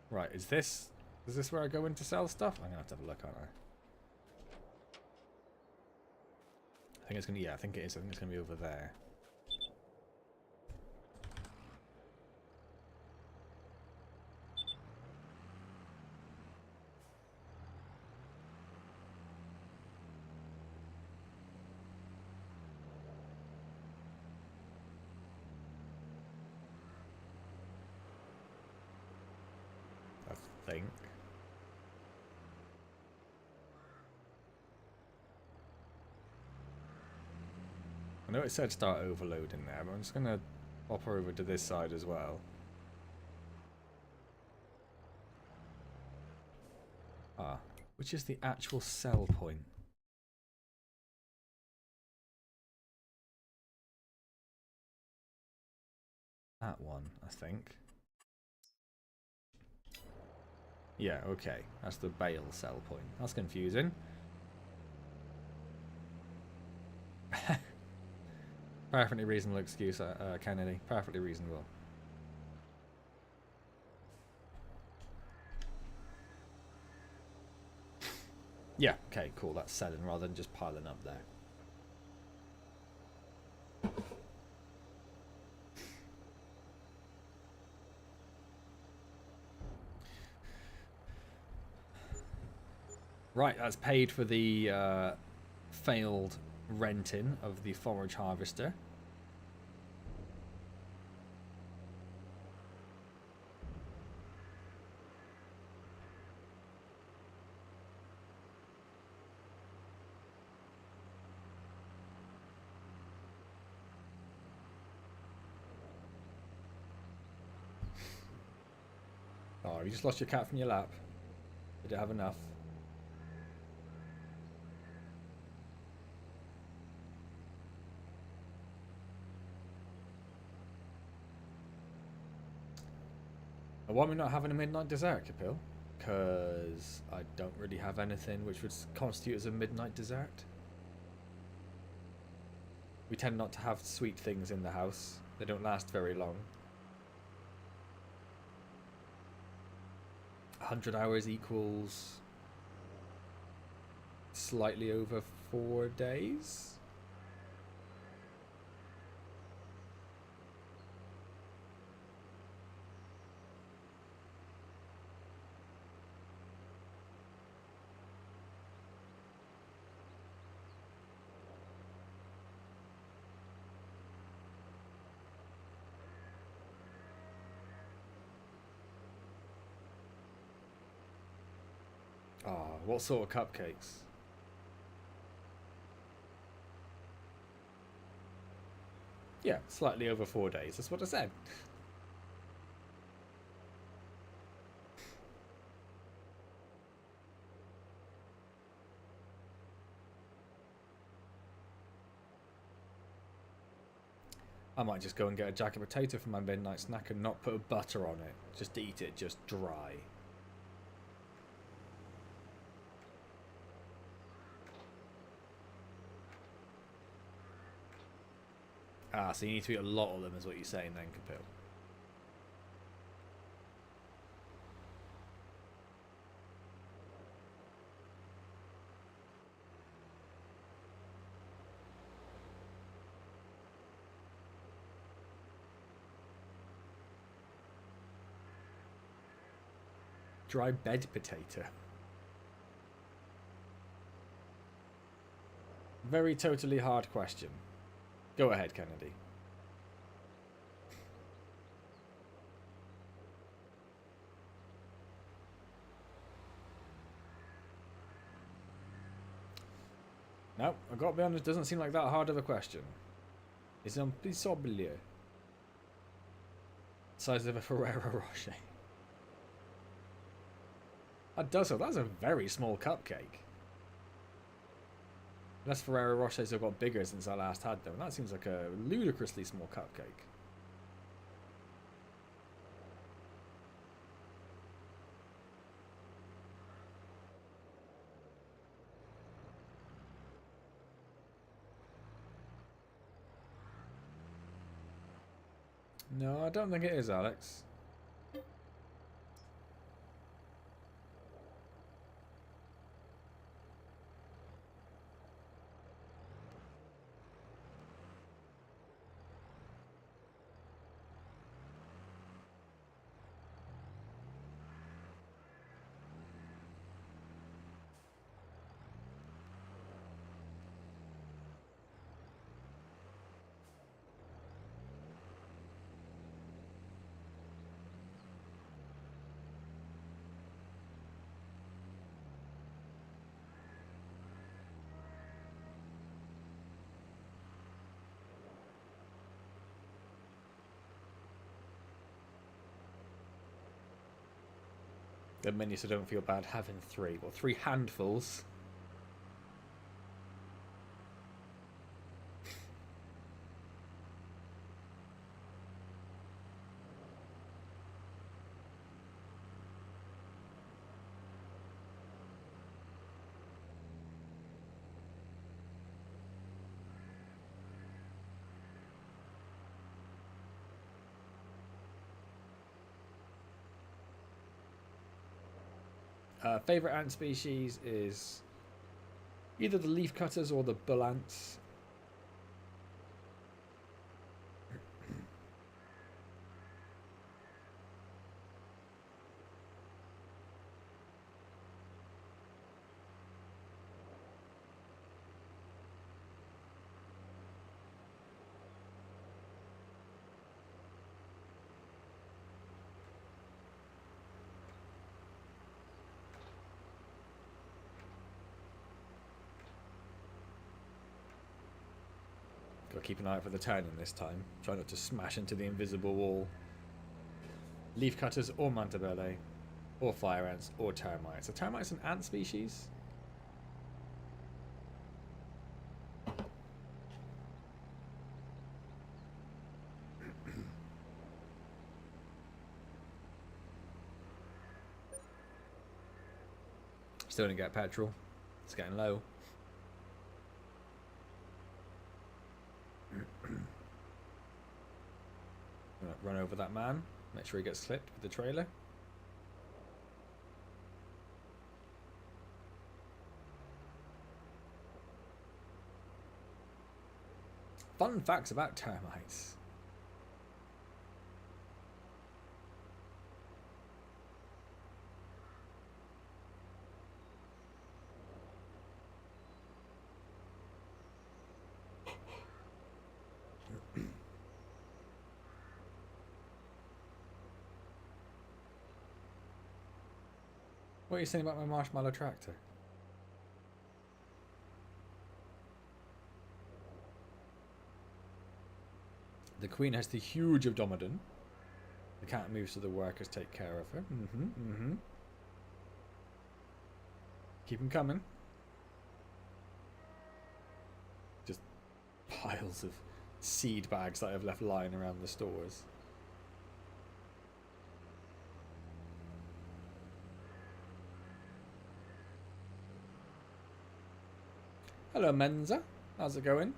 Right, is this where I go in to sell stuff? I'm gonna have to have a look, aren't I? I think it's gonna, yeah, I think it is. I think it's gonna be over there. I think. I know it said start overloading there, but I'm just gonna hop over to this side as well. Ah, which is the actual sell point? That one, I think. Yeah, okay. That's the bale sell point. That's confusing. Perfectly reasonable excuse, Kennedy. Perfectly reasonable. Yeah, okay, cool. That's selling rather than just piling up there. Right, that's paid for the failed renting of the forage harvester. Oh, you just lost your cat from your lap. Did it have enough? Why am I not having a midnight dessert, Kapil? Because I don't really have anything which would constitute as a midnight dessert. We tend not to have sweet things in the house. They don't last very long. 100 hours equals slightly over 4 days. Ah, what sort of cupcakes? Yeah, slightly over 4 days. That's what I said. I might just go and get a jacket potato for my midnight snack and not put butter on it. Just eat it just dry. Ah, so you need to eat a lot of them is what you're saying then, Kapil. Dry bed potato. Very totally hard question. Go ahead, Kennedy. No, I gotta be honest, doesn't seem like that hard of a question. It's impossible. Size of a Ferrero Rocher. That does, that's a very small cupcake. Unless Ferrero Rochers have got bigger since I last had them. That seems like a ludicrously small cupcake. No, I don't think it is, Alex. The menu, so don't feel bad having 3. Well, 3 handfuls. Favorite ant species is either the leaf cutters or the bull ants. Gotta keep an eye out for the turning this time. Try not to smash into the invisible wall. Leaf cutters or mantabelle, or fire ants, or termites. Are termites an ant species? Still didn't get petrol. It's getting low. Run over that man. Make sure he gets clipped with the trailer. Fun facts about termites. What are you saying about my marshmallow tractor? The queen has the huge abdomen. The cat moves so the workers take care of her. Keep them coming. Just piles of seed bags that I've left lying around the stores. Hello, Menza. How's it going?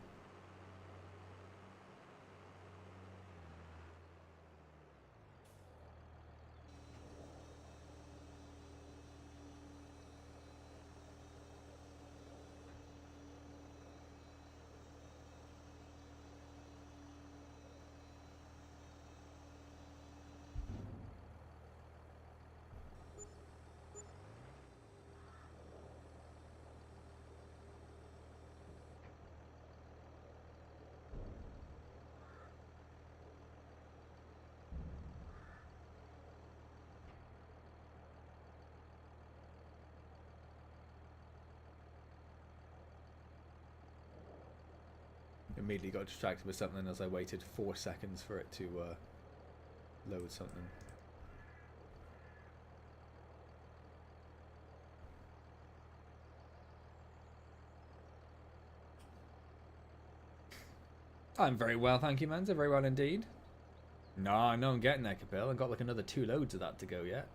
Immediately got distracted with something as I waited 4 seconds for it to load something. I'm very well, thank you, Manza. Very well indeed. No, I know I'm getting there, Kabil. I've got like another 2 loads of that to go yet.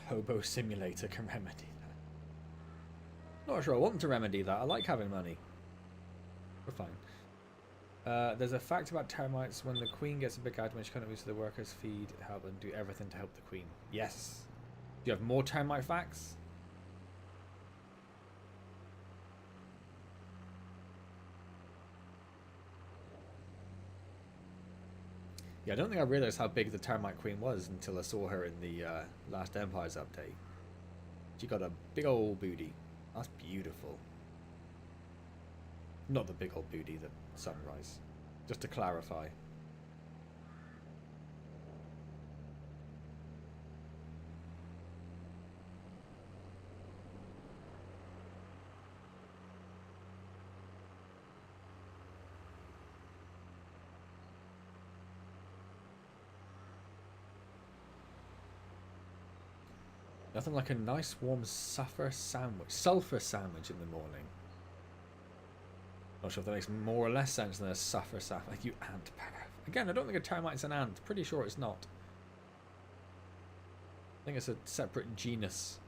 Hobo Simulator can remedy that. Not sure I want to remedy that. I like having money. We're fine. There's a fact about termites. When the queen gets a big item, she can't use the workers feed, help, and do everything to help the queen. Yes. Do you have more termite facts? Yeah, I don't think I realised how big the termite queen was until I saw her in the Last Empires update. She got a big old booty. That's beautiful. Not the big old booty, the sunrise. Just to clarify. Nothing like a nice warm sulfur sandwich in the morning. Not sure if that makes more or less sense than a sulfur sandwich. Like you ant perv. Again, I don't think a termite's an ant. Pretty sure it's not. I think it's a separate genus.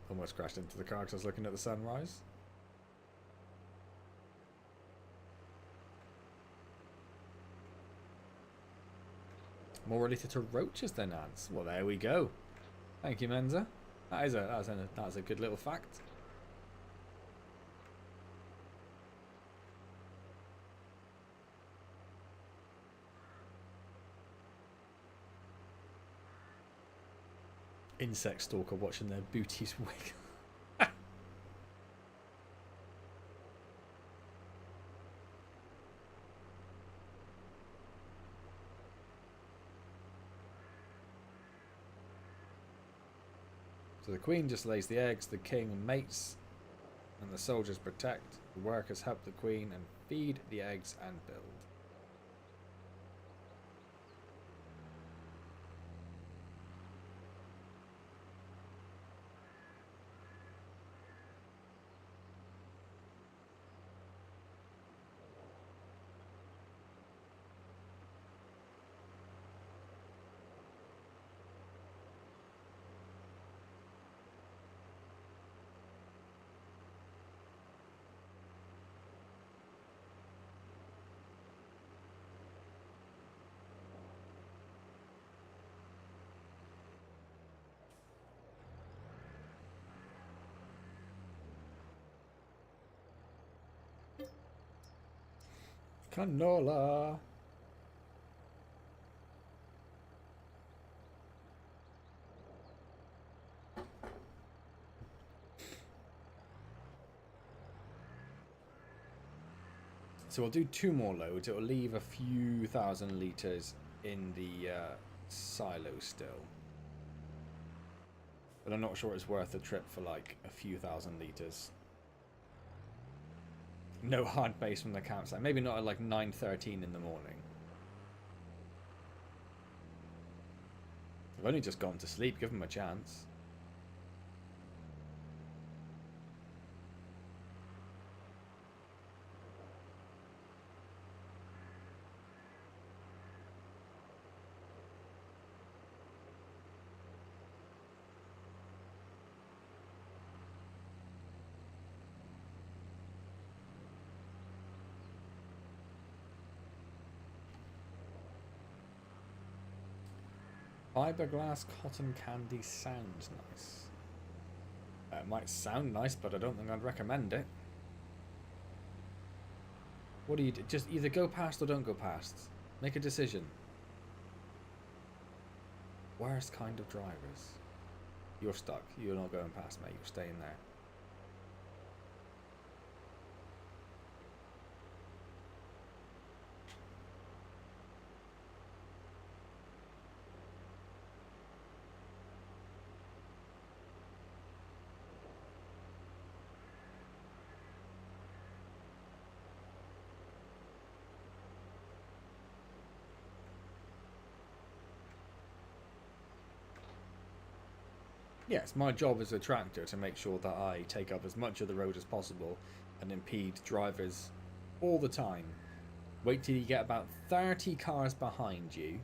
Almost crashed into the car because I was looking at the sunrise. More related to roaches than ants. Well, there we go. Thank you, Menza. That's a good little fact. Insect stalker watching their booties wiggle. So the queen just lays the eggs, the king mates, and the soldiers protect. The workers help the queen and feed the eggs and build. Canola. So we'll do 2 more loads. It will leave a few thousand litres in the silo still. But I'm not sure it's worth the trip for like a few thousand litres. No hard base from the campsite. Maybe not at like 9:13 in the morning. I've only just gone to sleep. Give them a chance. Fiberglass cotton candy sounds nice. It might sound nice, but I don't think I'd recommend it. What do you do? Just either go past or don't go past. Make a decision. Worst kind of drivers. You're stuck. You're not going past, mate. You're staying there. Yes, my job as a tractor to make sure that I take up as much of the road as possible and impede drivers all the time. Wait till you get about 30 cars behind you,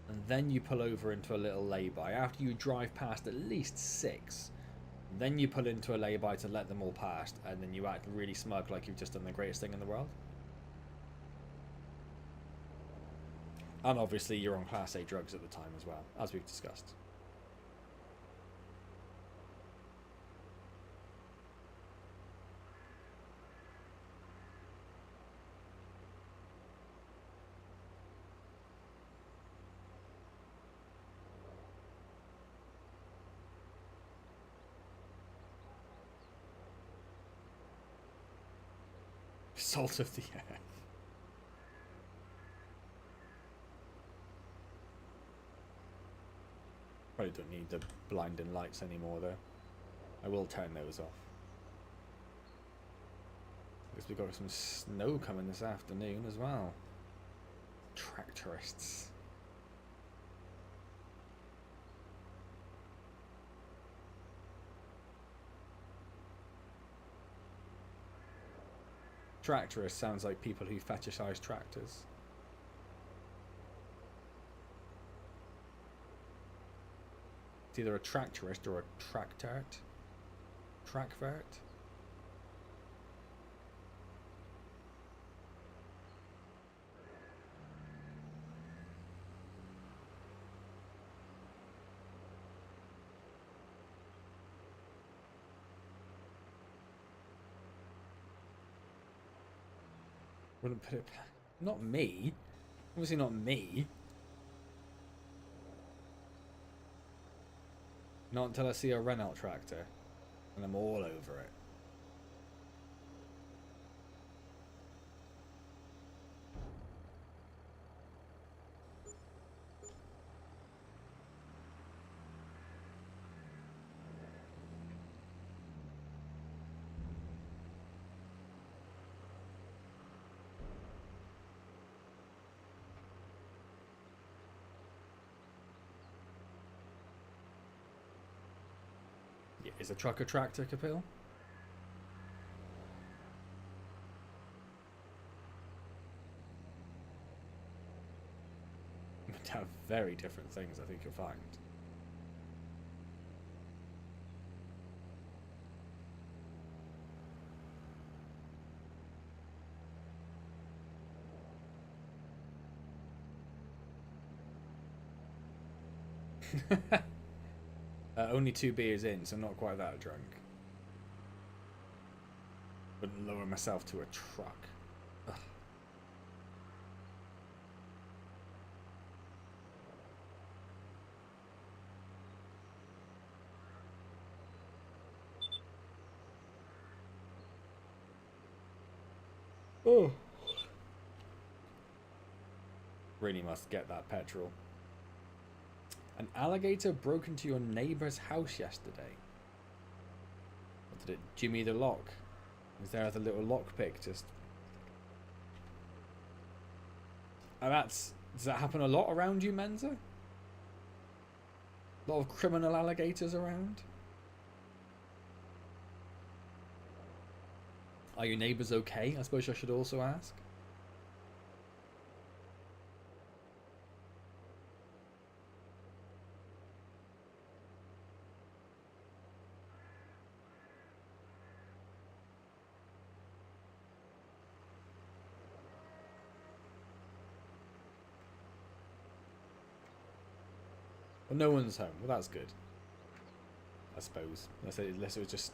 and then you pull over into a little lay-by. After you drive past at least 6, then you pull into a lay-by to let them all past, and then you act really smug like you've just done the greatest thing in the world. And obviously you're on Class A drugs at the time as well, as we've discussed. Salt of the earth. Probably don't need the blinding lights anymore though. I will turn those off. Because we've got some snow coming this afternoon as well. Tractorists. Tractorist sounds like people who fetishize tractors. It's either a tractorist or a tractort. Trackvert. Wouldn't put it. Not me. Obviously not me. Not until I see a Renault tractor, and I'm all over it. Yeah, is a truck a tractor, Kapil? They have very different things, I think you'll find. Only 2 beers in, so not quite that drunk. Wouldn't lower myself to a truck. Ugh. Oh. Really must get that petrol. An alligator broke into your neighbour's house yesterday. What did it jimmy the lock? Is there the little lockpick just... And does that happen a lot around you, Menza? A lot of criminal alligators around? Are your neighbours okay? I suppose I should also ask. Well, no one's home. Well, that's good. I suppose. Unless it was just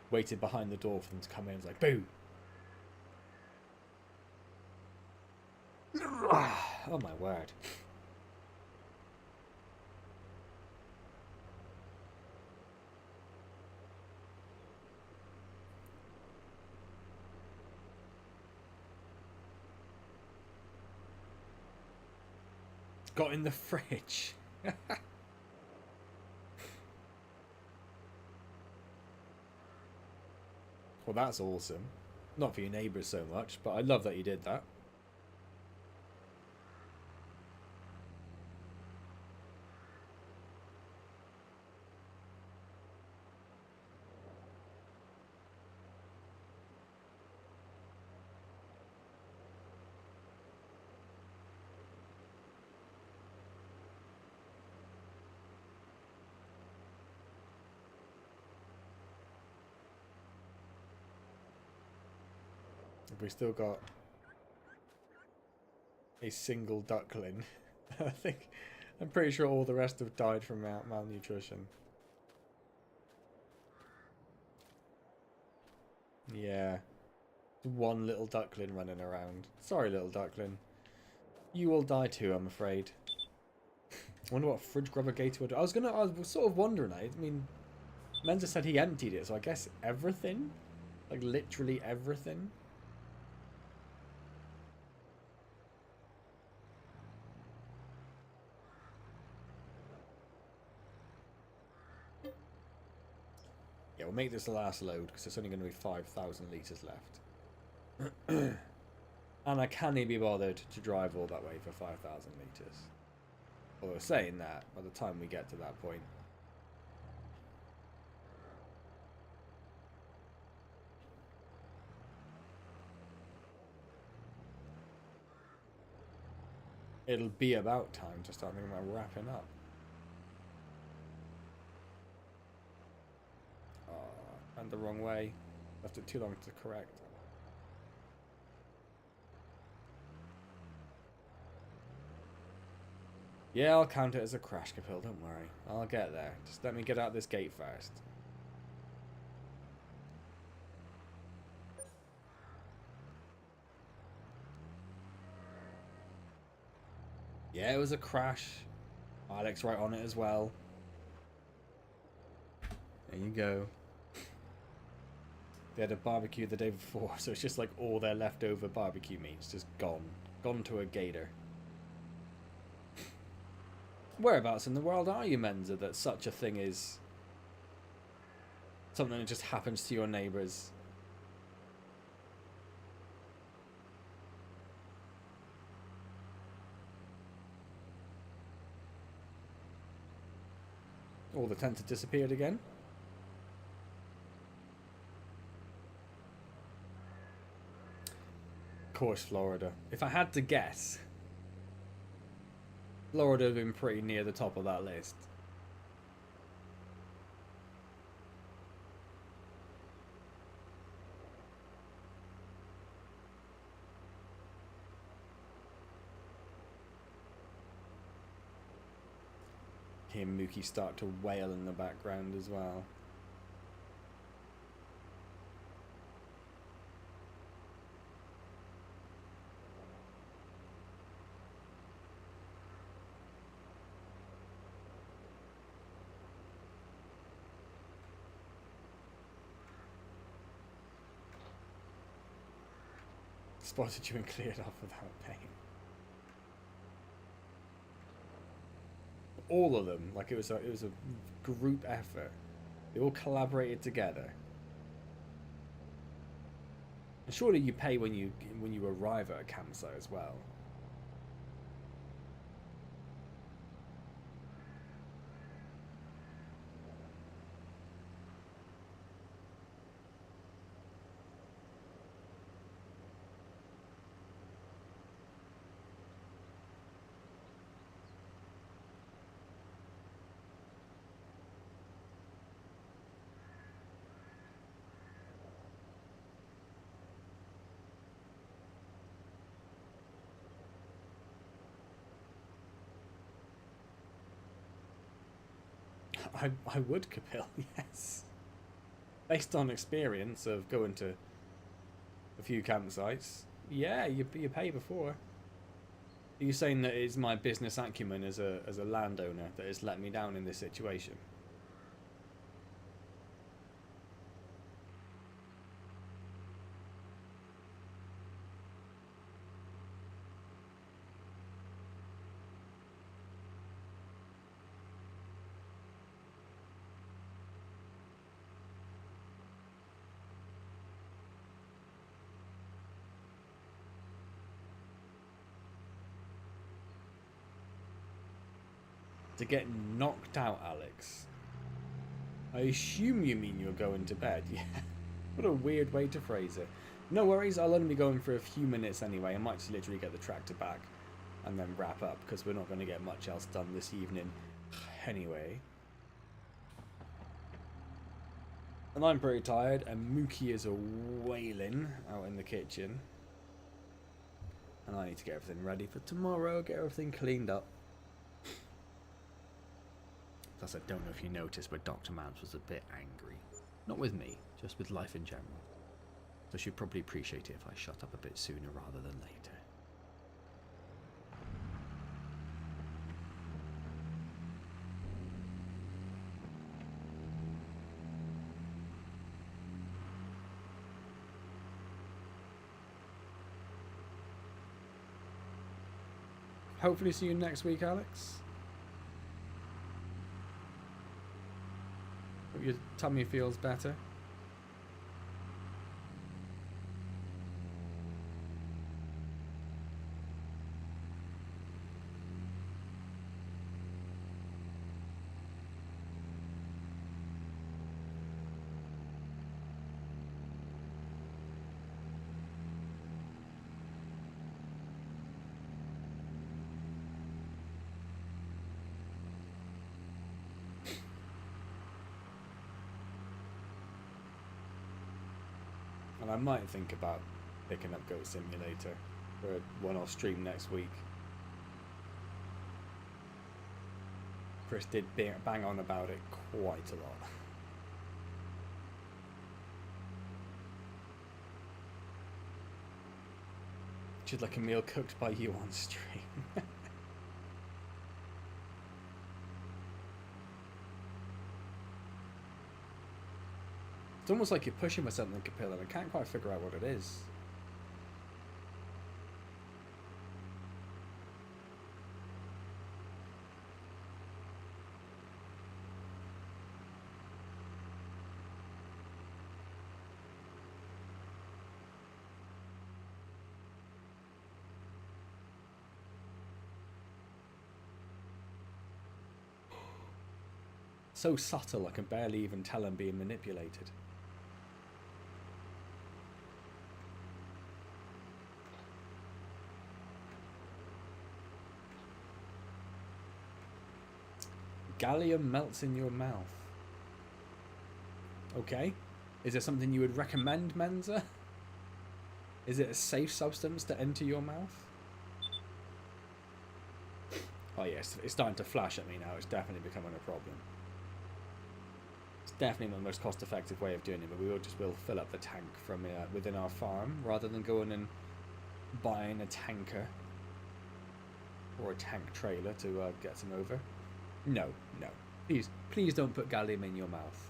waited behind the door for them to come in. It's like, boo! Oh my word. Got in the fridge. Well, that's awesome. Not for your neighbours so much, but I love that you did that. we still got a single duckling. I'm pretty sure all the rest have died from malnutrition. Yeah. One little duckling running around. Sorry, little duckling. You will die too, I'm afraid. I wonder what Fridge Grubber Gator would do. I was sort of wondering. I mean, Menza said he emptied it, so I guess everything? Like, literally everything? Yeah, we'll make this the last load, because it's only going to be 5,000 litres left. And I can't be bothered to drive all that way for 5,000 litres. Although saying that, by the time we get to that point... it'll be about time to start thinking about wrapping up. Oh, went the wrong way. Left it too long to correct. Yeah, I'll count it as a crash, Capil, don't worry. I'll get there. Just let me get out this gate first. Yeah, it was a crash. Alex right on it as well. There you go. They had a barbecue the day before, so it's just like all their leftover barbecue meat's just gone. Gone to a gator. Whereabouts in the world are you, Menza, that such a thing is something that just happens to your neighbours? Oh, the tent had disappeared again. Of course, Florida. If I had to guess, Florida would have been pretty near the top of that list. Hear Mookie start to wail in the background as well. Spotted you and cleared off without pain. All of them, like it was a group effort. They all collaborated together. And surely you pay when you arrive at a campsite as well. I would, Capil, yes. Based on experience of going to a few campsites, yeah, you pay before. Are you saying that it's my business acumen as a landowner that has let me down in this situation? To get knocked out, Alex. I assume you mean you're going to bed. Yeah. What a weird way to phrase it. No worries, I'll only be going for a few minutes anyway. I might just literally get the tractor back and then wrap up, because we're not going to get much else done this evening anyway. And I'm pretty tired, and Mookie is a wailing out in the kitchen. And I need to get everything ready for tomorrow, get everything cleaned up. Plus, I don't know if you noticed, but Dr. Mans was a bit angry. Not with me, just with life in general. So she'd probably appreciate it if I shut up a bit sooner rather than later. Hopefully see you next week, Alex. Hope your tummy feels better. And I might think about picking up Goat Simulator for a one-off stream next week. Chris did bang on about it quite a lot. Just like a meal cooked by you on stream. It's almost like you're pushing for something, Capilla, and I can't quite figure out what it is. So subtle, I can barely even tell I'm being manipulated. Gallium melts in your mouth. Okay. Is it something you would recommend, Menza? Is it a safe substance to enter your mouth? Oh yes, it's starting to flash at me now. It's definitely becoming a problem. It's definitely not the most cost-effective way of doing it, but will fill up the tank from within our farm rather than going and buying a tanker or a tank trailer to get some over. No, no. Please don't put gallium in your mouth.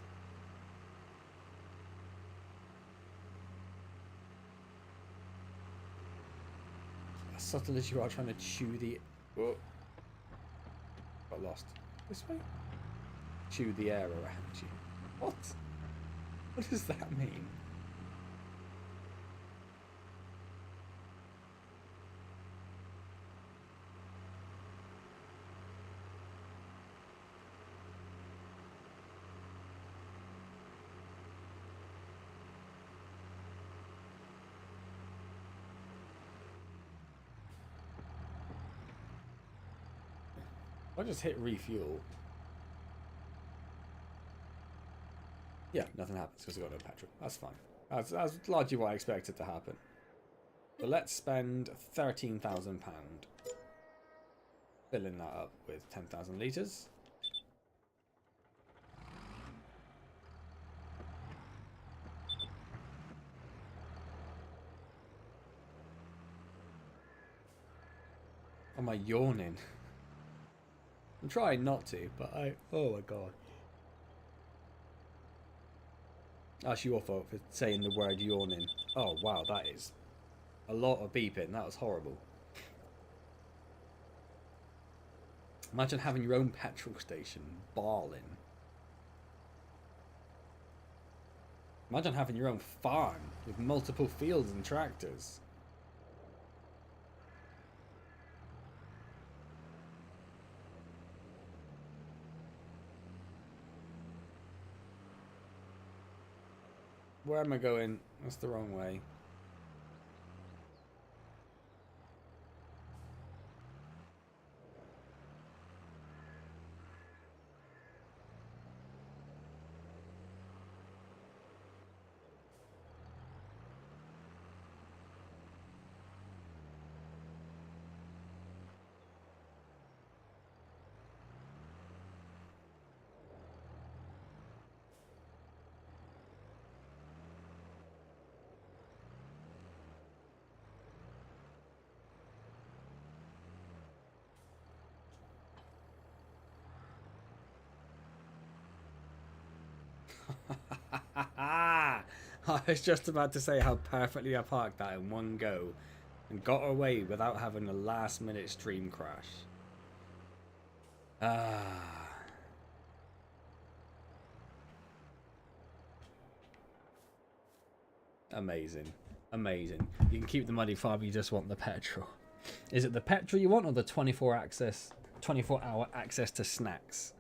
As subtle as you are trying to chew the... Oh. Got lost. This way? Chew the air around you. What? What does that mean? I just hit refuel. Yeah, nothing happens because I've got no petrol. That's fine. That's largely what I expected to happen. So let's spend £13,000 filling that up with 10,000 litres. Am I yawning? I'm trying not to, but oh my god. That's your fault for saying the word yawning. Oh wow, that is a lot of beeping. That was horrible. Imagine having your own petrol station, bawling. Imagine having your own farm with multiple fields and tractors. Where am I going? That's the wrong way. I was just about to say how perfectly I parked that in one go and got away without having a last minute stream crash. Amazing. Amazing. You can keep the money farm, you just want the petrol. Is it the petrol you want or the 24-hour access to snacks?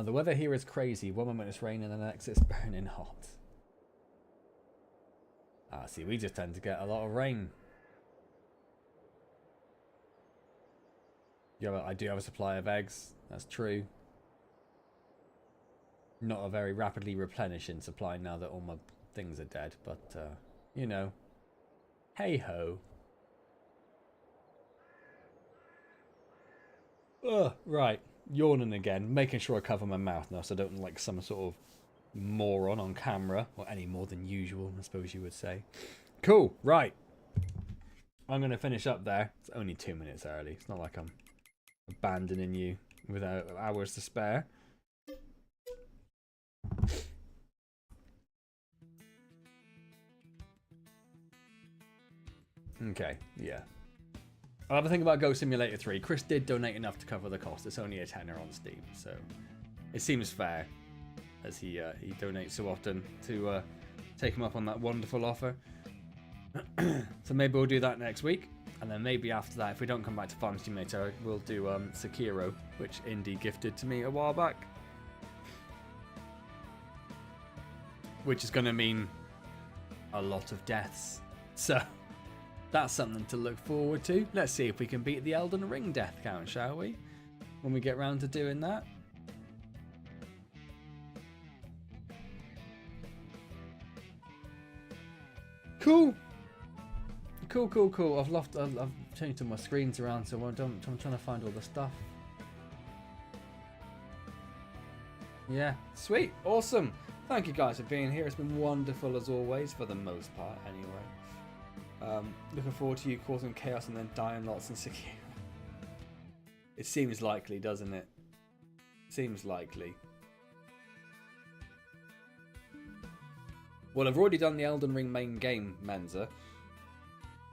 The weather here is crazy. One moment it's raining and the next it's burning hot. See, we just tend to get a lot of rain. Yeah, I do have a supply of eggs. That's true. Not a very rapidly replenishing supply now that all my things are dead. But, you know. Hey-ho. Ugh, right. Yawning again, making sure I cover my mouth now so I don't look like some sort of moron on camera, or any more than usual, I suppose you would say. Cool, right. I'm going to finish up there. It's only 2 minutes early. It's not like I'm abandoning you without hours to spare. Okay, yeah. I'll have a think about Goat Simulator 3. Chris did donate enough to cover the cost. It's only a tenner on Steam, so it seems fair, as he donates so often, to take him up on that wonderful offer. So maybe we'll do that next week, and then maybe after that, if we don't come back to Farm Simulator, we'll do Sekiro, which Indy gifted to me a while back, which is going to mean a lot of deaths. So that's something to look forward to. Let's see if we can beat the Elden Ring death count, shall we? When we get round to doing that. Cool. Cool. I've changed all my screens around, so I'm trying to find all the stuff. Yeah, sweet. Awesome. Thank you guys for being here. It's been wonderful as always, for the most part, anyway. Looking forward to you causing chaos and then dying lots in Sekiro. It seems likely, doesn't it? Seems likely. Well, I've already done the Elden Ring main game, Menza.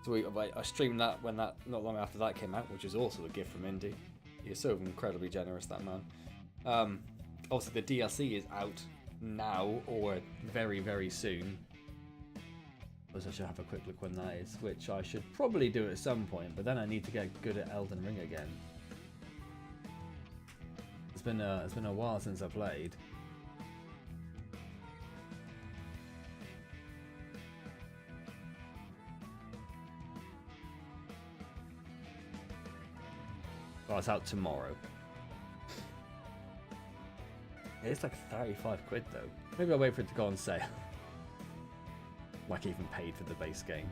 So I streamed that when not long after that came out, which is also a gift from Indy. He's so incredibly generous, that man. Also, the DLC is out now or very, very soon. I should have a quick look when that is, which I should probably do at some point, but then I need to get good at Elden Ring again. It's been a while since I played. Oh, it's out tomorrow. Yeah, it's like 35 quid though. Maybe I'll wait for it to go on sale. Like even paid for the base game.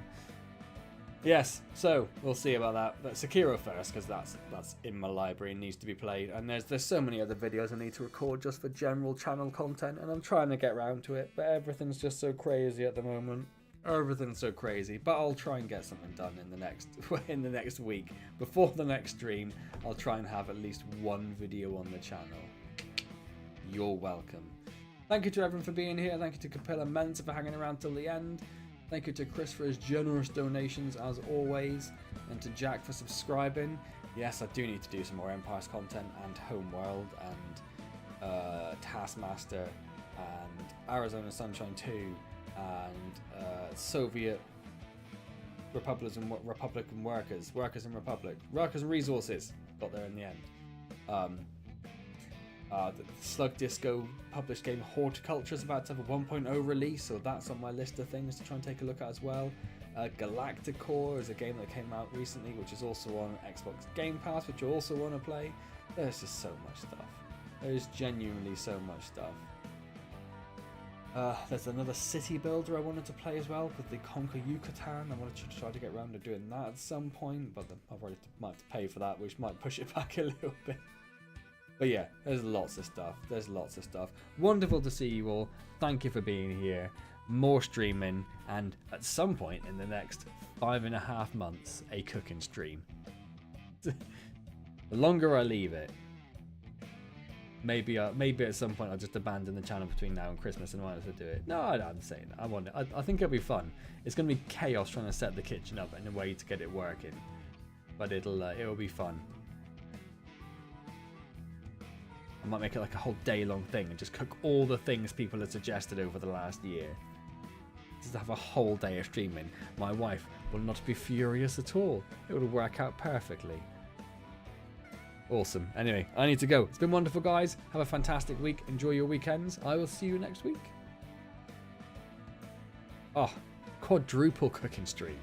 Yes, so we'll see about that. But Sekiro first, because that's in my library and needs to be played. And there's so many other videos I need to record just for general channel content, and I'm trying to get around to it, but everything's just so crazy at the moment. Everything's so crazy, but I'll try and get something done in the next week. Before the next stream, I'll try and have at least one video on the channel. You're welcome. Thank you to everyone for being here. Thank you to Capilla Mensa for hanging around till the end. Thank you to Chris for his generous donations as always, and to Jack for subscribing. Yes, I do need to do some more Empires content, and Homeworld, and Taskmaster, and Arizona Sunshine 2, and Soviet Republican Workers and Resources. Got there in the end. The Slug Disco published game Horticulture is about to have a 1.0 release, so that's on my list of things to try and take a look at as well. Galacticor is a game that came out recently, which is also on Xbox Game Pass, which I also want to play. There's just so much stuff. There's genuinely so much stuff. There's another city builder I wanted to play as well, with the Conquer Yucatan. I wanted to try to get around to doing that at some point, but I've already might have to pay for that, which might push it back a little bit. But yeah, there's lots of stuff. There's lots of stuff. Wonderful to see you all. Thank you for being here. More streaming, and at some point in the next 5.5 months, a cooking stream. The longer I leave it, maybe at some point I'll just abandon the channel between now and Christmas and want to do it. No, I'm saying that. I want it. I think it'll be fun. It's going to be chaos trying to set the kitchen up in a way to get it working, but it'll be fun. I might make it like a whole day-long thing and just cook all the things people have suggested over the last year. Just have a whole day of streaming. My wife will not be furious at all. It will work out perfectly. Awesome. Anyway, I need to go. It's been wonderful, guys. Have a fantastic week. Enjoy your weekends. I will see you next week. Oh, quadruple cooking stream.